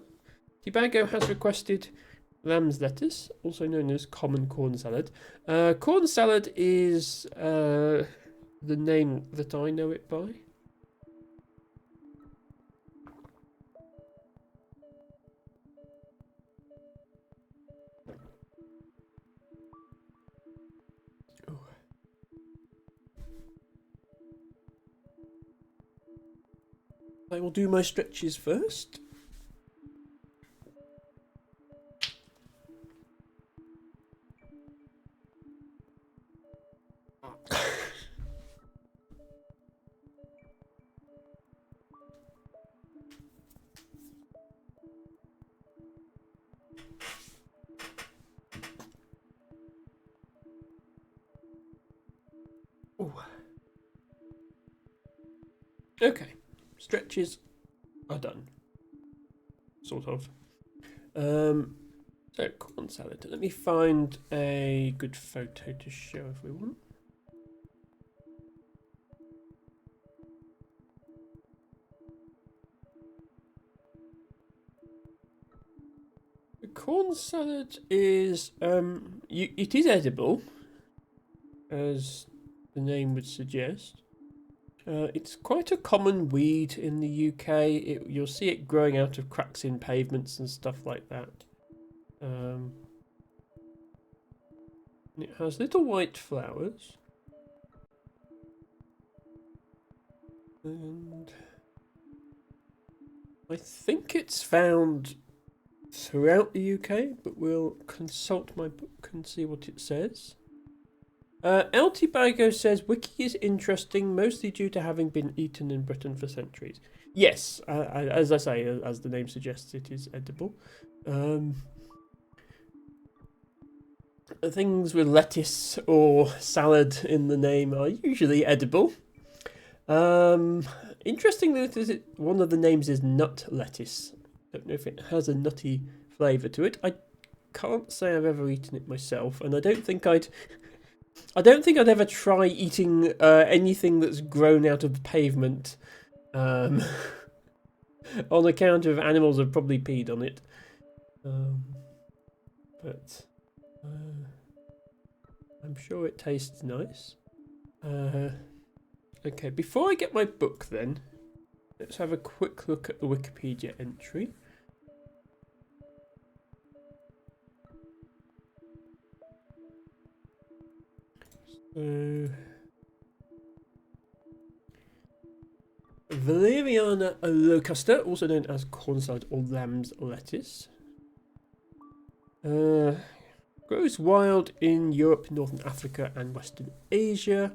Tibago has requested lamb's lettuce, also known as common corn salad. Corn salad is the name that I know it by. I will do my stretches first. Ooh. Okay, stretches are done. Sort of. So, corn salad. Let me find a good photo to show everyone. The corn salad is, it is edible, as the name would suggest. It's quite a common weed in the UK. You'll see it growing out of cracks in pavements and stuff like that. It has little white flowers. And I think it's found throughout the UK, but we'll consult my book and see what it says. El Tibago says, Wiki is interesting, mostly due to having been eaten in Britain for centuries. Yes, as I say, as the name suggests, it is edible. Things with lettuce or salad in the name are usually edible. Interestingly, one of the names is nut lettuce. Don't know if it has a nutty flavour to it. I can't say I've ever eaten it myself, and I don't think I'd ever try eating anything that's grown out of the pavement, on account of animals have probably peed on it. But I'm sure it tastes nice. Okay, before I get my book then, let's have a quick look at the Wikipedia entry. So, Valeriana locusta, also known as corn salad or lamb's lettuce, grows wild in Europe, Northern Africa, and Western Asia,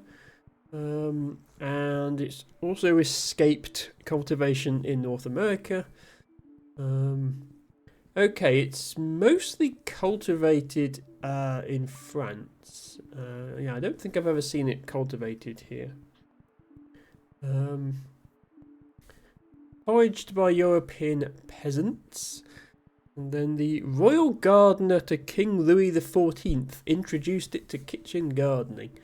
and it's also escaped cultivation in North America. Okay, it's mostly cultivated in France. Yeah, I don't think I've ever seen it cultivated here. Foraged by European peasants. And then the royal gardener to King Louis XIV introduced it to kitchen gardening.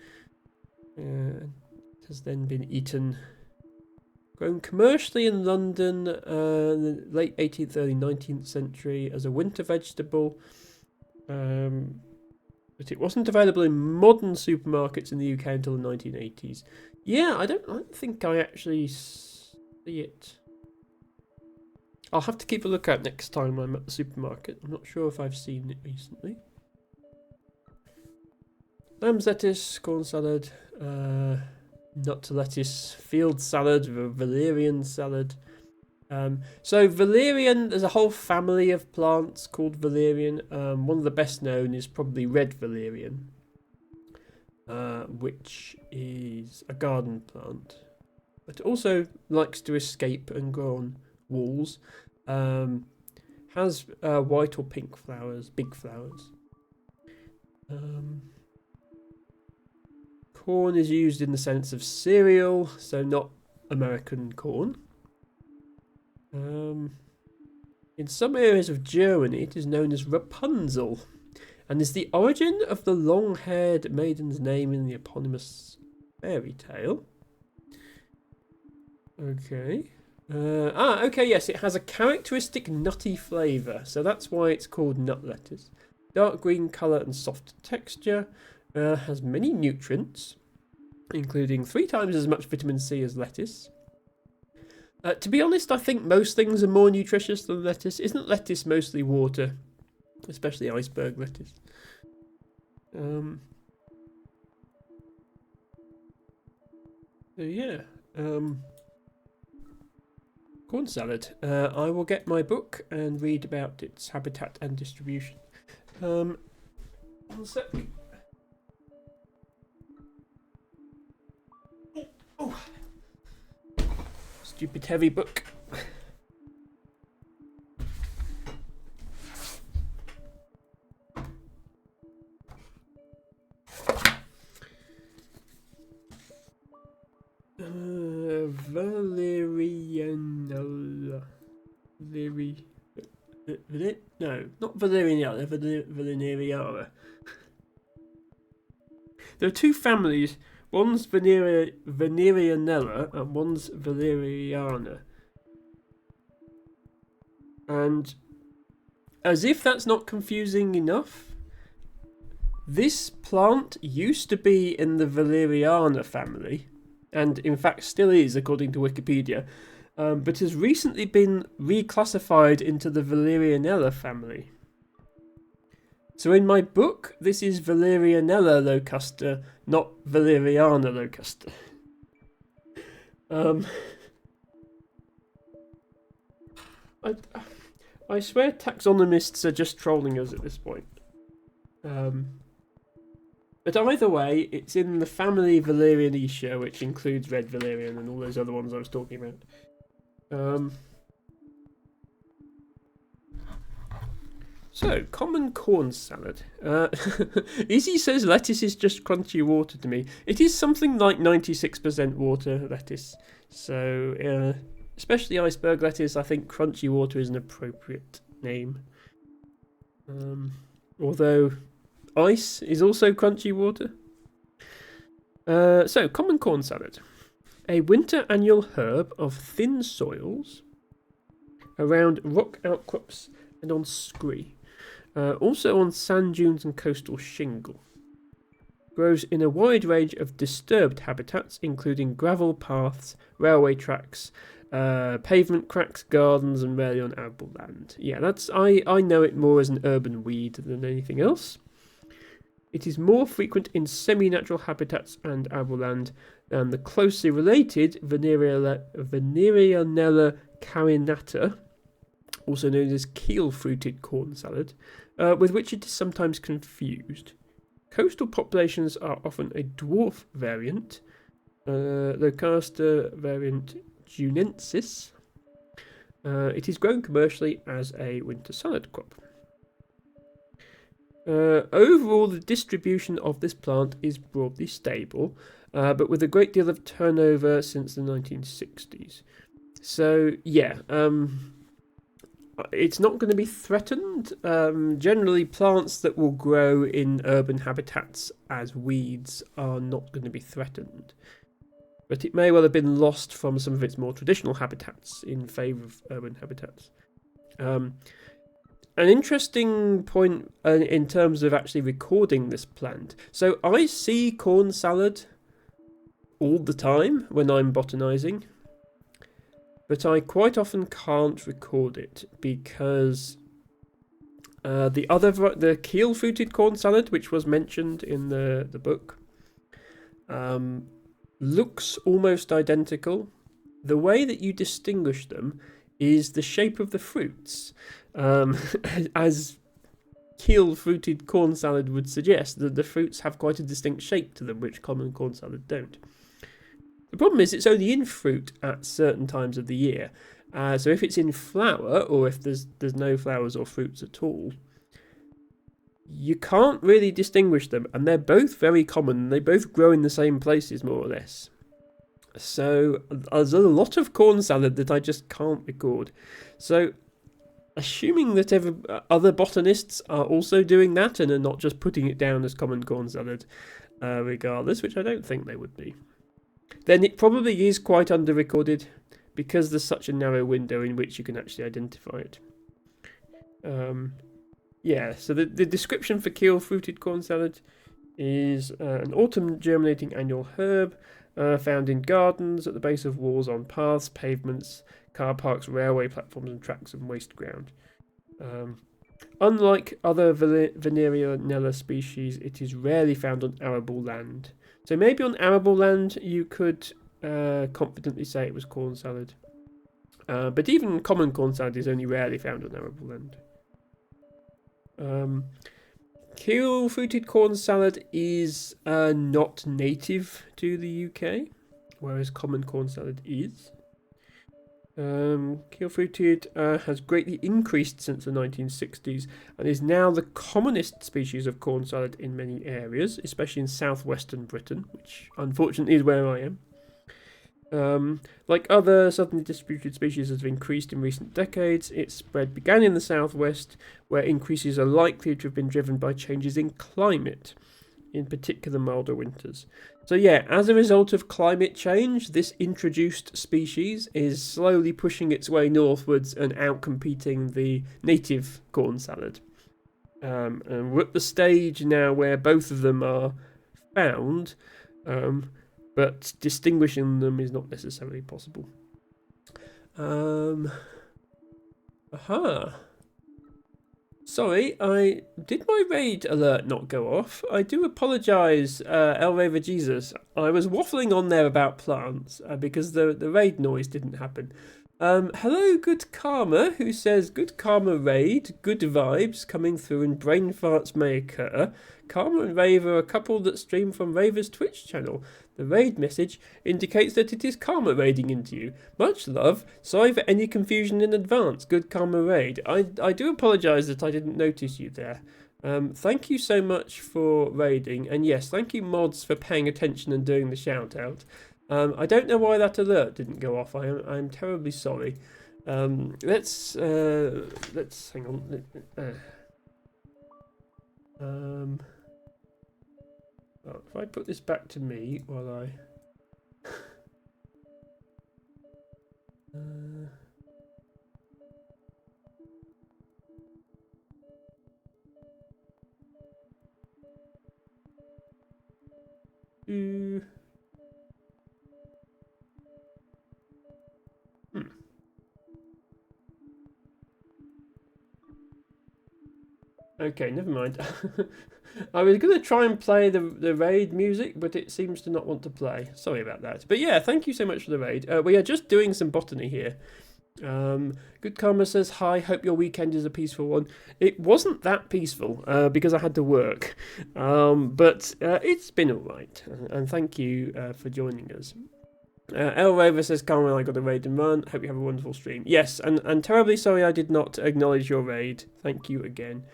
It has then been eaten. Grown commercially in London in the late 18th, early 19th century as a winter vegetable. But it wasn't available in modern supermarkets in the UK until the 1980s. Yeah, I don't think I actually see it. I'll have to keep a lookout next time I'm at the supermarket. I'm not sure if I've seen it recently. Lamb's lettuce, corn salad, nut lettuce, field salad, valerian salad. So valerian, there's a whole family of plants called valerian. One of the best known is probably red valerian, which is a garden plant, but it also likes to escape and grow on walls. Has white or pink flowers, big flowers. Corn is used in the sense of cereal, so not American corn. In some areas of Germany, it is known as Rapunzel, and is the origin of the long-haired maiden's name in the eponymous fairy tale. Okay. Okay, yes, it has a characteristic nutty flavour, so that's why it's called nut lettuce. Dark green colour and soft texture. Has many nutrients, including 3 times as much vitamin C as lettuce. To be honest, I think most things are more nutritious than lettuce. Isn't lettuce mostly water? Especially iceberg lettuce. So yeah. Corn salad. I will get my book and read about its habitat and distribution. One sec. Oh. Stupid heavy book. Valerianella. No, not Valerianella, Valeriana. There are 2 families. One's Valerianella and one's Valeriana. And as if that's not confusing enough, this plant used to be in the Valeriana family, and in fact still is according to Wikipedia, but has recently been reclassified into the Valerianella family. So in my book, this is Valerianella locusta, not Valeriana locusta. I swear taxonomists are just trolling us at this point. But either way, it's in the family Valerianaceae, which includes red valerian and all those other ones I was talking about. So, common corn salad. Izzy says lettuce is just crunchy water to me. It is something like 96% water, lettuce. So, especially iceberg lettuce, I think crunchy water is an appropriate name. Although ice is also crunchy water. So, common corn salad. A winter annual herb of thin soils around rock outcrops and on scree. Also on sand dunes and coastal shingle. Grows in a wide range of disturbed habitats, including gravel paths, railway tracks, pavement cracks, gardens, and rarely on arable land. Yeah, I know it more as an urban weed than anything else. It is more frequent in semi-natural habitats and arable land than the closely related Valerianella carinata, also known as keel-fruited corn salad, with which it is sometimes confused. Coastal populations are often a dwarf variant, Locusta variant junensis, It is grown commercially as a winter salad crop. Overall, the distribution of this plant is broadly stable, but with a great deal of turnover since the 1960s. So, yeah, it's not going to be threatened. Generally, plants that will grow in urban habitats as weeds are not going to be threatened. But it may well have been lost from some of its more traditional habitats in favour of urban habitats. An interesting point in terms of actually recording this plant. So I see corn salad all the time when I'm botanising, but I quite often can't record it because the keel-fruited corn salad, which was mentioned in the book, looks almost identical. The way that you distinguish them is the shape of the fruits. As keel-fruited corn salad would suggest, that the fruits have quite a distinct shape to them, which common corn salad don't. The problem is it's only in fruit at certain times of the year. So if it's in flower, or if there's no flowers or fruits at all, you can't really distinguish them, and they're both very common. They both grow in the same places, more or less. So there's a lot of corn salad that I just can't record. So, assuming that other botanists are also doing that and are not just putting it down as common corn salad, regardless, which I don't think they would be, then it probably is quite under-recorded because there's such a narrow window in which you can actually identify it. Yeah, so the description for keel-fruited corn salad is an autumn germinating annual herb found in gardens, at the base of walls, on paths, pavements, car parks, railway platforms and tracks and waste ground. Unlike other Venereonella species, it is rarely found on arable land. So maybe on arable land you could confidently say it was corn salad. But even common corn salad is only rarely found on arable land. Keel-fruited corn salad is not native to the UK, whereas common corn salad is. Keel-fruited has greatly increased since the 1960s and is now the commonest species of corn salad in many areas, especially in southwestern Britain, which unfortunately is where I am. Like other southern distributed species that have increased in recent decades, its spread began in the southwest, where increases are likely to have been driven by changes in climate, in particular milder winters. So yeah, as a result of climate change, this introduced species is slowly pushing its way northwards and outcompeting the native corn salad. And we're at the stage now where both of them are found, but distinguishing them is not necessarily possible. Sorry, did my raid alert not go off? I do apologise, El Raver Jesus. I was waffling on there about plants because the raid noise didn't happen. Hello, Good Karma, who says, good Karma raid, good vibes coming through and brain farts may occur. Karma and Raver are a couple that stream from Raver's Twitch channel. The raid message indicates that it is Karma raiding into you. Much love. Sorry for any confusion in advance. Good Karma raid. I do apologise that I didn't notice you there. Thank you so much for raiding. And yes, thank you mods for paying attention and doing the shout out. I don't know why that alert didn't go off. I'm terribly sorry. Let's hang on. Well, if I put this back to me while I Okay, never mind. I was going to try and play the raid music, but it seems to not want to play. Sorry about that. But yeah, thank you so much for the raid. We are just doing some botany here. Good Karma says, hi, hope your weekend is a peaceful one. It wasn't that peaceful because I had to work. But it's been alright. And thank you for joining us. El Rover says, Carmel, I got a raid and run. Hope you have a wonderful stream. Yes, and terribly sorry I did not acknowledge your raid. Thank you again.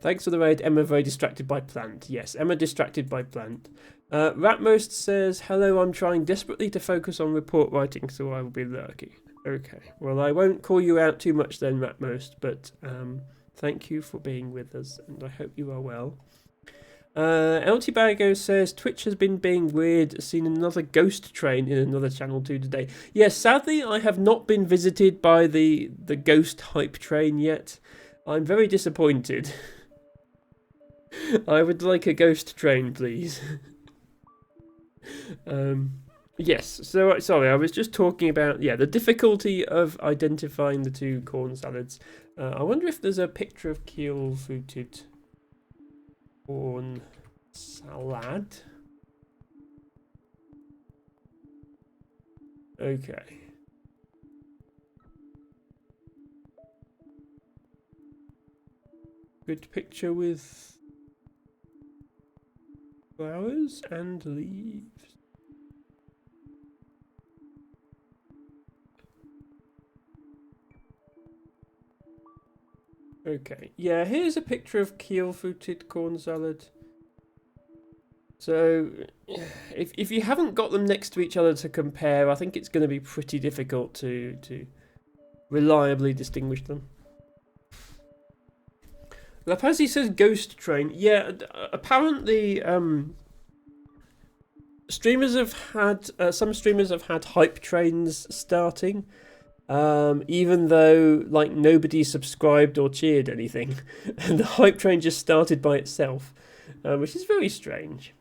Thanks for the raid. Emma very distracted by plant. Yes, Emma distracted by plant. Ratmost says, hello, I'm trying desperately to focus on report writing, so I will be lurking. Okay, well, I won't call you out too much then, Ratmost, but thank you for being with us, and I hope you are well. LT Bago says, Twitch has been being weird, seen another ghost train in another channel too today. Yes, sadly, I have not been visited by the ghost hype train yet. I'm very disappointed. I would like a ghost train, please. Yes, so sorry, I was just talking about, the difficulty of identifying the two corn salads. I wonder if there's a picture of keel-footed corn salad. Okay. Good picture with flowers and leaves. Okay, yeah, here's a picture of keel-footed corn salad. So, if you haven't got them next to each other to compare, I think it's going to be pretty difficult to reliably distinguish them. Lapazzi says ghost train. Yeah, apparently streamers have had some streamers have had hype trains starting. Even though like nobody subscribed or cheered anything, and the hype train just started by itself, which is very strange.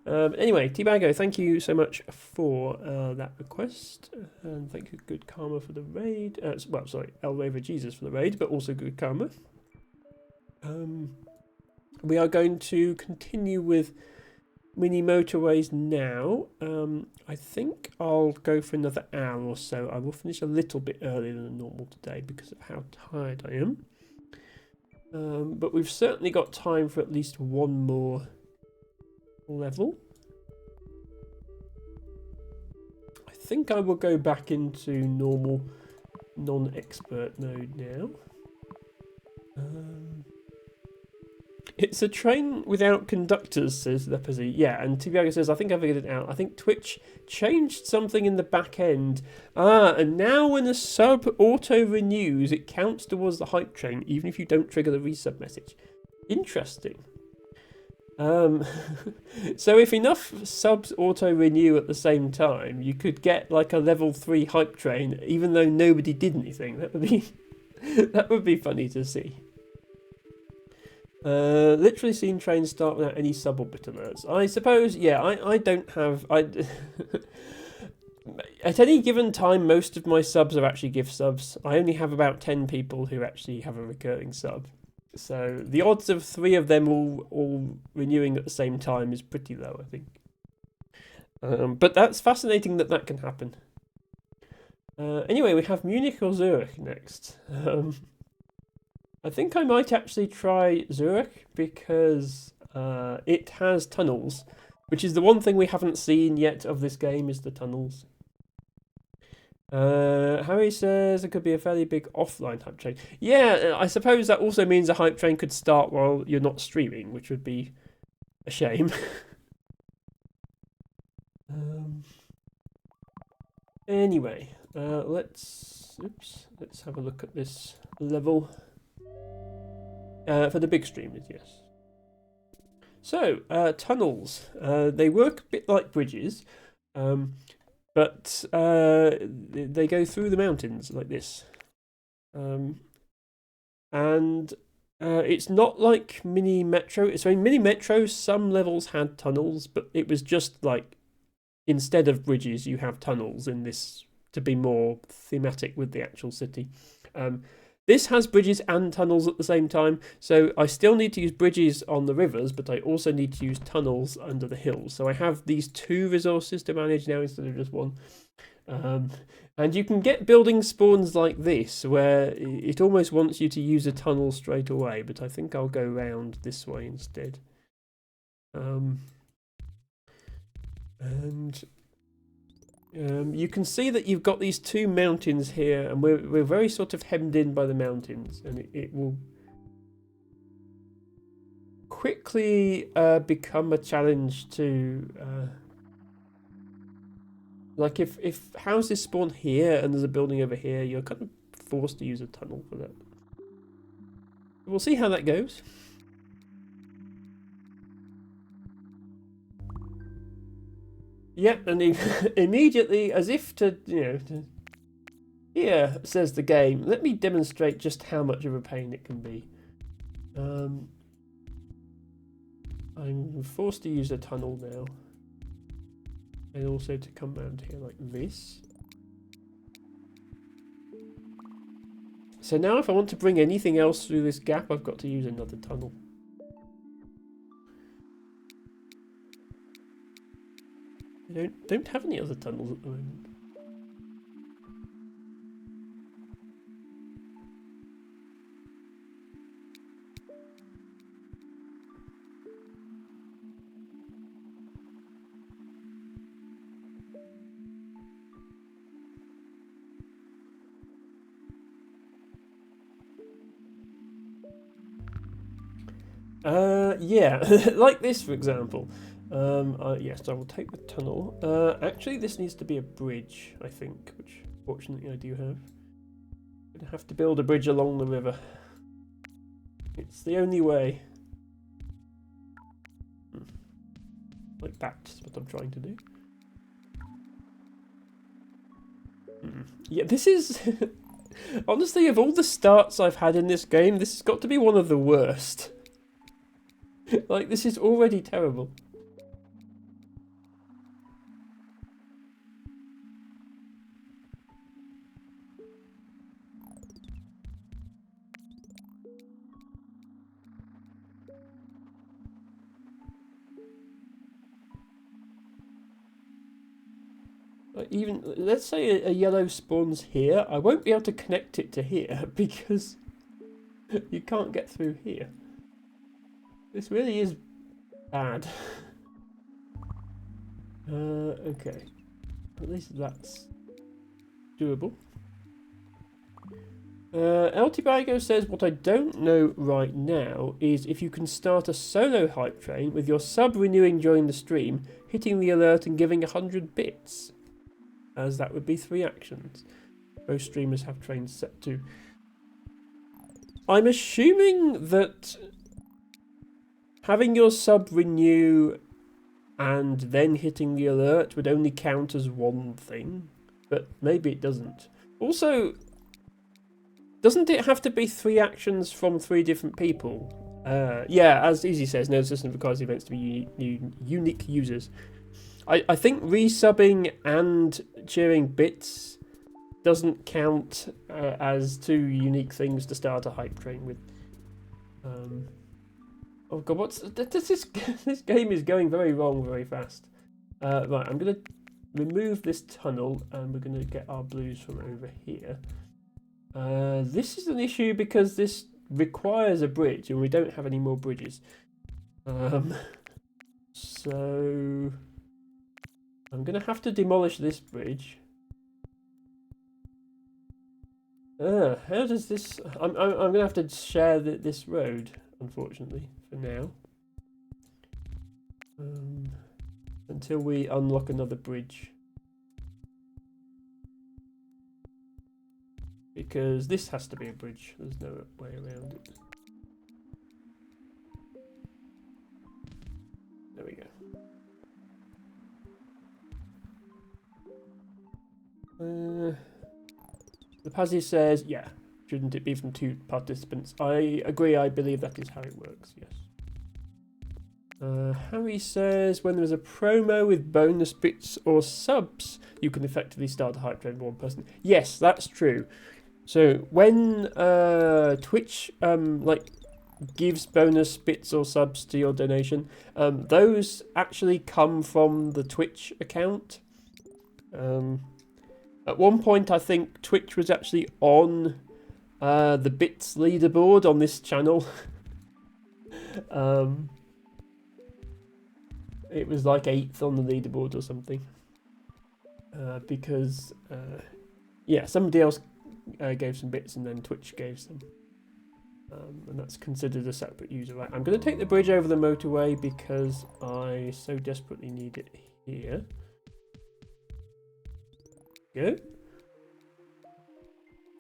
Anyway, T-Bago, thank you so much for that request, and thank you, Good Karma, for the raid. Well, sorry, El Raver Jesus for the raid, but also Good Karma. We are going to continue with mini motorways now. I think I'll go for another hour or so. I will finish a little bit earlier than normal today because of how tired I am. But we've certainly got time for at least one more level. I think I will go back into normal non-expert mode now. It's a train without conductors, says Lepazy. Yeah, and Tibiago says, I think I figured it out. I think Twitch changed something in the back end. And now when a sub auto-renews, it counts towards the hype train, even if you don't trigger the resub message. Interesting. So if enough subs auto-renew at the same time, you could get like a level 3 hype train, even though nobody did anything. That would be funny to see. Literally seen trains start without any suborbit alerts. I suppose, yeah, I don't have... At any given time, most of my subs are actually gift subs. I only have about 10 people who actually have a recurring sub. So the odds of 3 of them all renewing at the same time is pretty low, I think. But that's fascinating that can happen. Anyway, we have Munich or Zurich next. I think I might actually try Zurich because it has tunnels, which is the one thing we haven't seen yet of this game, is the tunnels. Harry says it could be a fairly big offline hype train. Yeah, I suppose that also means a hype train could start while you're not streaming, which would be a shame. Anyway, let's have a look at this level. For the big streamers, yes. So, tunnels. They work a bit like bridges, but they go through the mountains like this. And it's not like Mini Metro. So in Mini Metro, some levels had tunnels, but it was just like, instead of bridges, you have tunnels in this to be more thematic with the actual city. This has bridges and tunnels at the same time, so I still need to use bridges on the rivers, but I also need to use tunnels under the hills. So I have these 2 resources to manage now instead of just 1. And you can get building spawns like this, where it almost wants you to use a tunnel straight away, but I think I'll go round this way instead. And You can see that you've got these two mountains here, and we're very sort of hemmed in by the mountains, and it will quickly become a challenge to like if houses spawn here and there's a building over here, you're kind of forced to use a tunnel for that. We'll see how that goes. Yep, and immediately, as if to, here, says the game, let me demonstrate just how much of a pain it can be. I'm forced to use a tunnel now. And also to come around here like this. So now if I want to bring anything else through this gap, I've got to use another tunnel. I don't have any other tunnels at the moment. Yeah, like this for example. Yes, I will take the tunnel. Actually, this needs to be a bridge, I think, which fortunately I do have. I'm gonna have to build a bridge along the river. It's the only way. Like that's what I'm trying to do. Yeah, this is... honestly, of all the starts I've had in this game, this has got to be one of the worst. Like, this is already terrible. Even, let's say a yellow spawns here, I won't be able to connect it to here because you can't get through here. This really is bad. Okay. At least that's doable. Altibago says, what I don't know right now is if you can start a solo hype train with your sub renewing during the stream, hitting the alert and giving 100 bits. As that would be 3 actions. Most streamers have trains set to. I'm assuming that having your sub renew and then hitting the alert would only count as one thing, but maybe it doesn't. Also, doesn't it have to be 3 actions from 3 different people? Yeah, as Easy says, no system requires events to be unique users. I think resubbing and cheering bits doesn't count as 2 unique things to start a hype train with. Oh god, what's this? This game is going very wrong very fast. Right, I'm gonna remove this tunnel and we're gonna get our blues from over here. This is an issue because this requires a bridge and we don't have any more bridges. So I'm gonna have to demolish this bridge. How does this? I'm gonna have to share this road, unfortunately, for now. Until we unlock another bridge. Because this has to be a bridge. There's no way around it. There we go. The Pazzi says, yeah, shouldn't it be from 2 participants? I agree, I believe that is how it works, yes. Harry says, when there's a promo with bonus bits or subs, you can effectively start a hype train with 1 person. Yes, that's true. So when Twitch like gives bonus bits or subs to your donation, those actually come from the Twitch account. At one point, I think Twitch was actually on the bits leaderboard on this channel. It was like 8th on the leaderboard or something. because yeah, somebody else gave some bits and then Twitch gave some. And that's considered a separate user, right? I'm going to take the bridge over the motorway because I so desperately need it here. Good.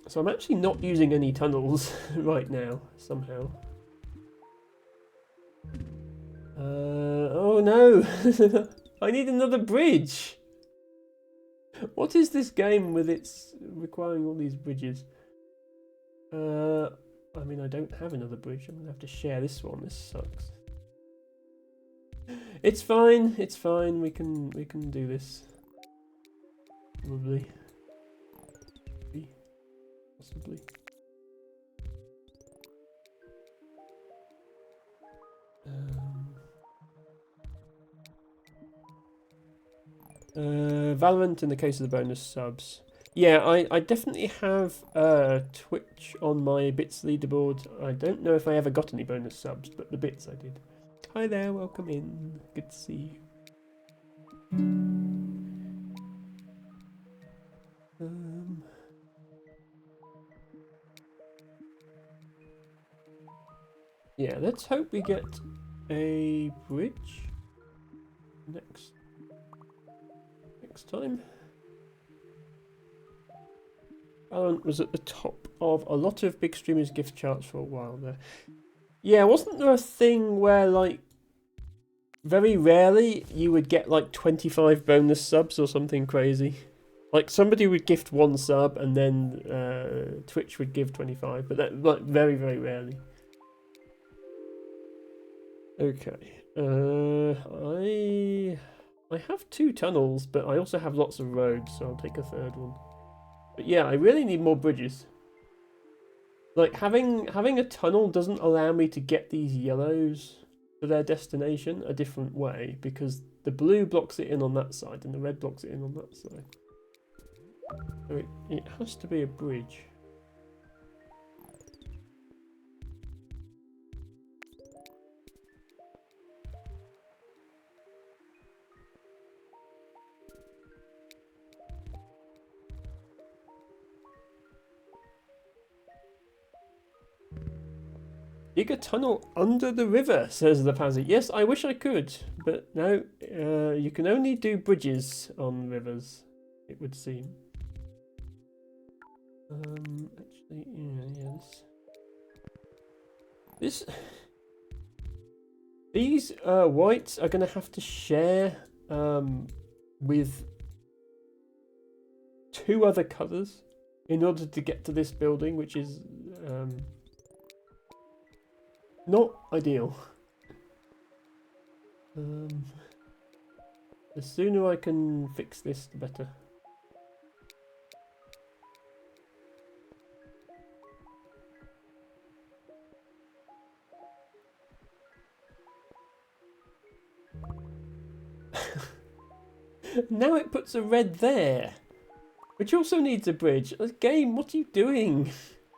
So I'm actually not using any tunnels right now, somehow. Oh no! I need another bridge! What is this game with its requiring all these bridges? I mean, I don't have another bridge. I'm gonna have to share this one. This sucks. It's fine. It's fine. We can do this. Probably. Possibly. Valorant in the case of the bonus subs. Yeah, I definitely have Twitch on my bits leaderboard. I don't know if I ever got any bonus subs, but the bits I did. Hi there, welcome in. Good to see you. Yeah, let's hope we get a bridge next time. Valorant was at the top of a lot of big streamers' gift charts for a while there. Yeah, wasn't there a thing where, like, very rarely you would get like 25 bonus subs or something crazy? Like, somebody would gift 1 sub and then Twitch would give 25, but that, like, very, very rarely. Okay. I have 2 tunnels, but I also have lots of roads, so I'll take a 3rd one. But yeah, I really need more bridges. Like, having a tunnel doesn't allow me to get these yellows to their destination a different way, because the blue blocks it in on that side and the red blocks it in on that side. So it has to be a bridge. Dig a tunnel under the river, says the Pazzy. Yes, I wish I could, but no, you can only do bridges on rivers, it would seem. Actually, yeah, these whites are going to have to share with 2 other colours in order to get to this building, which is not ideal. The sooner I can fix this, the better. Now it puts a red there, which also needs a bridge. Game, what are you doing?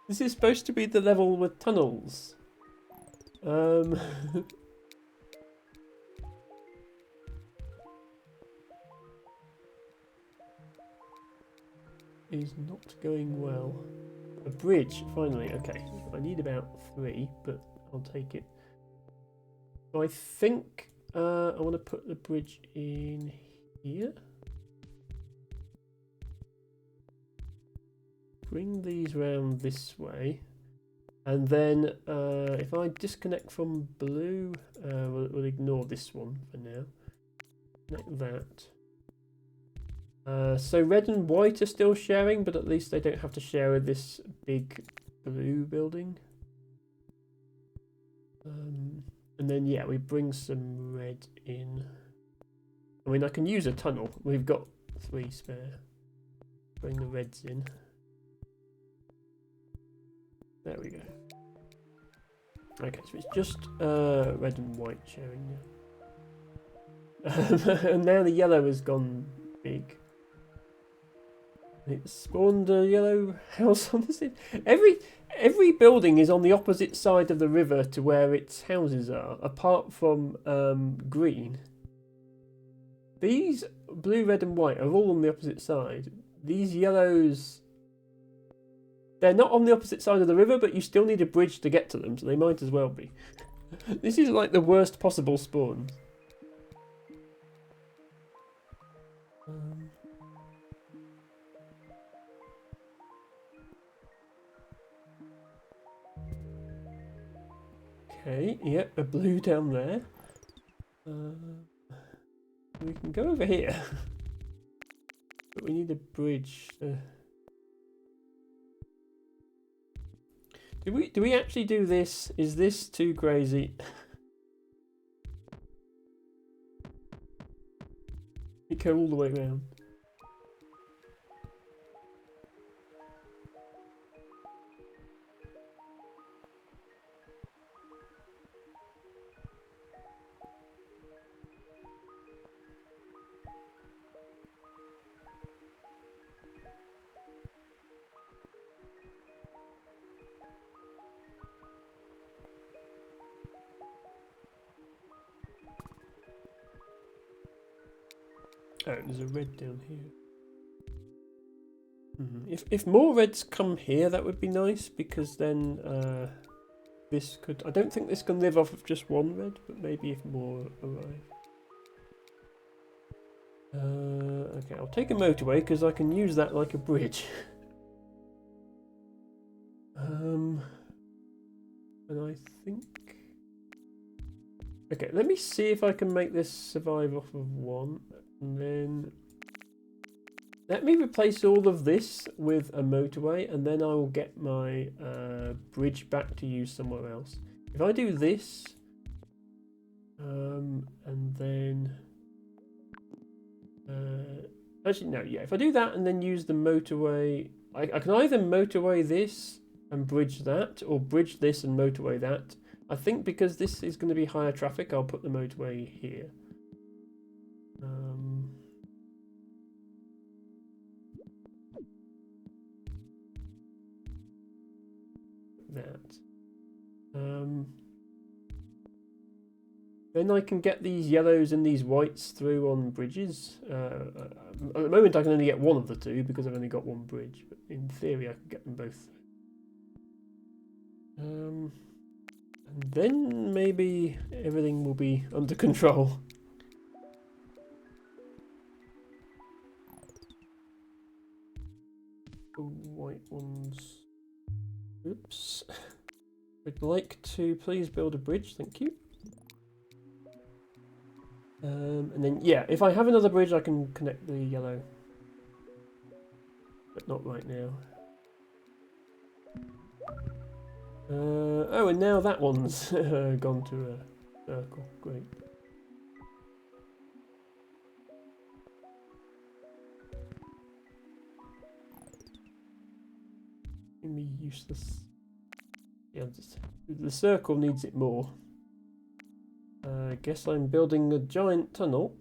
This is supposed to be the level with tunnels. Is not going well. A bridge, finally. Okay, I need about 3, but I'll take it. So I think I want to put the bridge in here. Bring these round this way. And then if I disconnect from blue, we'll ignore this one for now. Connect that. So red and white are still sharing, but at least they don't have to share with this big blue building. And then yeah, we bring some red in. I mean, I can use a tunnel. We've got 3 spare. Bring the reds in. There we go. Okay, so it's just red and white sharing now. And now the yellow has gone big. It spawned a yellow house on the side. Every building is on the opposite side of the river to where its houses are, apart from green. these blue, red, and white are all on the opposite side. These yellows, they're not on the opposite side of the river, but you still need a bridge to get to them, so they might as well be. This is like the worst possible spawn. Okay, yep, a blue down there. We can go over here. But we need a bridge. Do we actually do this? Is this too crazy? We go all the way around. Oh, there's a red down here. If more reds come here, that would be nice, because then this could... I don't think this can live off of just one red, but maybe if more arrive. Okay, I'll take a motorway, because I can use that like a bridge. And I think... Okay, let me see if I can make this survive off of one. And then let me replace all of this with a motorway, and then I will get my bridge back to use somewhere else. If I do this, and then actually no, yeah. If I do that and then use the motorway, I can either motorway this and bridge that, or bridge this and motorway that. I think because this is going to be higher traffic, I'll put the motorway here. Then I can get these yellows and these whites through on bridges. At the moment I can only get one of the two because I've only got one bridge, but in theory I can get them both. And then maybe everything will be under control. The white ones. Oops. Would like to please build a bridge, thank you. And then, yeah, if I have another bridge, I can connect the yellow. But not right now. Oh, and now that one's gone to a circle. Great. Be useless. Yeah, the circle needs it more. I guess I'm building a giant tunnel.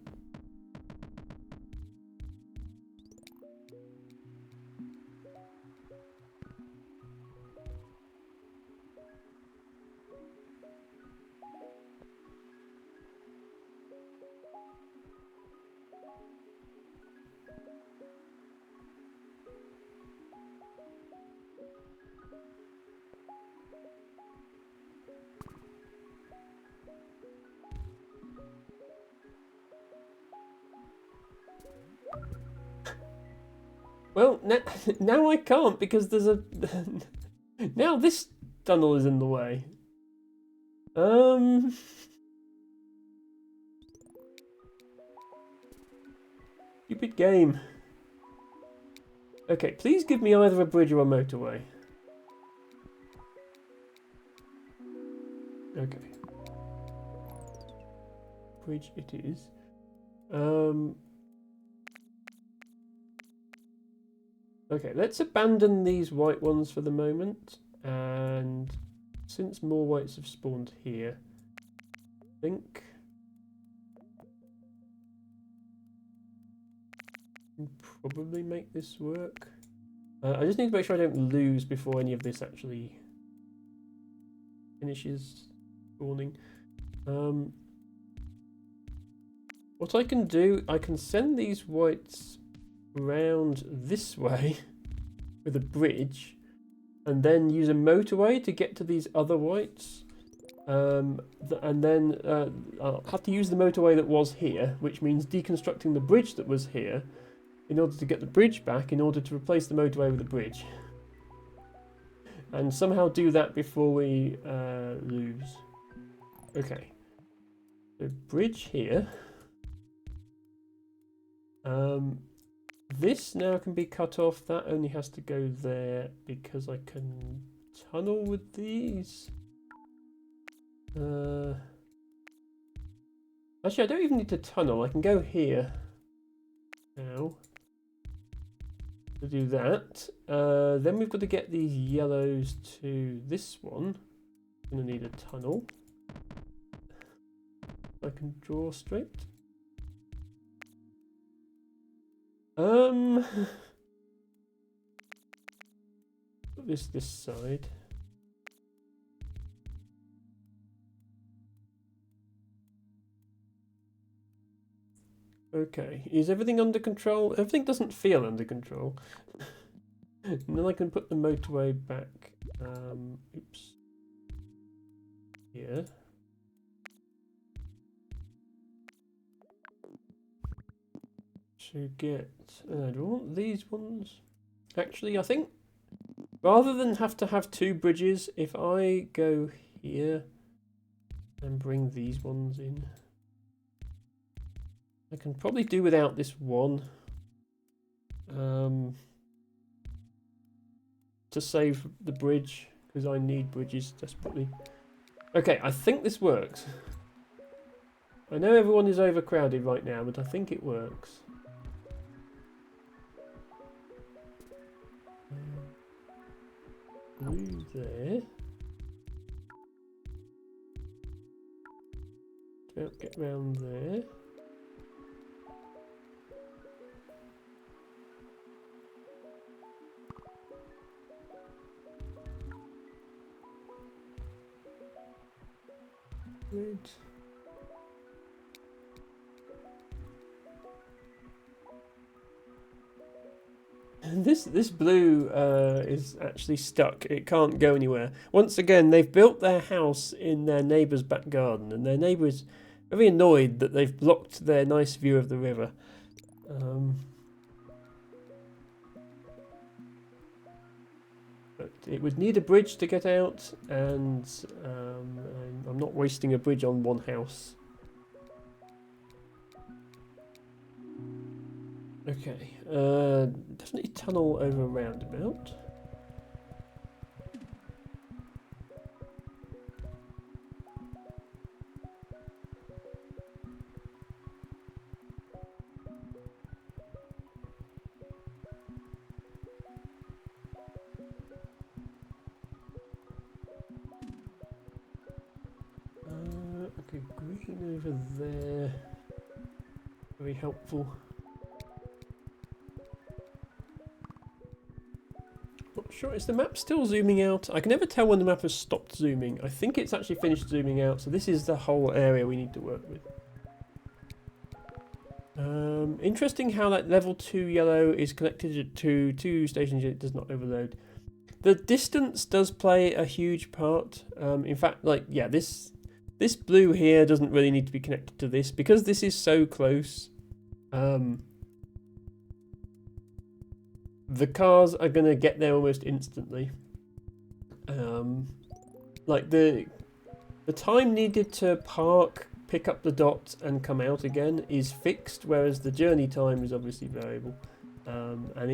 Well, now I can't because there's a... now this tunnel is in the way. Stupid game. Okay, please give me either a bridge or a motorway. Okay. Bridge it is. Okay, let's abandon these white ones for the moment, and since more whites have spawned here, I think I can probably make this work. I just need to make sure I don't lose before any of this actually finishes spawning. One What I can do, I can send these whites round this way with a bridge, and then use a motorway to get to these other whites. And then I'll have to use the motorway that was here, which means deconstructing the bridge that was here in order to get the bridge back, in order to replace the motorway with the bridge. And somehow do that before we lose. Okay. So bridge here. This now can be cut off. That only has to go there because I can tunnel with these. Actually, I don't even need to tunnel. I can go here now to do that. Then we've got to get these yellows to this one. I'm going to need a tunnel. I can draw straight. Put this side. Okay, is everything under control? Everything doesn't feel under control. And then I can put the motorway back. Oops. Here. To get, do I want these ones? Actually, I think rather than have to have two bridges, if I go here and bring these ones in, I can probably do without this one to save the bridge, because I need bridges desperately. Okay, I think this works. I know everyone is overcrowded right now, but I think it works. Blue there. Don't get round there. Red. This blue is actually stuck. It can't go anywhere. Once again, they've built their house in their neighbour's back garden, and their neighbour is very annoyed that they've blocked their nice view of the river. But it would need a bridge to get out, and I'm not wasting a bridge on one house. Okay, definitely tunnel over a roundabout. Okay, green over there. Very helpful. Not sure, is the map still zooming out? I can never tell when the map has stopped zooming. I think it's actually finished zooming out, so this is the whole area we need to work with. Interesting how that level 2 yellow is connected to 2 stations yet it does not overload. The distance does play a huge part. In fact, like, yeah, this blue here doesn't really need to be connected to this because this is so close. The cars are going to get there almost instantly. Like the time needed to park, pick up the dot and come out again is fixed, whereas the journey time is obviously variable. And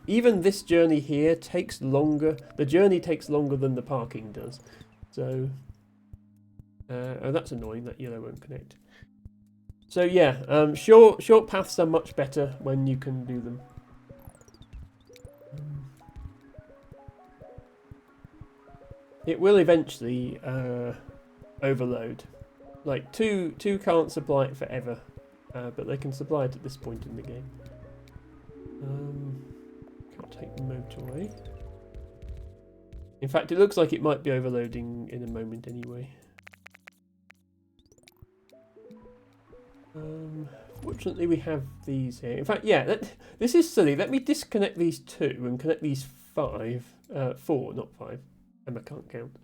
even this journey here takes longer. The journey takes longer than the parking does. So, oh, that's annoying that yellow won't connect. So yeah, short paths are much better when you can do them. It will eventually overload. Like two can't supply it forever, but they can supply it at this point in the game. Can't take the motorway. In fact, it looks like it might be overloading in a moment anyway. Fortunately, we have these here. In fact, yeah, this is silly. Let me disconnect these 2 and connect these 4, not 5. Emma can't count.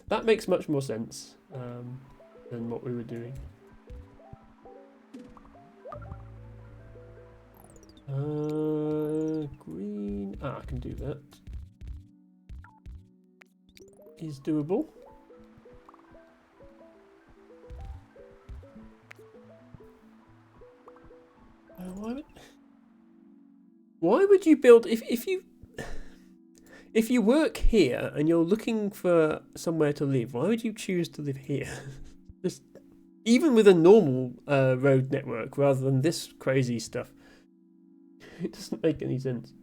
That makes much more sense than what we were doing. Green. I can do that. Is doable. Why would you build if you work here and you're looking for somewhere to live? Why would you choose to live here? Just even with a normal road network rather than this crazy stuff. It doesn't make any sense.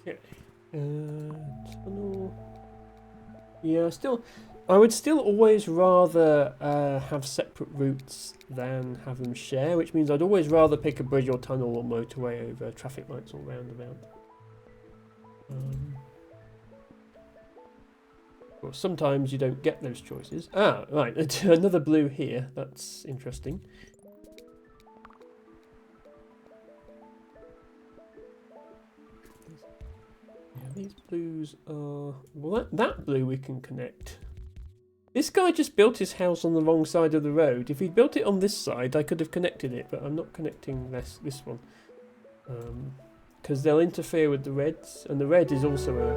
Okay. Tunnel. Yeah, I would still always rather have separate routes than have them share, which means I'd always rather pick a bridge or tunnel or motorway over traffic lights or roundabout. Well, sometimes you don't get those choices. Ah, right, another blue here. That's interesting. Yeah, these blues are... Well, that blue we can connect. This guy just built his house on the wrong side of the road. If he'd built it on this side, I could have connected it, but I'm not connecting this one. Because they'll interfere with the reds, and the red is also a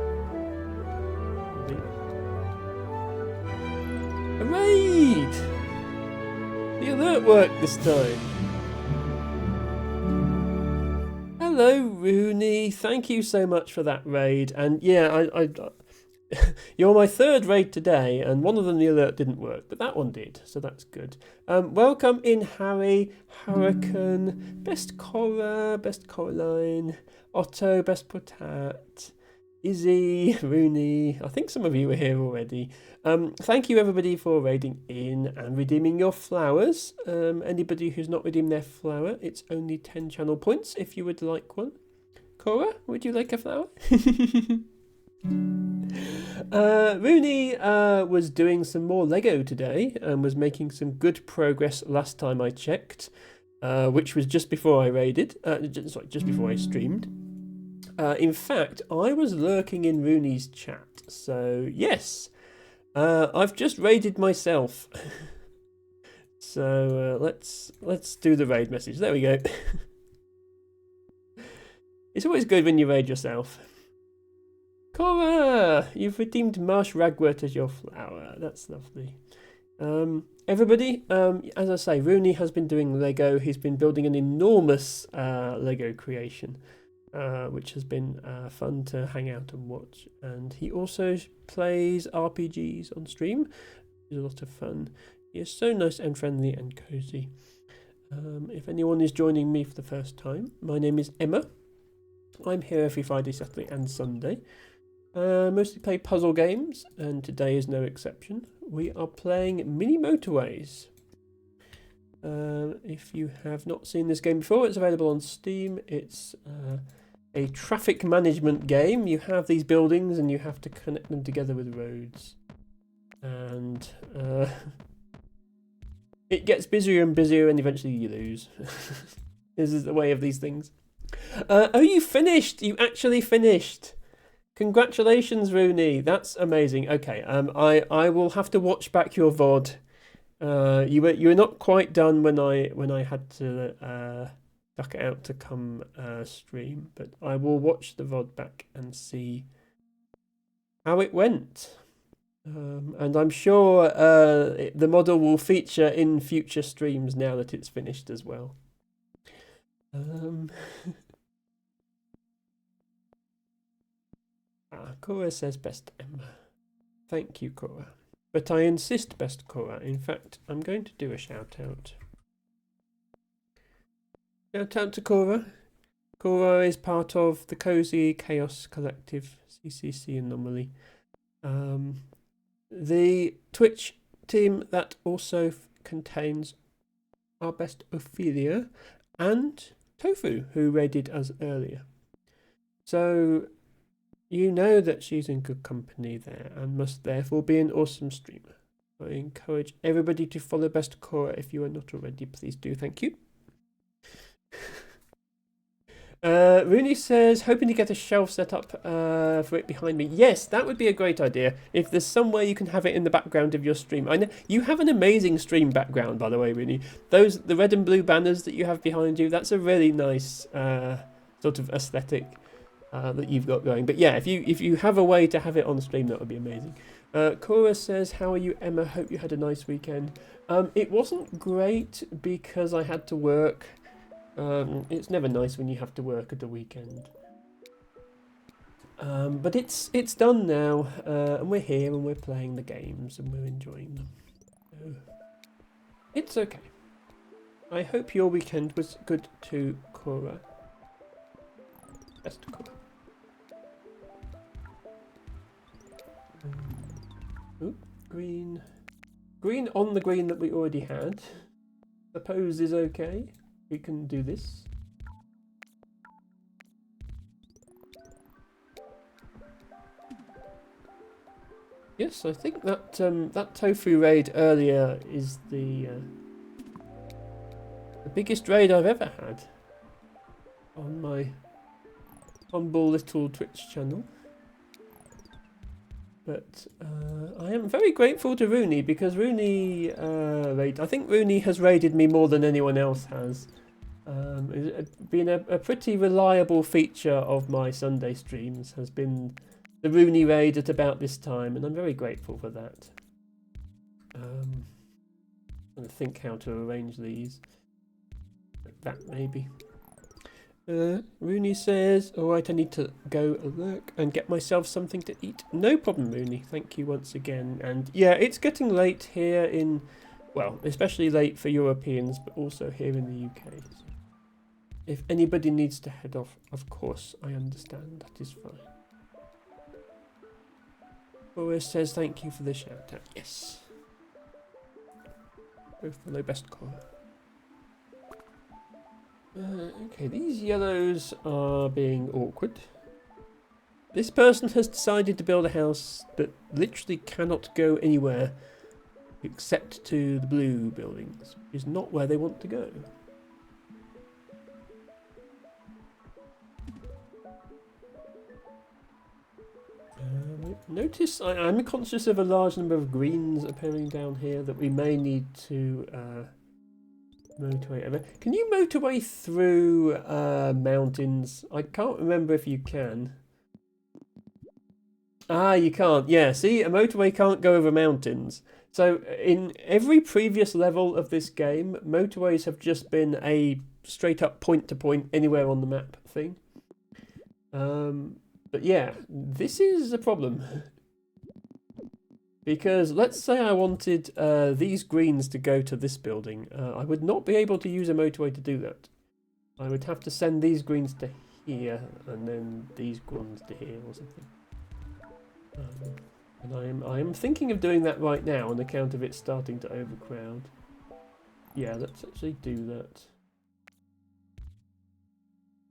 raid! The alert worked this time. Hello, Rooney. Thank you so much for that raid. And yeah, you're my 3rd raid today, and one of them, the alert didn't work, but that one did, so that's good. Welcome in, Harry, Hurricane, Best Cora, Best Coraline, Otto, Best Potat, Izzy, Rooney. I think some of you were here already. Thank you everybody for raiding in and redeeming your flowers. Anybody who's not redeemed their flower, it's only 10 channel points if you would like one. Cora, would you like a flower? Rooney was doing some more Lego today and was making some good progress last time I checked, which was just before I raided, just before I streamed. In fact, I was lurking in Rooney's chat, so yes, I've just raided myself. So let's do the raid message. There we go. It's always good when you raid yourself. Cora, you've redeemed Marsh Ragwort as your flower. That's lovely. Everybody, as I say, Rooney has been doing Lego. He's been building an enormous Lego creation, which has been fun to hang out and watch. And he also plays RPGs on stream. It's a lot of fun. He is so nice and friendly and cozy. If anyone is joining me for the first time, my name is Emma. I'm here every Friday, Saturday and Sunday. Mostly play puzzle games, and today is no exception. We are playing Mini Motorways. If you have not seen this game before, it's available on Steam. It's a traffic management game. You have these buildings and you have to connect them together with roads. And it gets busier and busier and eventually you lose. This is the way of these things. Oh, you finished! You actually finished! Congratulations, Rooney. That's amazing. Okay, I will have to watch back your VOD. You were not quite done when I had to duck it out to come stream, but I will watch the VOD back and see how it went. And I'm sure the model will feature in future streams now that it's finished as well. Cora says best Emma. Thank you, Cora. But I insist best Cora. In fact, I'm going to do a shout out. Shout out to Cora. Cora is part of the Cozy Chaos Collective, CCC Anomaly. The Twitch team that also contains our best Ophelia and Tofu, who raided us earlier. So you know that she's in good company there and must therefore be an awesome streamer. I encourage everybody to follow Best Cora if you are not already. Please do. Thank you. Rooney says, hoping to get a shelf set up for it behind me. Yes, that would be a great idea. If there's some way you can have it in the background of your stream. I know you have an amazing stream background, by the way, Rooney. The red and blue banners that you have behind you, that's a really nice sort of aesthetic that you've got going. But yeah, if you have a way to have it on stream, that would be amazing. Cora says, how are you, Emma? Hope you had a nice weekend. It wasn't great because I had to work. It's never nice when you have to work at the weekend. But it's done now, and we're here and we're playing the games and we're enjoying them. So it's okay. I hope your weekend was good too, Cora. Best Cora. Green. Green on the green that we already had. Suppose is okay. We can do this. Yes, I think that that tofu raid earlier is the biggest raid I've ever had on my humble little Twitch channel. But I am very grateful to Rooney because Rooney I think Rooney has raided me more than anyone else has. It's been a pretty reliable feature of my Sunday streams has been the Rooney raid at about this time, and I'm very grateful for that. I'm going to think how to arrange these. Like that maybe. Rooney says, alright, I need to go look and get myself something to eat. No problem, Rooney. Thank you once again. And yeah, it's getting late here in, well, especially late for Europeans, but also here in the UK. So if anybody needs to head off, of course, I understand. That is fine. Boris says, thank you for the shout out. Yes. Go follow Best Cora. Okay, these yellows are being awkward. This person has decided to build a house that literally cannot go anywhere except to the blue buildings, which is not where they want to go. Notice I'm conscious of a large number of greens appearing down here that we may need to motorway over. Can you motorway through mountains? I can't remember if you can. Ah, you can't. Yeah, see, a motorway can't go over mountains. So in every previous level of this game, motorways have just been a straight up point to point anywhere on the map thing. But yeah, this is a problem. Because let's say I wanted these greens to go to this building. I would not be able to use a motorway to do that. I would have to send these greens to here and then these ones to here or something. And I am thinking of doing that right now on account of it starting to overcrowd. Yeah, let's actually do that.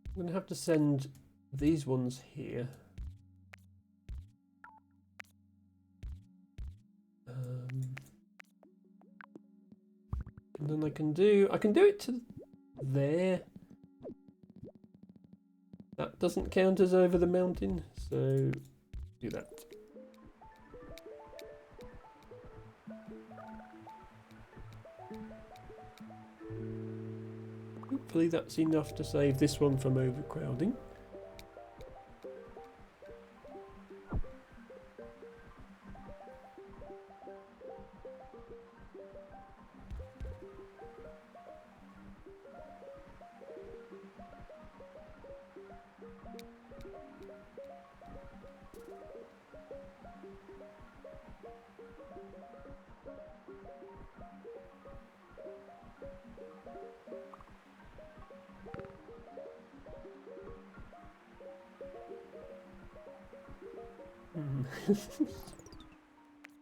I'm going to have to send these ones here. And then I can do it to there. That doesn't count as over the mountain, so do that. hopefully that's enough to save this one from overcrowding.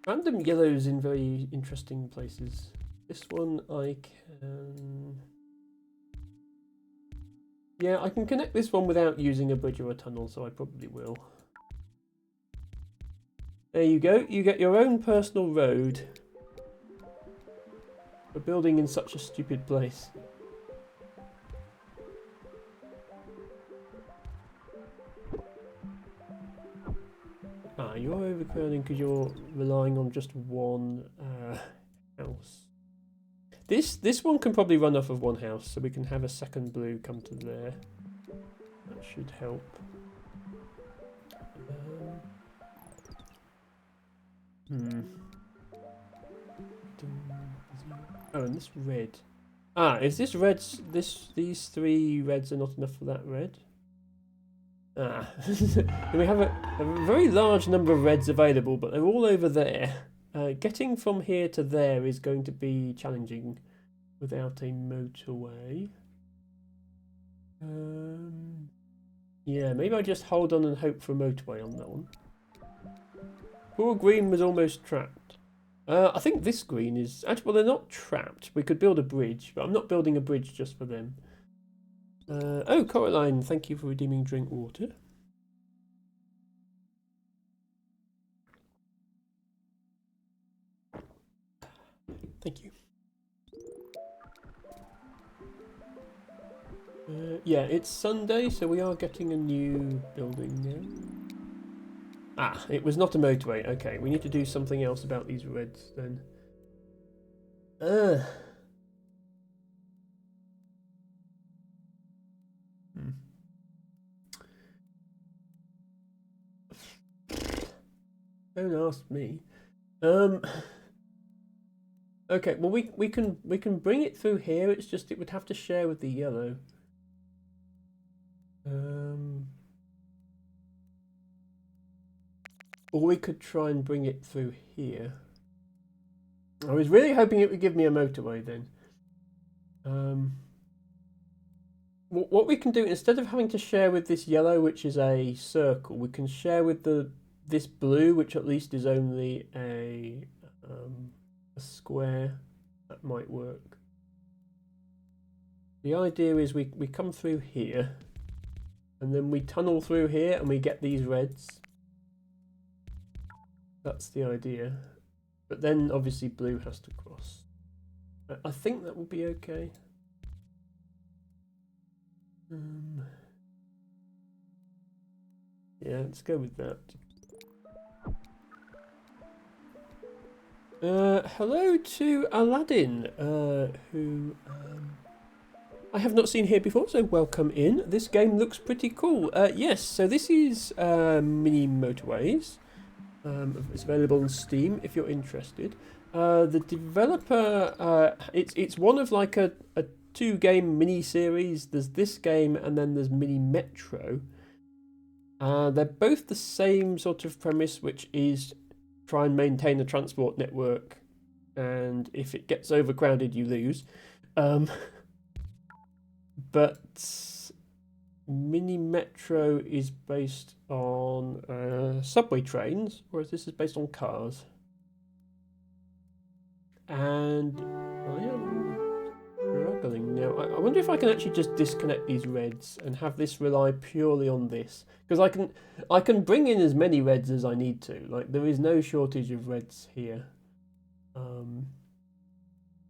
Random yellows in very interesting places. This one I can... Yeah, I can connect this one without using a bridge or a tunnel, so I probably will. There you go, you get your own personal road for building in such a stupid place. Ah, you're overcrowding because you're relying on just one house. This one can probably run off of one house, so we can have a second blue come to there. That should help. Oh, and this red. Ah, is this red's these three reds are not enough for that red? Ah, we have a very large number of reds available, but they're all over there. Getting from here to there is going to be challenging without a motorway. Yeah, maybe I just hold on and hope for a motorway on that one. Poor green was almost trapped. I think this green is... Actually, well, they're not trapped. We could build a bridge, but I'm not building a bridge just for them. Oh, Coraline, thank you for redeeming drink water. Thank you. Yeah, it's Sunday, so we are getting a new building now. Ah, it was not a motorway. Okay, we need to do something else about these reds then. Don't ask me. Okay, well we can bring it through here. It's just it would have to share with the yellow. Or we could try and bring it through here. I was really hoping it would give me a motorway then. What we can do, instead of having to share with this yellow, which is a circle, we can share with this blue, which at least is only a square. That might work. The idea is we come through here, and then we tunnel through here, and we get these reds. That's the idea. But then, obviously, blue has to cross. I think that will be okay. Yeah, let's go with that. Hello to Aladdin, who I have not seen here before, so welcome in. This game looks pretty cool. Yes, so this is Mini Motorways. It's available on Steam if you're interested. The developer, it's one of like a 2-game mini-series. There's this game and then there's Mini Metro. They're both the same sort of premise, which is try and maintain a transport network, and if it gets overcrowded, you lose. But Mini Metro is based on subway trains, whereas this is based on cars. And I am struggling now. I wonder if I can actually just disconnect these reds and have this rely purely on this, because I can bring in as many reds as I need to. Like, there is no shortage of reds here.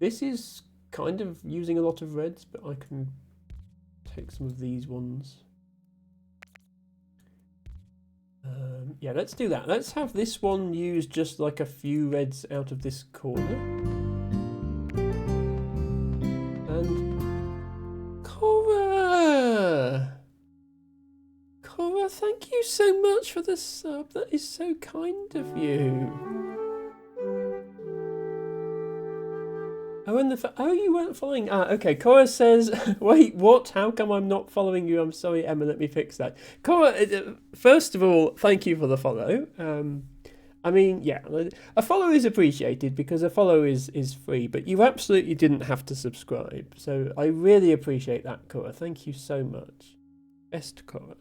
This is kind of using a lot of reds, but I can take some of these ones. Yeah, let's do that. Let's have this one use just like a few reds out of this corner. And so much for the sub. That is so kind of you. Oh, and you weren't following. Okay. Cora says, "Wait, what? How come I'm not following you? I'm sorry, Emma. Let me fix that." Cora, first of all, thank you for the follow. I mean, yeah, a follow is appreciated because a follow is free, but you absolutely didn't have to subscribe. So I really appreciate that, Cora. Thank you so much. Best Cora.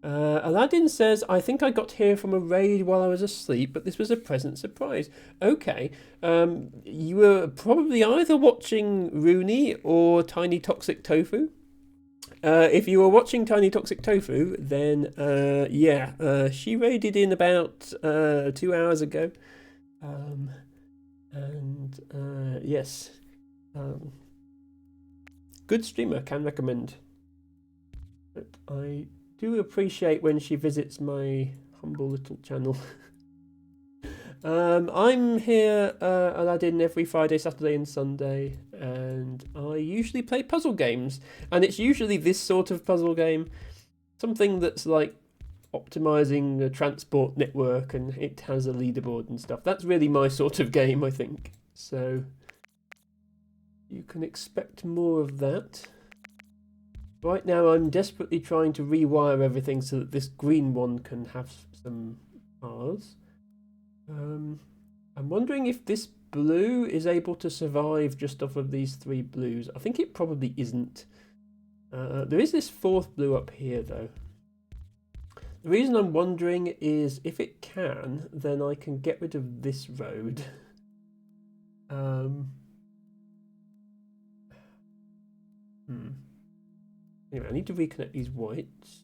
Aladdin says, I think I got here from a raid while I was asleep, but this was a pleasant surprise. Okay, you were probably either watching Rooney or Tiny Toxic Tofu. If you were watching Tiny Toxic Tofu, then she raided in about 2 hours ago. Yes. Good streamer, can recommend. But I do appreciate when she visits my humble little channel. I'm here, Aladdin, every Friday, Saturday and Sunday, and I usually play puzzle games, and it's usually this sort of puzzle game, something that's like optimizing a transport network and it has a leaderboard and stuff. That's really my sort of game, I think. So you can expect more of that. Right now I'm desperately trying to rewire everything so that this green one can have some cars. I'm wondering if this blue is able to survive just off of these 3 blues. I think it probably isn't. There is this 4th blue up here though. The reason I'm wondering is if it can, then I can get rid of this road. Anyway, I need to reconnect these whites.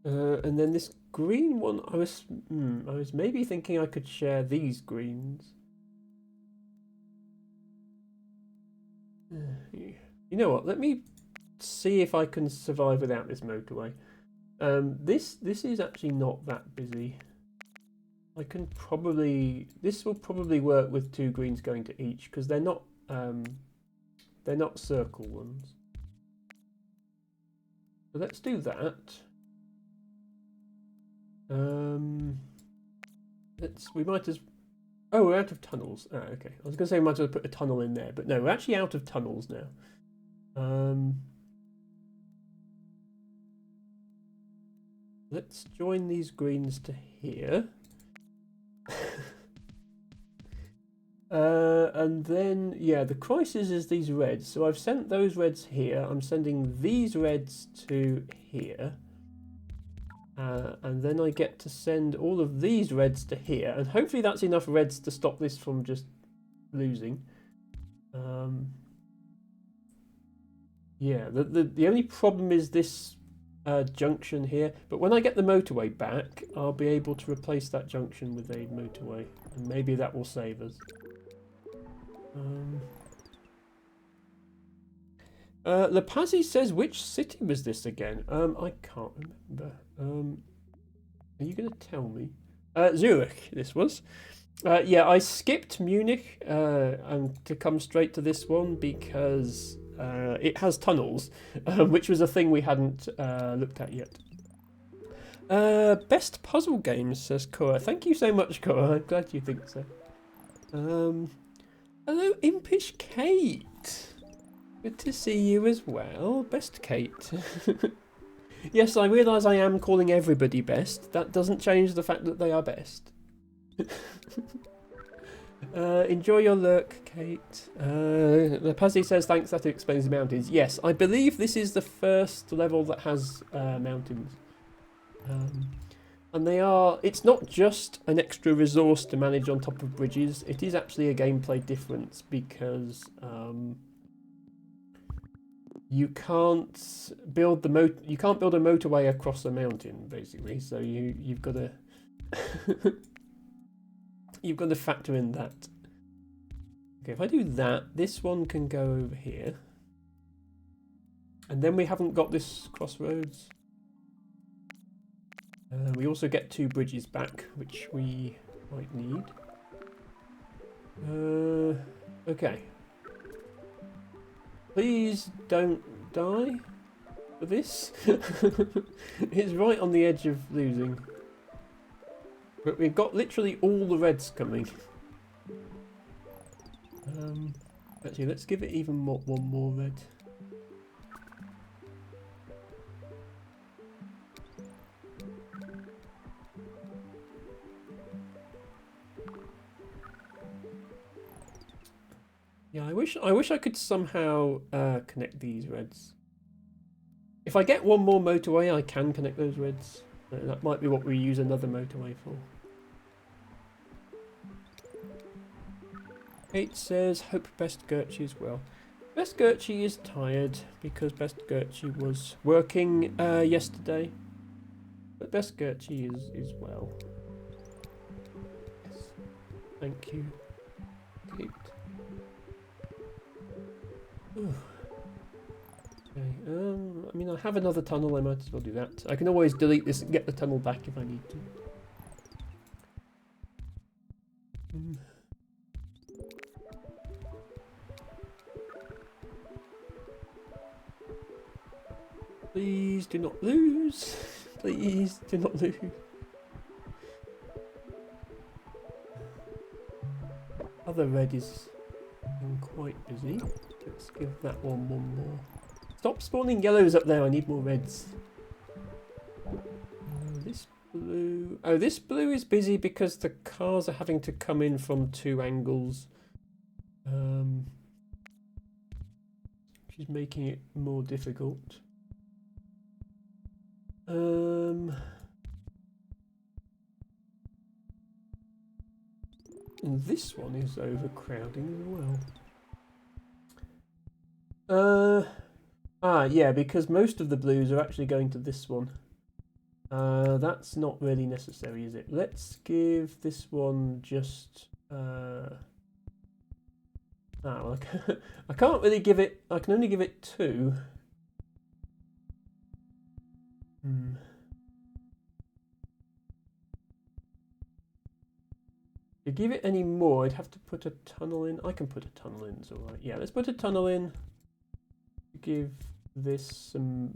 And then this green one, I was maybe thinking I could share these greens. You know what? Let me see if I can survive without this motorway. This is actually not that busy. I can probably, this will probably work with 2 greens going to each because they're not circle ones. So let's do that. We might as, oh, we're out of tunnels. Okay, I was gonna say we might as well put a tunnel in there, but no, we're actually out of tunnels now. Let's join these greens to here. And then, yeah, the crisis is these reds. So I've sent those reds here. I'm sending these reds to here. And then I get to send all of these reds to here. And hopefully that's enough reds to stop this from just losing. Yeah, the only problem is this junction here. But when I get the motorway back, I'll be able to replace that junction with a motorway. And maybe that will save us. Lepazi says, which city was this again? I can't remember. Are you going to tell me? Zurich, this was. Yeah, I skipped Munich and to come straight to this one because it has tunnels, which was a thing we hadn't looked at yet. Best puzzle games, says Cora. Thank you so much, Cora. I'm glad you think so. Hello, Impish Kate. Good to see you as well. Best Kate. Yes, I realise I am calling everybody best. That doesn't change the fact that they are best. Enjoy your lurk, Kate. Pazzi says, thanks, that explains the mountains. Yes, I believe this is the first level that has mountains. And they are, it's not just an extra resource to manage on top of bridges, it is actually a gameplay difference because you can't build a motorway across a mountain, basically, so you've got to you've got to factor in that. Okay, if I do that, this one can go over here. And then we haven't got this crossroads. We also get 2 bridges back, which we might need. Okay. Please don't die for this. It's right on the edge of losing. But we've got literally all the reds coming. Actually, let's give it even more, one more red. Yeah, I wish I could somehow connect these reds. If I get one more motorway, I can connect those reds. That might be what we use another motorway for. Kate says, hope Best Gertrude is well. Best Gertrude is tired because Best Gertrude was working yesterday. But Best Gertrude is well. Yes. Thank you, Kate. Ooh. Okay, I mean, I have another tunnel, I might as well do that. I can always delete this and get the tunnel back if I need to. Please do not lose. Please do not lose. Other red is quite busy. Let's give that one more. Stop spawning yellows up there. I need more reds. This blue. Oh, this blue is busy because the cars are having to come in from 2 angles. Which is making it more difficult. And this one is overcrowding as well. Yeah, because most of the blues are actually going to this one. That's not really necessary, is it? Let's give this one just... well, I can't really give it... I can only give it 2. To give it any more, I'd have to put a tunnel in. I can put a tunnel in, it's alright. Yeah, let's put a tunnel in. Give this some...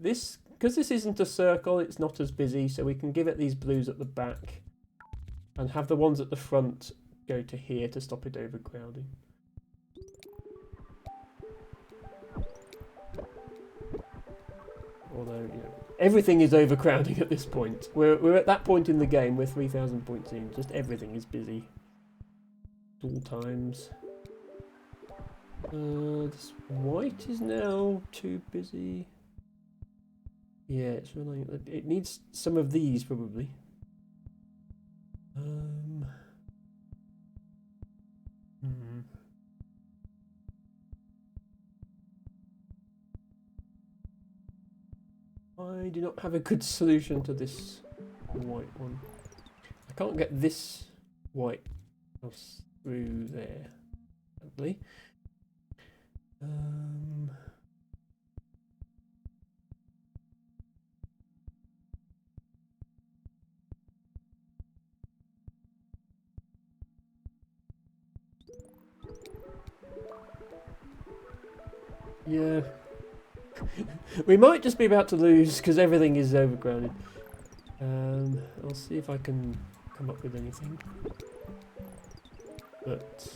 This, because this isn't a circle, it's not as busy, so we can give it these blues at the back. And have the ones at the front go to here to stop it overcrowding. Although, you know, everything is overcrowding at this point. We're at that point in the game, we're 3,000 points in, just everything is busy. At all times. This white is now too busy. Yeah, it's really... It needs some of these, probably. I do not have a good solution to this white one. I can't get this white house through there, sadly. Yeah. We might just be about to lose because everything is overcrowded. I'll see if I can come up with anything. But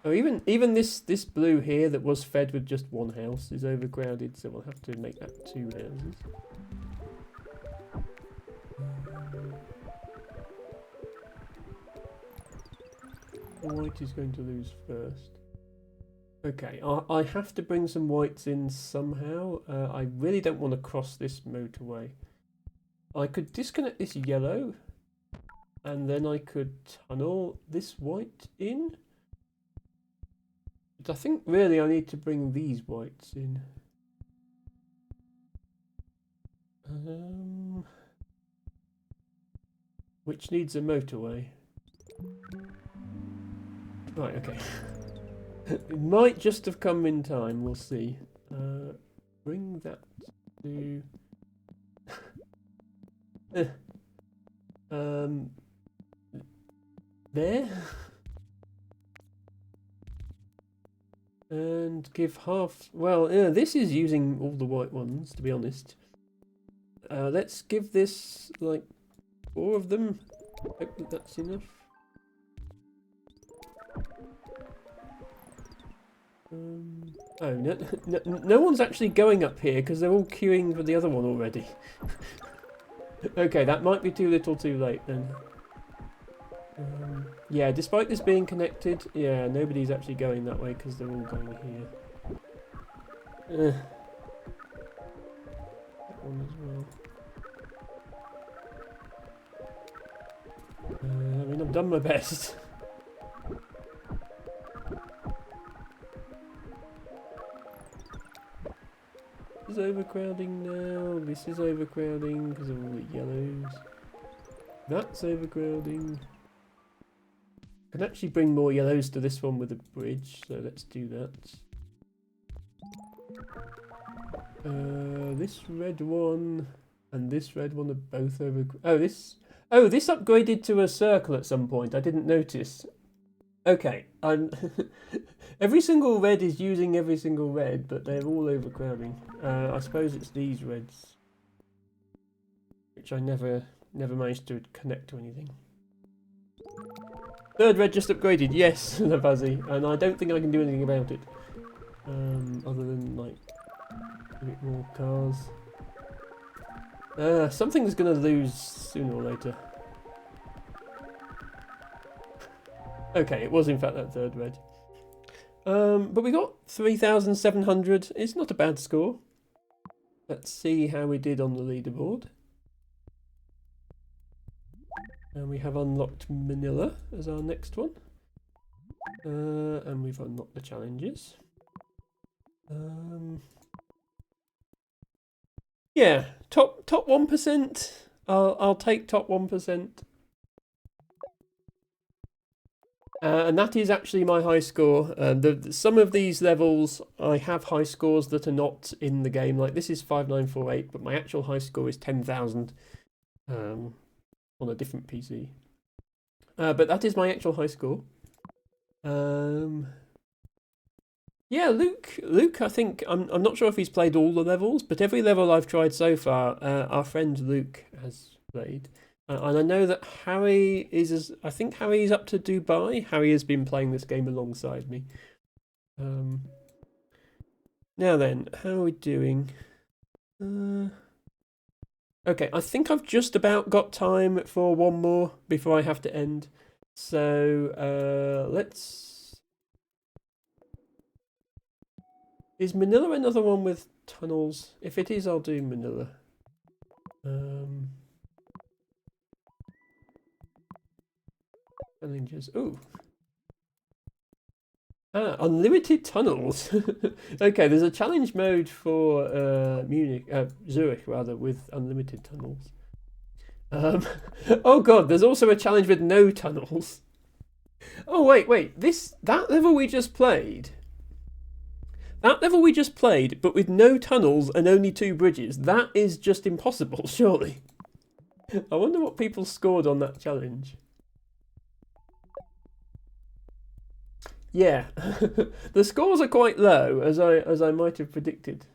oh, even this blue here that was fed with just 1 house is overcrowded, so we'll have to make that 2 houses. White is going to lose first. Okay, I have to bring some whites in somehow. I really don't want to cross this motorway. I could disconnect this yellow, and then I could tunnel this white in. But I think really I need to bring these whites in. Which needs a motorway. Right, okay. It might just have come in time, we'll see. Bring that to... There. And give half... Well, yeah, this is using all the white ones, to be honest. Let's give this, like, 4 of them. Hope that that's enough. Oh, no one's actually going up here because they're all queuing for the other one already. Okay, that might be too little too late then. Yeah, despite this being connected, yeah, nobody's actually going that way because they're all going here. That one as well. I mean, I've done my best. This is overcrowding now. This is overcrowding because of all the yellows. That's overcrowding. I can actually bring more yellows to this one with a bridge, so let's do that. This red one and this red one are both over. Oh, this upgraded to a circle at some point. I didn't notice. Okay, I'm. Every single red is using every single red, but they're all overcrowding. I suppose it's these reds, which I never managed to connect to anything. Third red just upgraded, yes, Lavazzi, and I don't think I can do anything about it. Other than, like, a bit more cars. Something's gonna lose sooner or later. Okay, it was in fact that third red. But we got 3,700. It's not a bad score. Let's see how we did on the leaderboard. And we have unlocked Manila as our next one. And we've unlocked the challenges. Yeah, top 1%. I'll take top 1%. And that is actually my high score. Some of these levels, I have high scores that are not in the game. Like this is 5948, but my actual high score is 10,000 on a different PC. But that is my actual high score. Yeah, Luke, I think, I'm not sure if he's played all the levels, but every level I've tried so far, our friend Luke has played. And I know that Harry is, I think Harry's up to Dubai. Harry has been playing this game alongside me. Now then, how are we doing? Okay, I think I've just about got time for one more before I have to end. So, let's... Is Manila another one with tunnels? If it is, I'll do Manila. Challenges. Ooh. Unlimited tunnels. Okay, there's a challenge mode for Zurich rather, with unlimited tunnels. Oh god, there's also a challenge with no tunnels. Oh wait, that level we just played. That level we just played, but with no tunnels and only 2 bridges. That is just impossible, surely. I wonder what people scored on that challenge. Yeah, the scores are quite low, as I might have predicted.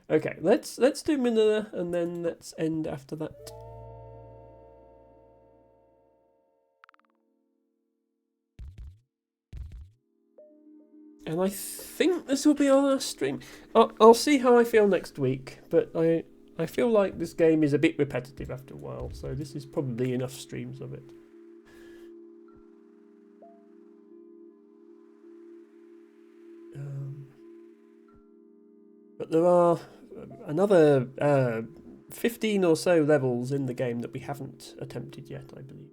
Okay, let's do Manila and then let's end after that. And I think this will be our last stream. I'll see how I feel next week, but I feel like this game is a bit repetitive after a while, so this is probably enough streams of it. But there are another 15 or so levels in the game that we haven't attempted yet, I believe.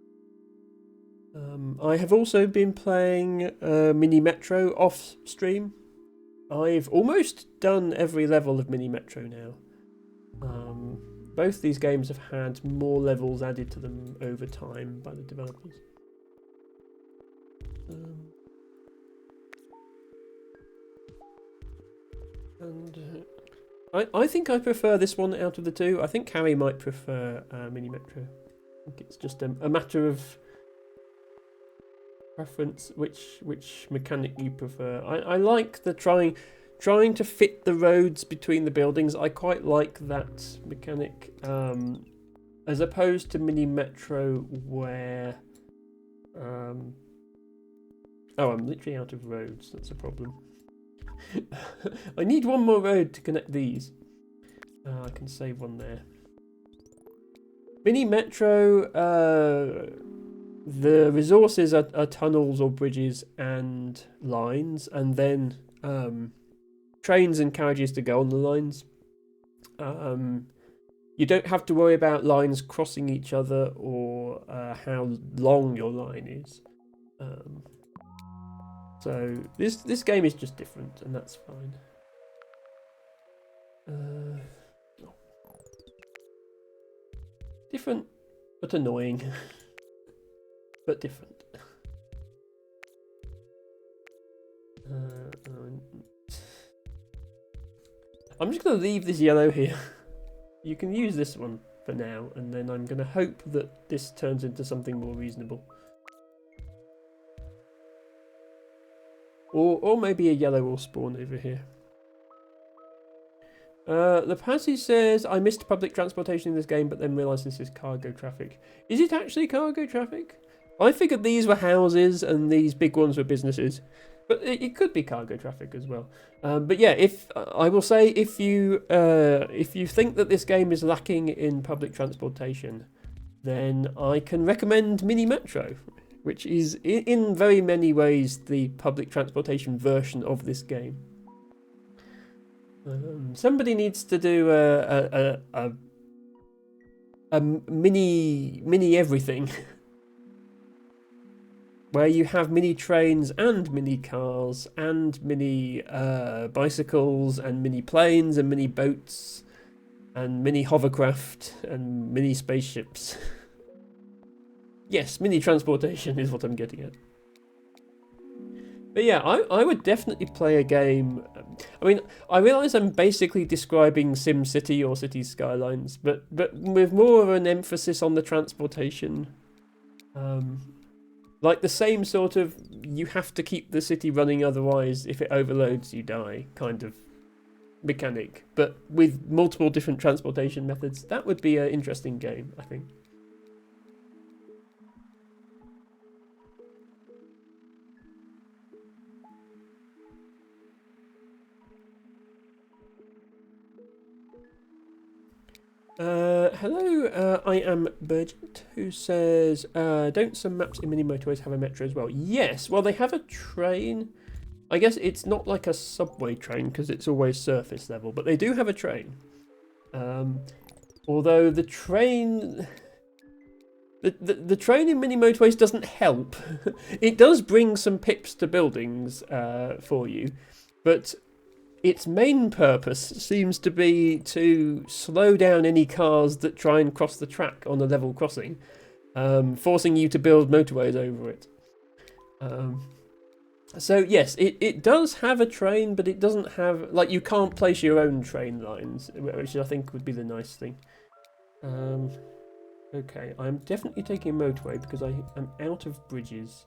I have also been playing Mini Metro off stream. I've almost done every level of Mini Metro now. Both these games have had more levels added to them over time by the developers. And I think I prefer this one out of the two. I think Harry might prefer Mini Metro. I think it's just a matter of preference, which mechanic you prefer. I like the trying to fit the roads between the buildings. I quite like that mechanic, as opposed to Mini Metro where oh, I'm literally out of roads. That's a problem. I need one more road to connect these. I can save one there. Mini Metro, the resources are tunnels or bridges and lines, and then trains and carriages to go on the lines. You don't have to worry about lines crossing each other or how long your line is. So this game is just different, and that's fine. Different, but annoying. But different. I'm just going to leave this yellow here. You can use this one for now, and then I'm going to hope that this turns into something more reasonable. Or maybe a yellow will spawn over here. Lepazzi says, I missed public transportation in this game, but then realised this is cargo traffic. Is it actually cargo traffic? I figured these were houses and these big ones were businesses. But it could be cargo traffic as well. But yeah, I will say, if you think that this game is lacking in public transportation, then I can recommend Mini Metro, which is in very many ways the public transportation version of this game. Somebody needs to do a mini everything. Where you have mini trains and mini cars and mini bicycles and mini planes and mini boats and mini hovercraft and mini spaceships. Yes, mini transportation is what I'm getting at. But yeah, I would definitely play a game. I mean, I realise I'm basically describing SimCity or City Skylines, but with more of an emphasis on the transportation. Like the same sort of, you have to keep the city running, otherwise if it overloads you die kind of mechanic, but with multiple different transportation methods. That would be an interesting game, I think. Hello, I am Burgent, who says, don't some maps in mini motorways have a metro as well? Yes, well they have a train. I guess it's not like a subway train because it's always surface level, but they do have a train. Although the train... The train in mini motorways doesn't help. It does bring some pips to buildings for you, but its main purpose seems to be to slow down any cars that try and cross the track on a level crossing, forcing you to build motorways over it. So yes, it does have a train, but it doesn't have, like, you can't place your own train lines, which I think would be the nice thing. Okay, I'm definitely taking a motorway because I am out of bridges.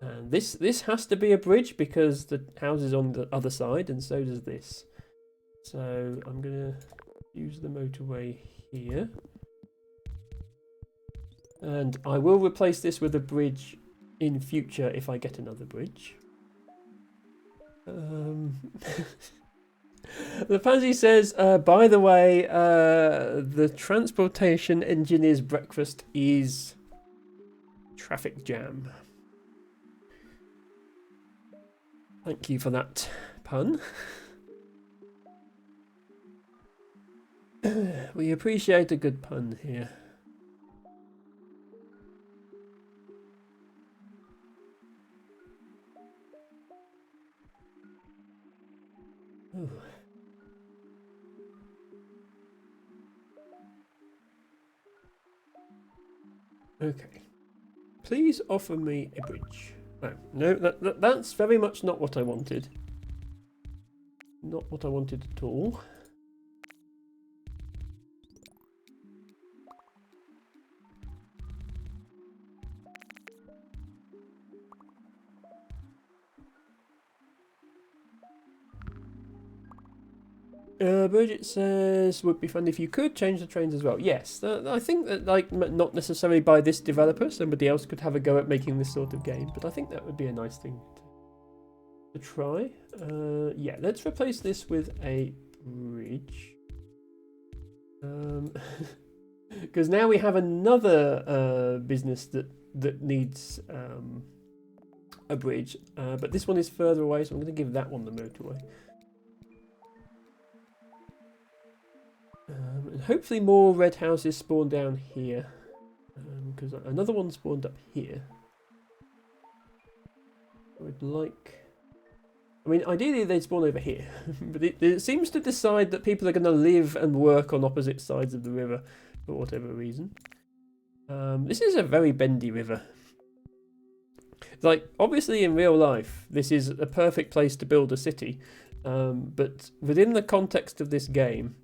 And this has to be a bridge because the house is on the other side, and so does this. So I'm going to use the motorway here. And I will replace this with a bridge in future if I get another bridge. Lepazzi says, by the way, the transportation engineer's breakfast is traffic jam. Thank you for that pun. We appreciate a good pun here. Ooh. Okay. Please offer me a bridge. No, that's very much not what I wanted. Not what I wanted at all. Bridget says, would be fun if you could change the trains as well. Yes, I think that, like, not necessarily by this developer, somebody else could have a go at making this sort of game, but I think that would be a nice thing to try. Yeah, let's replace this with a bridge. Because now we have another business that needs a bridge, but this one is further away, so I'm going to give that one the motorway. And hopefully more red houses spawn down here, because another one spawned up here. I would like... I mean, ideally they'd spawn over here, but it seems to decide that people are going to live and work on opposite sides of the river for whatever reason. This is a very bendy river. Like, obviously in real life, this is a perfect place to build a city, but within the context of this game,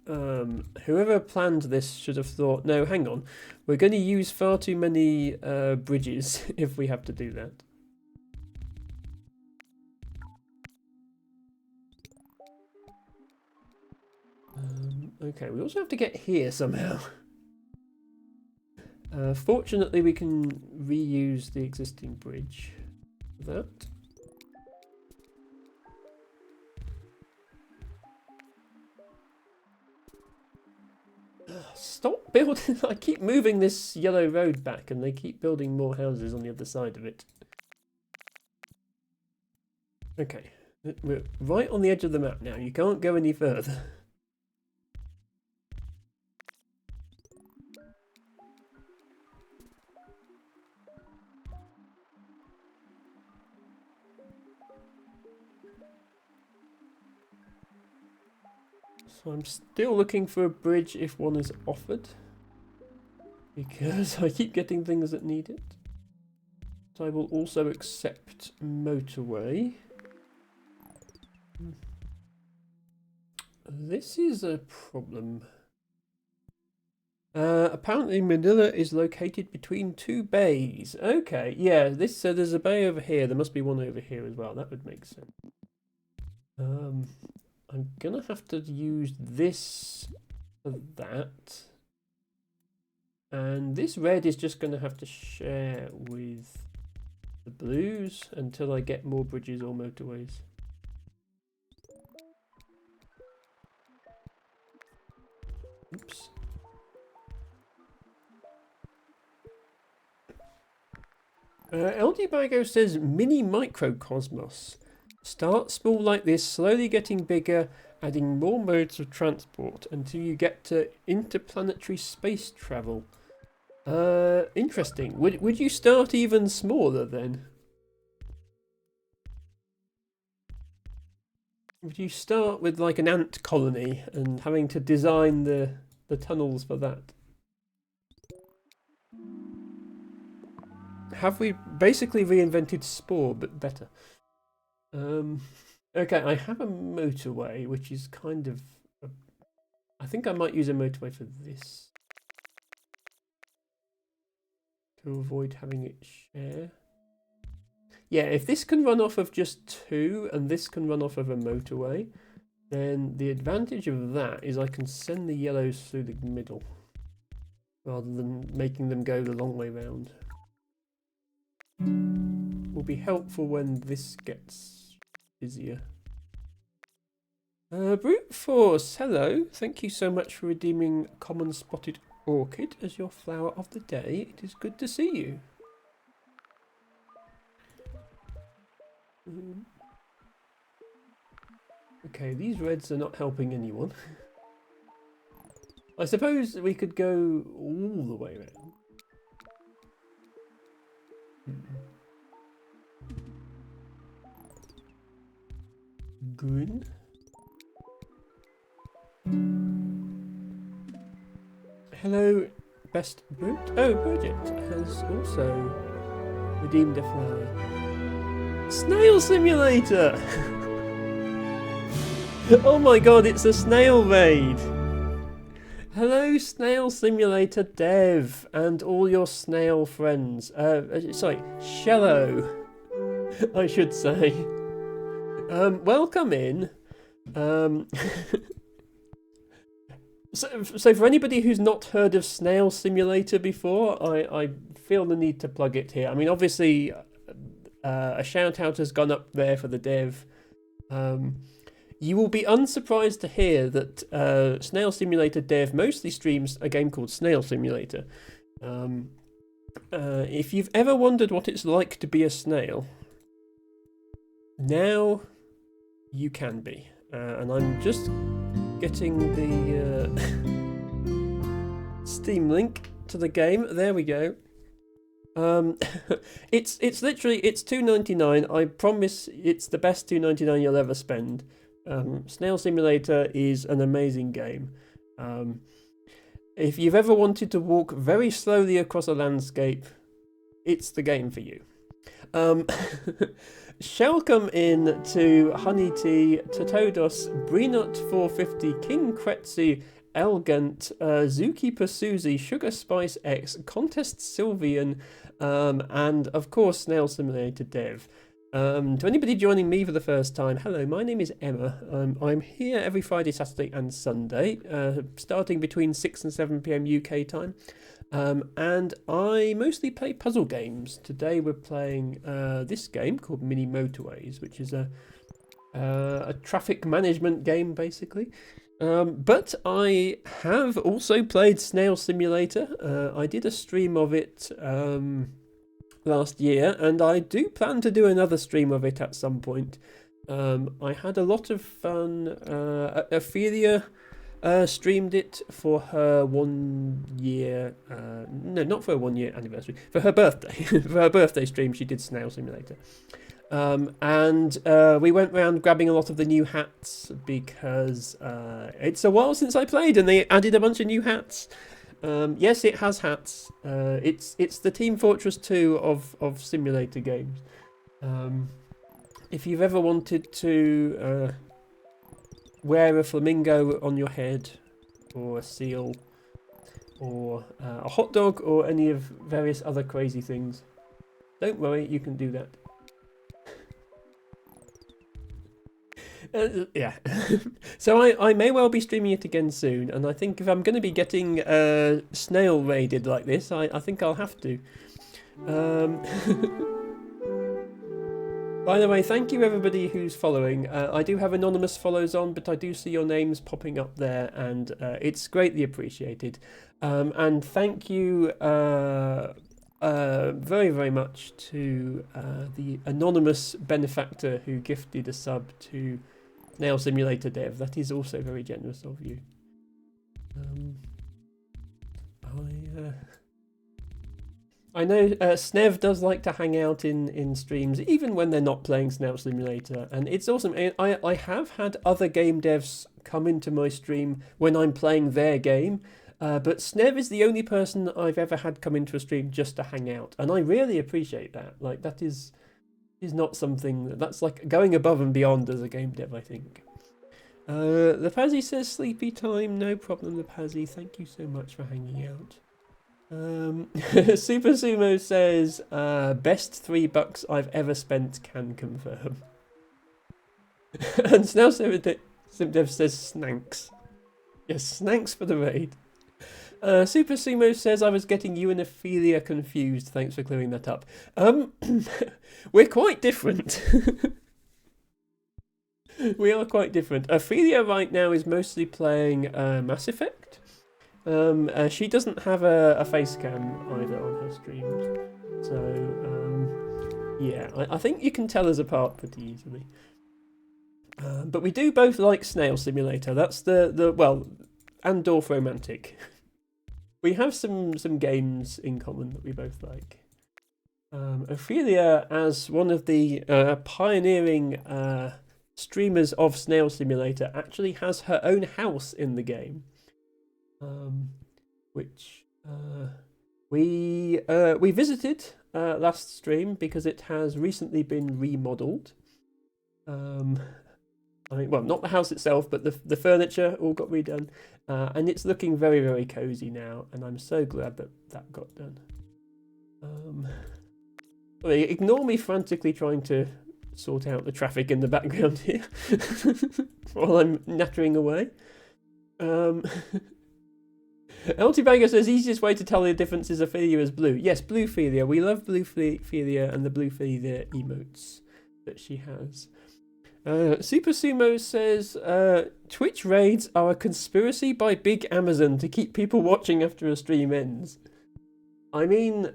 whoever planned this should have thought, no, hang on, we're going to use far too many bridges if we have to do that. Okay, we also have to get here somehow. Fortunately, we can reuse the existing bridge for that. Stop building! I keep moving this yellow road back and they keep building more houses on the other side of it. Okay, we're right on the edge of the map now. You can't go any further. So I'm still looking for a bridge if one is offered, because I keep getting things that need it. So I will also accept motorway. This is a problem. Apparently Manila is located between two bays. Okay, yeah, so there's a bay over here. There must be one over here as well. That would make sense. I'm gonna have to use this for that. And this red is just gonna have to share with the blues until I get more bridges or motorways. Oops. LD Bago says mini microcosmos. Start small like this, slowly getting bigger, adding more modes of transport until you get to interplanetary space travel. Interesting. Would you start even smaller then? Would you start with like an ant colony and having to design the tunnels for that? Have we basically reinvented Spore, but better? Okay, I have a motorway, which is kind of... I think I might use a motorway for this. To avoid having it share. Yeah, if this can run off of just two, and this can run off of a motorway, then the advantage of that is I can send the yellows through the middle, rather than making them go the long way round. Will be helpful when this gets busier. Brute Force, hello. Thank you so much for redeeming Common Spotted Orchid as your flower of the day. It is good to see you. Okay, these reds are not helping anyone. I suppose we could go all the way around. Green. Hello, Best Brute. Oh, Bridget has also redeemed a flower. Snail Simulator! Oh my god, it's a snail raid! Hello, Snail Simulator Dev and all your snail friends. Sorry, Shello, I should say. Welcome in. Um, so for anybody who's not heard of Snail Simulator before, I feel the need to plug it here. I mean, obviously, a shout out has gone up there for the dev. You will be unsurprised to hear that Snail Simulator dev mostly streams a game called Snail Simulator. If you've ever wondered what it's like to be a snail, now you can be. And I'm just getting the Steam link to the game. There we go. It's literally $2.99. I promise it's the best $2.99 you'll ever spend. Snail Simulator is an amazing game. If you've ever wanted to walk very slowly across a landscape, it's the game for you. Welcome in to Honey Tea, Totodos, Breenut 450, King Kretzy, Elgant, Zookeeper Susie, Sugar Spice X, Contest Sylvian, and of course Snail Simulator Dev. To anybody joining me for the first time, hello, my name is Emma. I'm here every Friday, Saturday and Sunday, starting between 6 and 7 PM UK time. And I mostly play puzzle games. Today we're playing this game called Mini Motorways, which is a traffic management game, basically. But I have also played Snail Simulator. I did a stream of it last year, and I do plan to do another stream of it at some point. I had a lot of fun. Ophelia streamed it for her 1 year, no, not for her 1 year anniversary, for her birthday. For her birthday stream, she did Snail Simulator. And we went around grabbing a lot of the new hats because it's a while since I played, and they added a bunch of new hats. Yes, it has hats. It's the Team Fortress 2 of simulator games. If you've ever wanted to wear a flamingo on your head, or a seal, or a hot dog, or any of various other crazy things, don't worry, you can do that. Yeah. So I may well be streaming it again soon, and I think if I'm going to be getting snail raided like this, I think I'll have to. By the way, thank you everybody who's following. I do have anonymous follows on, but I do see your names popping up there, and it's greatly appreciated. And thank you very, very much to the anonymous benefactor who gifted a sub to Snail Simulator Dev. That is also very generous of you. I know Snev does like to hang out in streams, even when they're not playing Snail Simulator, and it's awesome. I have had other game devs come into my stream when I'm playing their game, but Snev is the only person I've ever had come into a stream just to hang out, and I really appreciate that. Like, that is not something that's like going above and beyond as a game dev, I think. The Pazzy says sleepy time. No problem, the Pazzy. Thank you so much for hanging out. Super Sumo says best $3 I've ever spent, can confirm. And Snail Simdev says snanks. Yes, snanks for the raid. Super Sumo says I was getting you and Ophelia confused. Thanks for clearing that up. We're quite different. We are quite different. Ophelia right now is mostly playing Mass Effect. She doesn't have a face cam either on her streams. So, yeah, I think you can tell us apart pretty easily. But we do both like Snail Simulator. That's well, and Dorf Romantic. We have some games in common that we both like. Ophelia, as one of the pioneering streamers of Snail Simulator, actually has her own house in the game, which we visited last stream because it has recently been remodeled. I mean, well, not the house itself, but the furniture all got redone, and it's looking very, very cozy now, and I'm so glad that got done. Ignore me frantically trying to sort out the traffic in the background here while I'm nattering away. Altibago says, easiest way to tell the difference is Ophelia is blue. Yes, Blue Ophelia. We love Blue Ophelia and the Blue Ophelia emotes that she has. Super Sumo says, Twitch raids are a conspiracy by Big Amazon to keep people watching after a stream ends. I mean,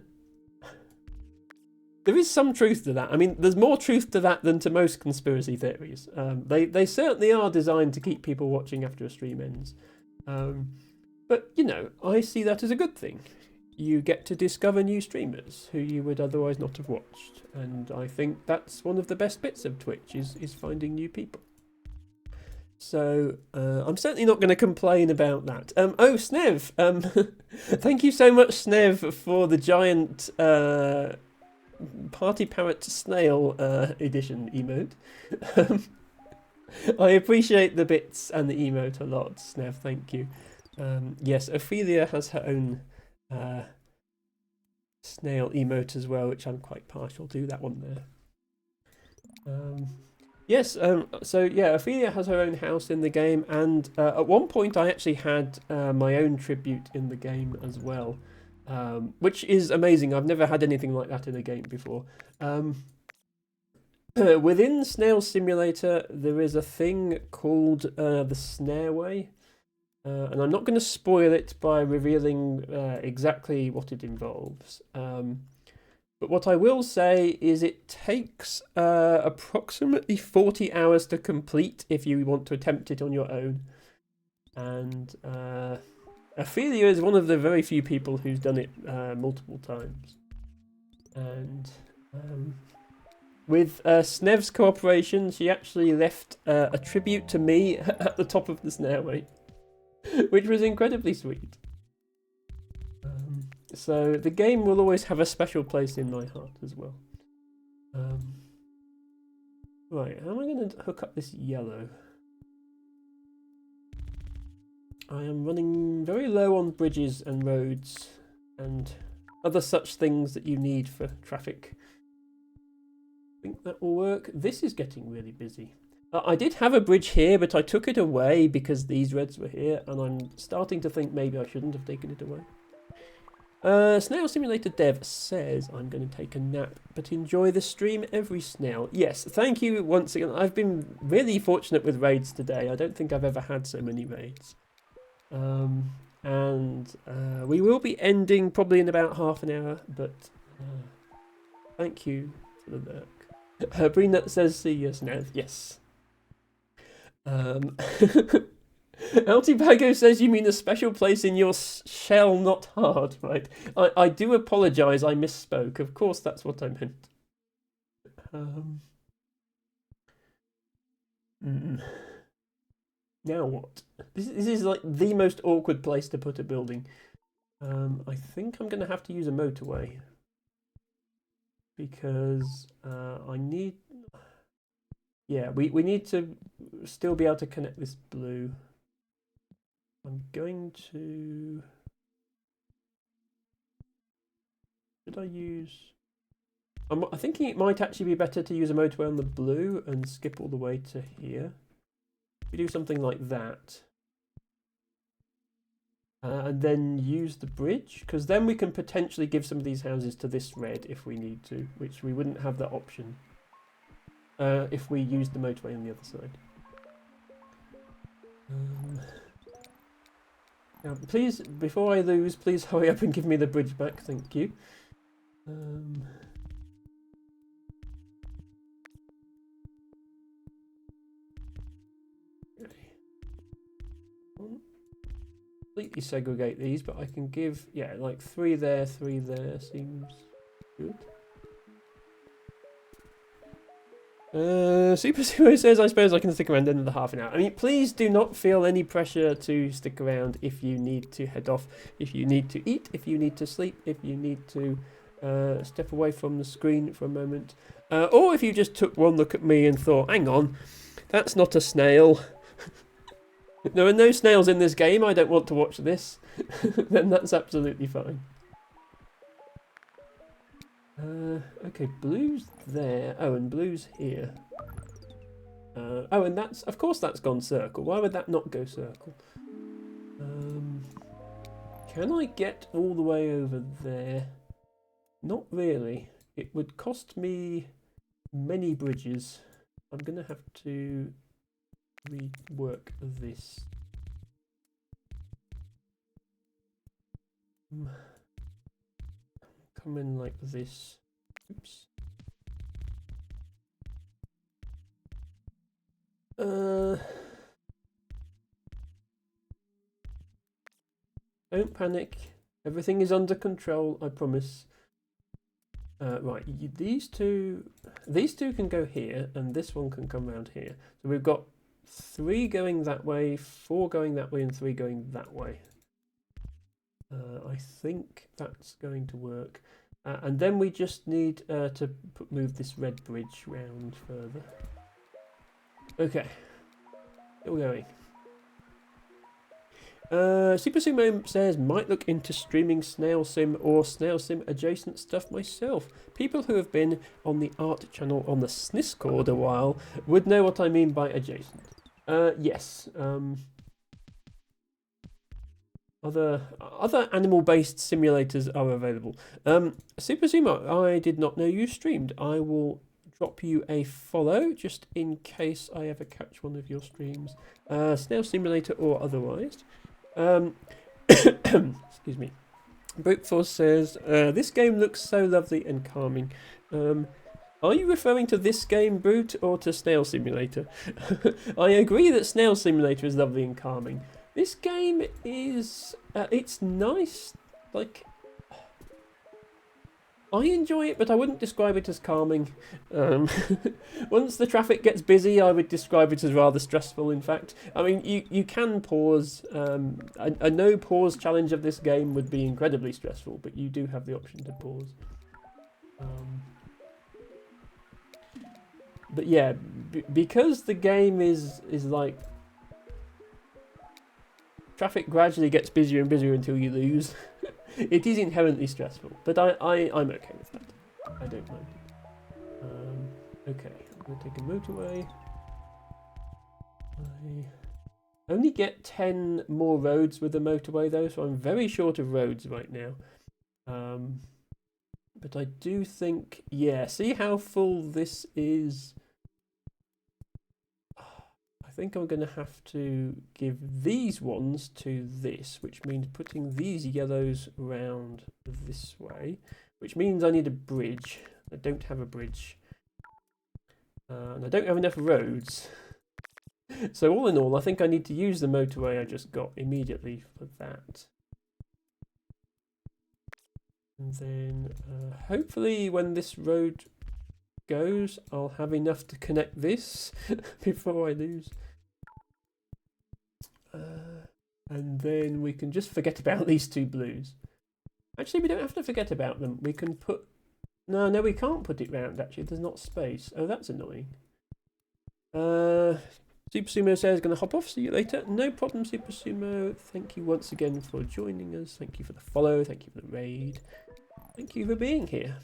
there is some truth to that. I mean, there's more truth to that than to most conspiracy theories. They certainly are designed to keep people watching after a stream ends. But, you know, I see that as a good thing. You get to discover new streamers who you would otherwise not have watched. And I think that's one of the best bits of Twitch, is finding new people. So, I'm certainly not going to complain about that. Oh, Snev! Thank you so much, Snev, for the giant Party Parrot Snail edition emote. I appreciate the bits and the emote a lot, Snev, thank you. Yes, Ophelia has her own snail emote as well, which I'm quite partial to, that one there. Yes, so yeah, Ophelia has her own house in the game, and at one point I actually had my own tribute in the game as well, which is amazing. I've never had anything like that in a game before. Within Snail Simulator, there is a thing called the Snareway. And I'm not going to spoil it by revealing exactly what it involves. But what I will say is it takes approximately 40 hours to complete if you want to attempt it on your own. And Ophelia is one of the very few people who's done it multiple times. And with Snev's cooperation, she actually left a tribute to me at the top of the Snareway, which was incredibly sweet. So the game will always have a special place in my heart as well. Right, how am I going to hook up this yellow? I am running very low on bridges and roads and other such things that you need for traffic. I think that will work. This is getting really busy. I did have a bridge here, but I took it away because these reds were here, and I'm starting to think maybe I shouldn't have taken it away. Snail Simulator Dev says, I'm going to take a nap, but enjoy the stream every snail. Yes, thank you once again. I've been really fortunate with raids today. I don't think I've ever had so many raids. And we will be ending probably in about half an hour, but thank you for the lurk. Breenut says, see you, Snail. Yes. Altibago says you mean a special place in your shell, not hard, right? I do apologise, I misspoke. Of course that's what I meant. Now what? This is like the most awkward place to put a building. I think I'm going to have to use a motorway. Because I need... Yeah, we need to still be able to connect this blue. I'm going to... Should I use... I'm thinking it might actually be better to use a motorway on the blue and skip all the way to here. We do something like that. And then use the bridge, because then we can potentially give some of these houses to this red if we need to, which we wouldn't have that option if we used the motorway on the other side. Now, please, before I lose, please hurry up and give me the bridge back, thank you. Completely segregate these, but I can give, yeah, like 3 there, 3 there, seems good. Super Zero says, I suppose I can stick around another half an hour. I mean, please do not feel any pressure to stick around if you need to head off, if you need to eat, if you need to sleep, if you need to step away from the screen for a moment, or if you just took one look at me and thought, hang on, that's not a snail. There are no snails in this game, I don't want to watch this. Then that's absolutely fine. Okay, blue's there. Oh, and blue's here. Oh, and that's, of course that's gone circle. Why would that not go circle? Can I get all the way over there? Not really. It would cost me many bridges. I'm going to have to rework this. Come in like this. Oops. Don't panic. Everything is under control, I promise. Right, these two can go here, and this one can come around here. So we've got 3 going that way, 4 going that way, and 3 going that way. I think that's going to work. And then we just need to move this red bridge round further. Okay, still going. Super Sumo says, might look into streaming Snail Sim or Snail Sim adjacent stuff myself. People who have been on the art channel on the Sniscord a while would know what I mean by adjacent. Yes. Other animal-based simulators are available. Super Sumo, I did not know you streamed. I will drop you a follow just in case I ever catch one of your streams. Snail Simulator or otherwise. Excuse me. Brute Force says, this game looks so lovely and calming. Are you referring to this game, Brute, or to Snail Simulator? I agree that Snail Simulator is lovely and calming. This game is, it's nice, like, I enjoy it, but I wouldn't describe it as calming. Once the traffic gets busy, I would describe it as rather stressful, in fact. I mean, you can pause. A no pause challenge of this game would be incredibly stressful, but you do have the option to pause. But yeah, because the game is like, traffic gradually gets busier and busier until you lose. It is inherently stressful, but I'm okay with that. I don't mind it. Okay, I'm going to take a motorway. I only get 10 more roads with the motorway though, so I'm very short of roads right now. But I do think, yeah, see how full this is? I think I'm going to have to give these ones to this, which means putting these yellows around this way, which means I need a bridge. I don't have a bridge. And I don't have enough roads. So all in all, I think I need to use the motorway I just got immediately for that. And then hopefully when this road goes, I'll have enough to connect this before I lose. And then we can just forget about these 2 blues. Actually, we don't have to forget about them. We can put... No, we can't put it round, actually. There's not space. Oh, that's annoying. Super Sumo says, going to hop off. See you later. No problem, Super Sumo. Thank you once again for joining us. Thank you for the follow. Thank you for the raid. Thank you for being here.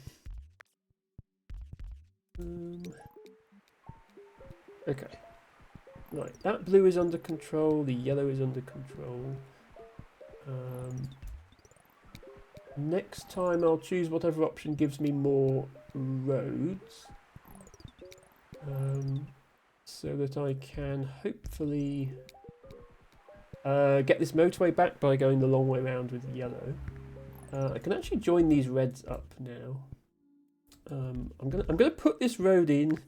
Okay. Right, that blue is under control, the yellow is under control. Next time I'll choose whatever option gives me more roads. So that I can hopefully get this motorway back by going the long way around with yellow. I can actually join these reds up now. I'm gonna put this road in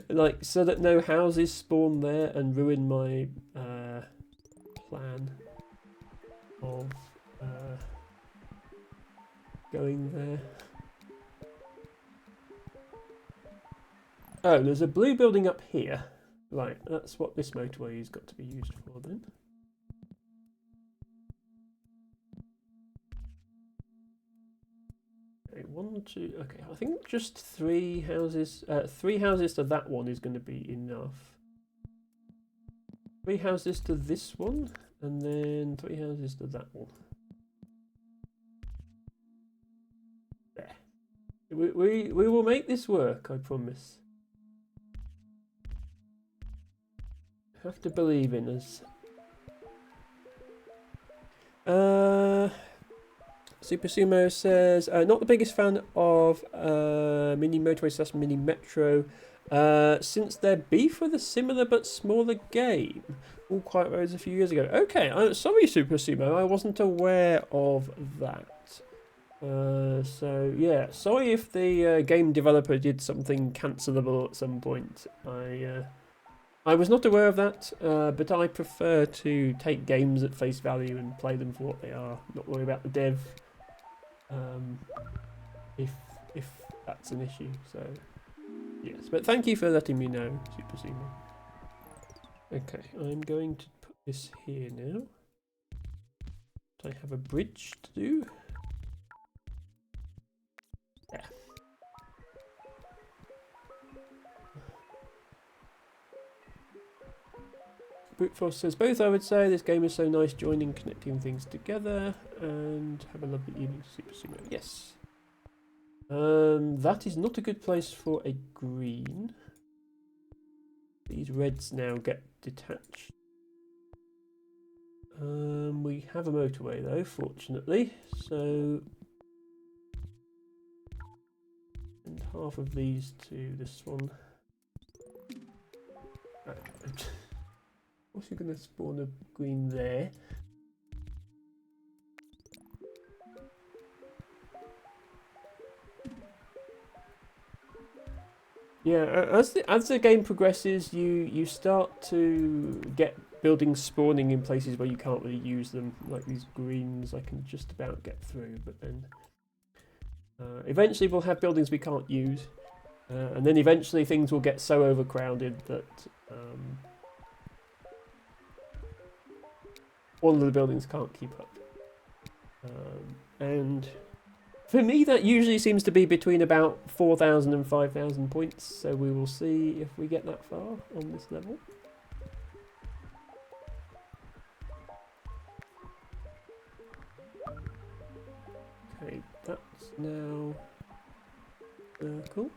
like so that no houses spawn there and ruin my plan of going there. Oh, there's a blue building up here. Right, that's what this motorway has got to be used for then. Okay, 1, 2, okay, I think just 3 houses, 3 houses to that one is going to be enough. 3 houses to this one, and then 3 houses to that one. There, We will make this work, I promise. Have to believe in us. Super Sumo says, not the biggest fan of Mini Motorway / Mini Metro, since their beef with a similar but smaller game. All Quiet Roads a few years ago. Okay, I'm sorry, Super Sumo, I wasn't aware of that. So yeah, sorry if the game developer did something cancelable at some point. I was not aware of that, but I prefer to take games at face value and play them for what they are. Not worry about the dev, if that's an issue. So yes, but thank you for letting me know, Super Sumo. Okay, I'm going to put this here now. I have a bridge to do. Yeah. Brute says, both I would say. This game is so nice, joining, connecting things together, and have a lovely evening, Super Sumo. Yes. That is not a good place for a green. These reds now get detached. We have a motorway though, fortunately, so and half of these to this one. Right. What's going to spawn a green there? Yeah, as the game progresses, you start to get buildings spawning in places where you can't really use them, like these greens. I can just about get through, but then eventually we'll have buildings we can't use, and then eventually things will get so overcrowded that all of the buildings can't keep up. And for me, that usually seems to be between about 4,000 and 5,000 points, so we will see if we get that far on this level. Okay, that's now circle.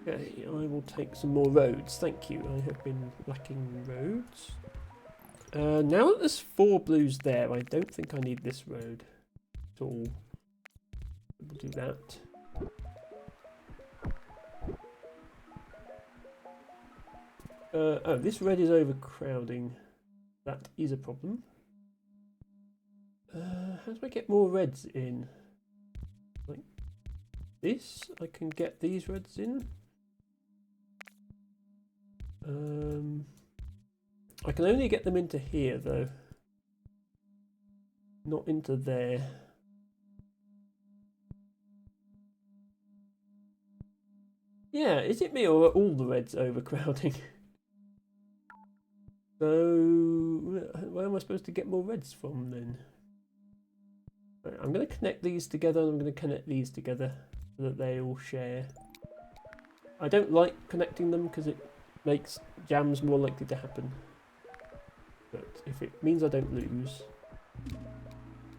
Okay, I will take some more roads. Thank you. I have been lacking roads. Now that there's 4 blues there, I don't think I need this road at all. We'll do that. Oh, this red is overcrowding. That is a problem. How do I get more reds in? Like this? I can get these reds in. I can only get them into here though, not into there. Yeah, is it me or are all the reds overcrowding? So where am I supposed to get more reds from then? Right, I'm going to connect these together and I'm going to connect these together so that they all share. I don't like connecting them because it makes jams more likely to happen. But if it means I don't lose,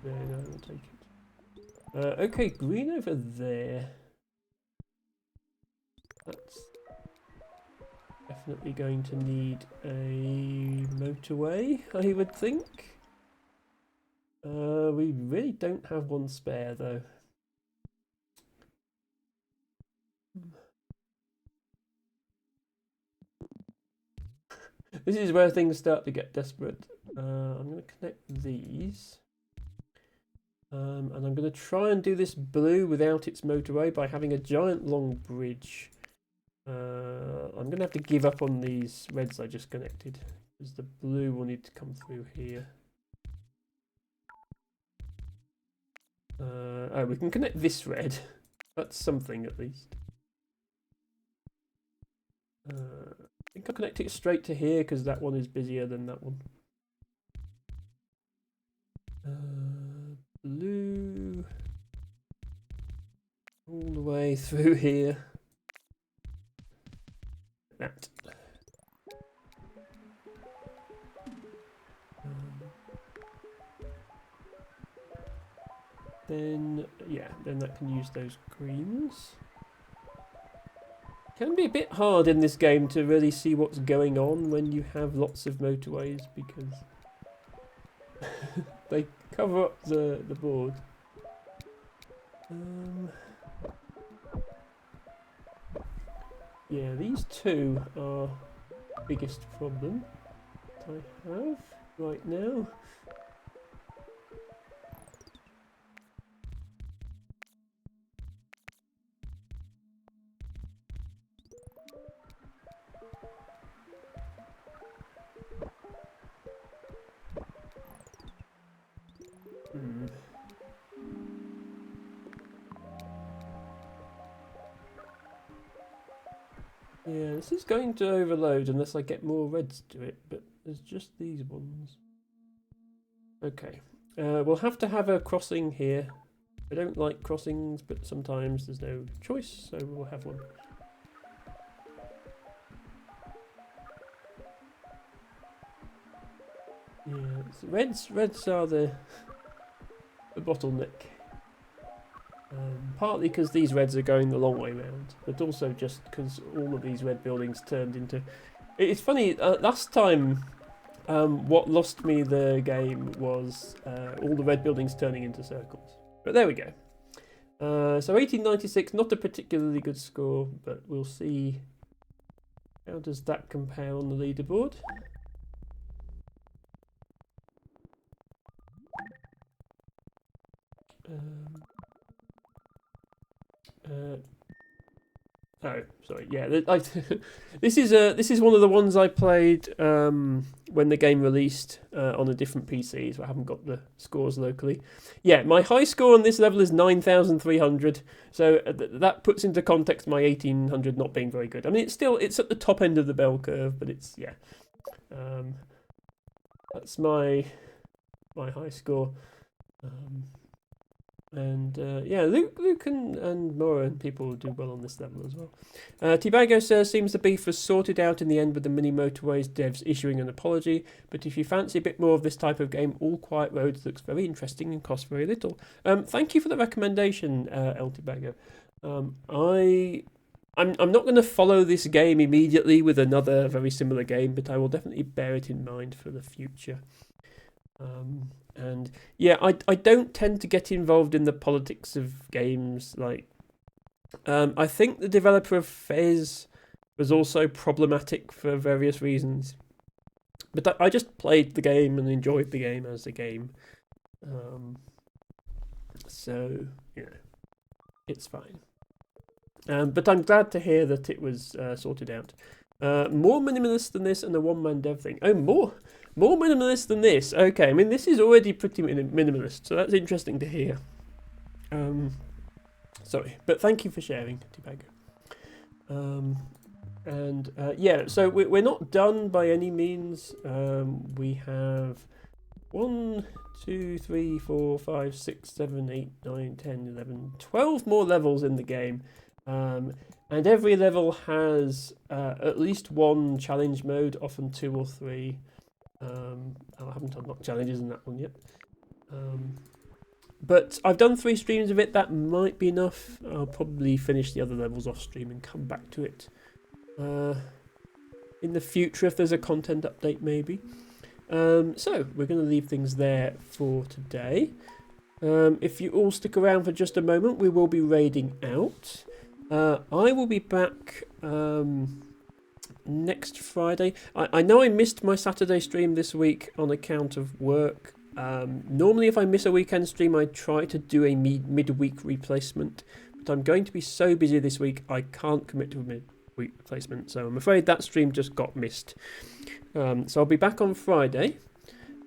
then I will take it. Okay, green over there. That's definitely going to need a motorway, I would think. We really don't have one spare though. This is where things start to get desperate. I'm going to connect these. And I'm going to try and do this blue without its motorway by having a giant long bridge. I'm going to have to give up on these reds I just connected, because the blue will need to come through here. Oh, we can connect this red. That's something at least. I think I'll connect it straight to here because that one is busier than that one. Blue all the way through here. That. Then, yeah, then that can use those greens. Can be a bit hard in this game to really see what's going on when you have lots of motorways because they cover up the board. Yeah, these two are the biggest problem I have right now. Yeah, this is going to overload unless I get more reds to it, but there's just these ones. Okay, we'll have to have a crossing here. I don't like crossings, but sometimes there's no choice, so we'll have one. Yeah, so reds are the bottleneck. Partly because these reds are going the long way round, but also just because all of these red buildings turned into... It's funny, last time what lost me the game was all the red buildings turning into circles. But there we go. So 1896, not a particularly good score, but we'll see how does that compare on the leaderboard. Oh, sorry. Yeah, this is one of the ones I played when the game released on a different PC, so I haven't got the scores locally. Yeah, my high score on this level is 9,300, so that puts into context my 1,800 not being very good. I mean, it's at the top end of the bell curve, but it's yeah. That's my high score. And yeah, Luke and Mora and people do well on this level as well. Tibago says, seems the beef was sorted out in the end with the mini motorways devs issuing an apology, but if you fancy a bit more of this type of game, All Quiet Roads looks very interesting and costs very little. Thank you for the recommendation, El Tibago. I'm not going to follow this game immediately with another very similar game, but I will definitely bear it in mind for the future. And yeah, I don't tend to get involved in the politics of games. Like, I think the developer of Fez was also problematic for various reasons. But I just played the game and enjoyed the game as a game. So, yeah, it's fine. But I'm glad to hear that it was sorted out. More minimalist than this and the one-man dev thing. Oh, more minimalist than this. Okay, I mean, this is already pretty minimalist, so that's interesting to hear. Sorry, but thank you for sharing, Tibago. And yeah, so we're not done by any means. We have 1, 2, 3, 4, 5, 6, 7, 8, 9, 10, 11, 12 more levels in the game. And every level has at least one challenge mode, often 2 or 3. I haven't unlocked challenges in that one yet. But I've done 3 streams of it. That might be enough. I'll probably finish the other levels off stream and come back to it in the future if there's a content update maybe. So we're going to leave things there for today. If you all stick around for just a moment, we will be raiding out. I will be back next Friday. I know I missed my Saturday stream this week on account of work. Normally if I miss a weekend stream, I try to do a midweek replacement, but I'm going to be so busy this week I can't commit to a midweek replacement, so I'm afraid that stream just got missed. So I'll be back on Friday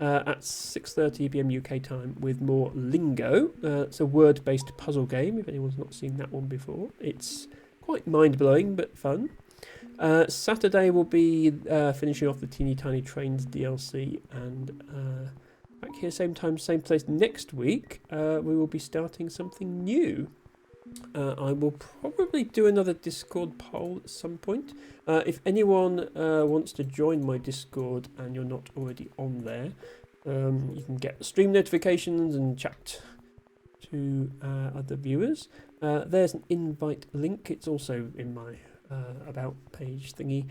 at 6:30 PM UK time with more Lingo. It's a word-based puzzle game, if anyone's not seen that one before. It's quite mind-blowing but fun. Saturday will be finishing off the Teeny Tiny Trains DLC, and back here same time, same place next week, we will be starting something new. I will probably do another Discord poll at some point. If anyone wants to join my Discord and you're not already on there, You can get stream notifications and chat to other viewers. There's an invite link. It's also in my about page thingy.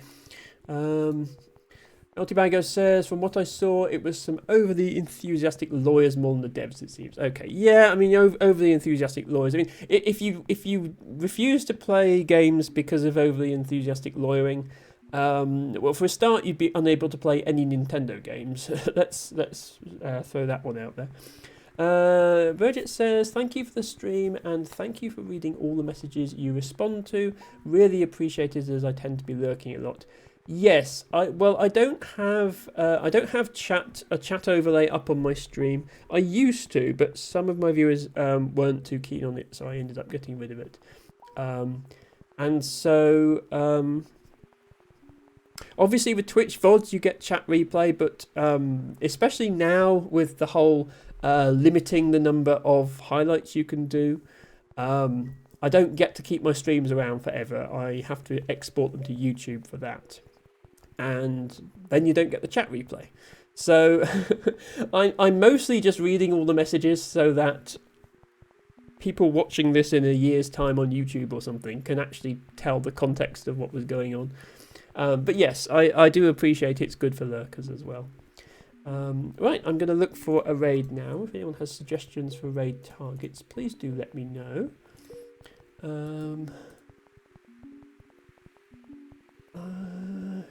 Altibago says, from what I saw, it was some overly enthusiastic lawyers more than the devs, it seems. Okay, yeah, I mean, overly enthusiastic lawyers. I mean, if you refuse to play games because of overly enthusiastic lawyering, well, for a start, you'd be unable to play any Nintendo games. let's throw that one out there. Virgit says, thank you for the stream and thank you for reading all the messages you respond to. Really appreciate it, as I tend to be lurking a lot. Yes, I don't have a chat overlay up on my stream. I used to, but some of my viewers weren't too keen on it, so I ended up getting rid of it. And so obviously with Twitch VODs you get chat replay, but especially now with the whole limiting the number of highlights you can do, I don't get to keep my streams around forever. I have to export them to YouTube for that. And then you don't get the chat replay. So I'm mostly just reading all the messages so that people watching this in a year's time on YouTube or something can actually tell the context of what was going on. But yes, I do appreciate it's good for lurkers as well. Right, I'm going to look for a raid now. If anyone has suggestions for raid targets, please do let me know.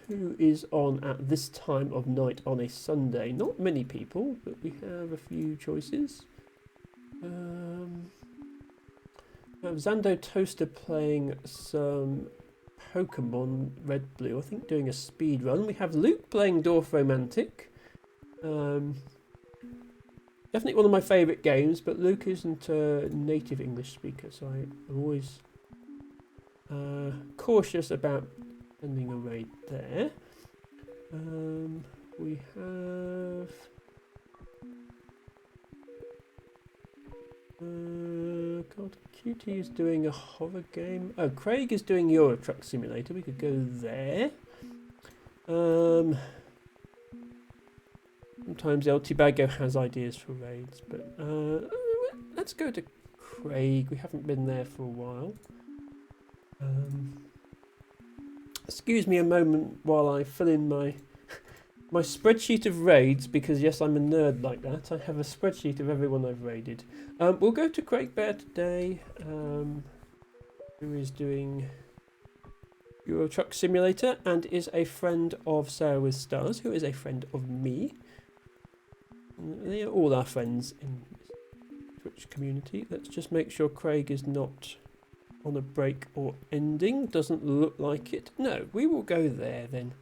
Who is on at this time of night on a Sunday? Not many people, but we have a few choices. We have Zando Toaster playing some Pokemon Red Blue, I think doing a speed run. We have Luke playing Dwarf Romantic. Definitely one of my favourite games, but Luke isn't a native English speaker, so I'm always cautious about sending a raid there. We have God, Cutie is doing a horror game. Oh, Craig is doing Euro Truck Simulator. We could go there. Sometimes LTBago has ideas for raids, but let's go to Craig. We haven't been there for a while. Excuse me a moment while I fill in my spreadsheet of raids, because yes, I'm a nerd like that. I have a spreadsheet of everyone I've raided. We'll go to Craig Bear today, who is doing Euro Truck Simulator and is a friend of Sarah with Stars, who is a friend of me. They are all our friends in the Twitch community. Let's just make sure Craig is not on a break or ending. Doesn't look like it. No, we will go there then.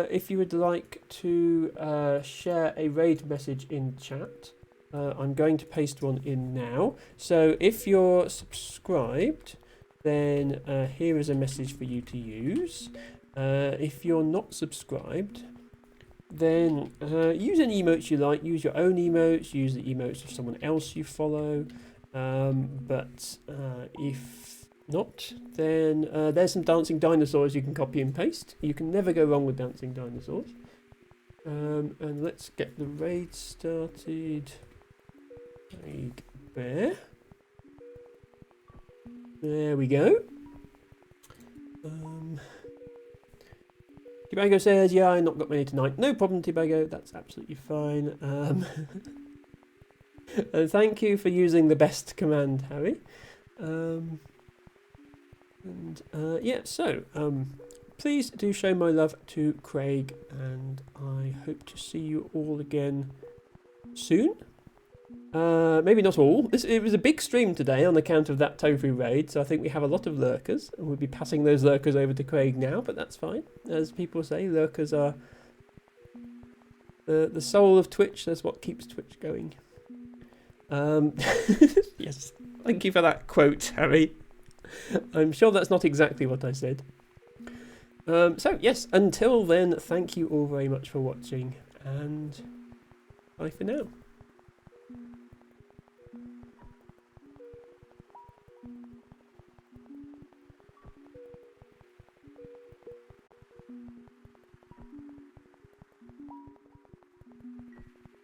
If you would like to share a raid message in chat, I'm going to paste one in now. So if you're subscribed, then here is a message for you to use. If you're not subscribed, then use any emotes you like. Use your own emotes, use the emotes of someone else you follow. But if not, then there's some dancing dinosaurs you can copy and paste. You can never go wrong with dancing dinosaurs. And let's get the raid started. Craig Bear. There we go. Tibago says, yeah, I've not got many tonight. No problem, Tibago, that's absolutely fine. And thank you for using the best command, Harry. Please do show my love to Craig, and I hope to see you all again soon. Maybe not all. It was a big stream today on account of that tofu raid, so I think we have a lot of lurkers, and we'll be passing those lurkers over to Craig now, but that's fine. As people say, lurkers are the soul of Twitch. That's what keeps Twitch going. Yes, thank you for that quote, Harry. I'm sure that's not exactly what I said. So yes, until then, thank you all very much for watching, and bye for now.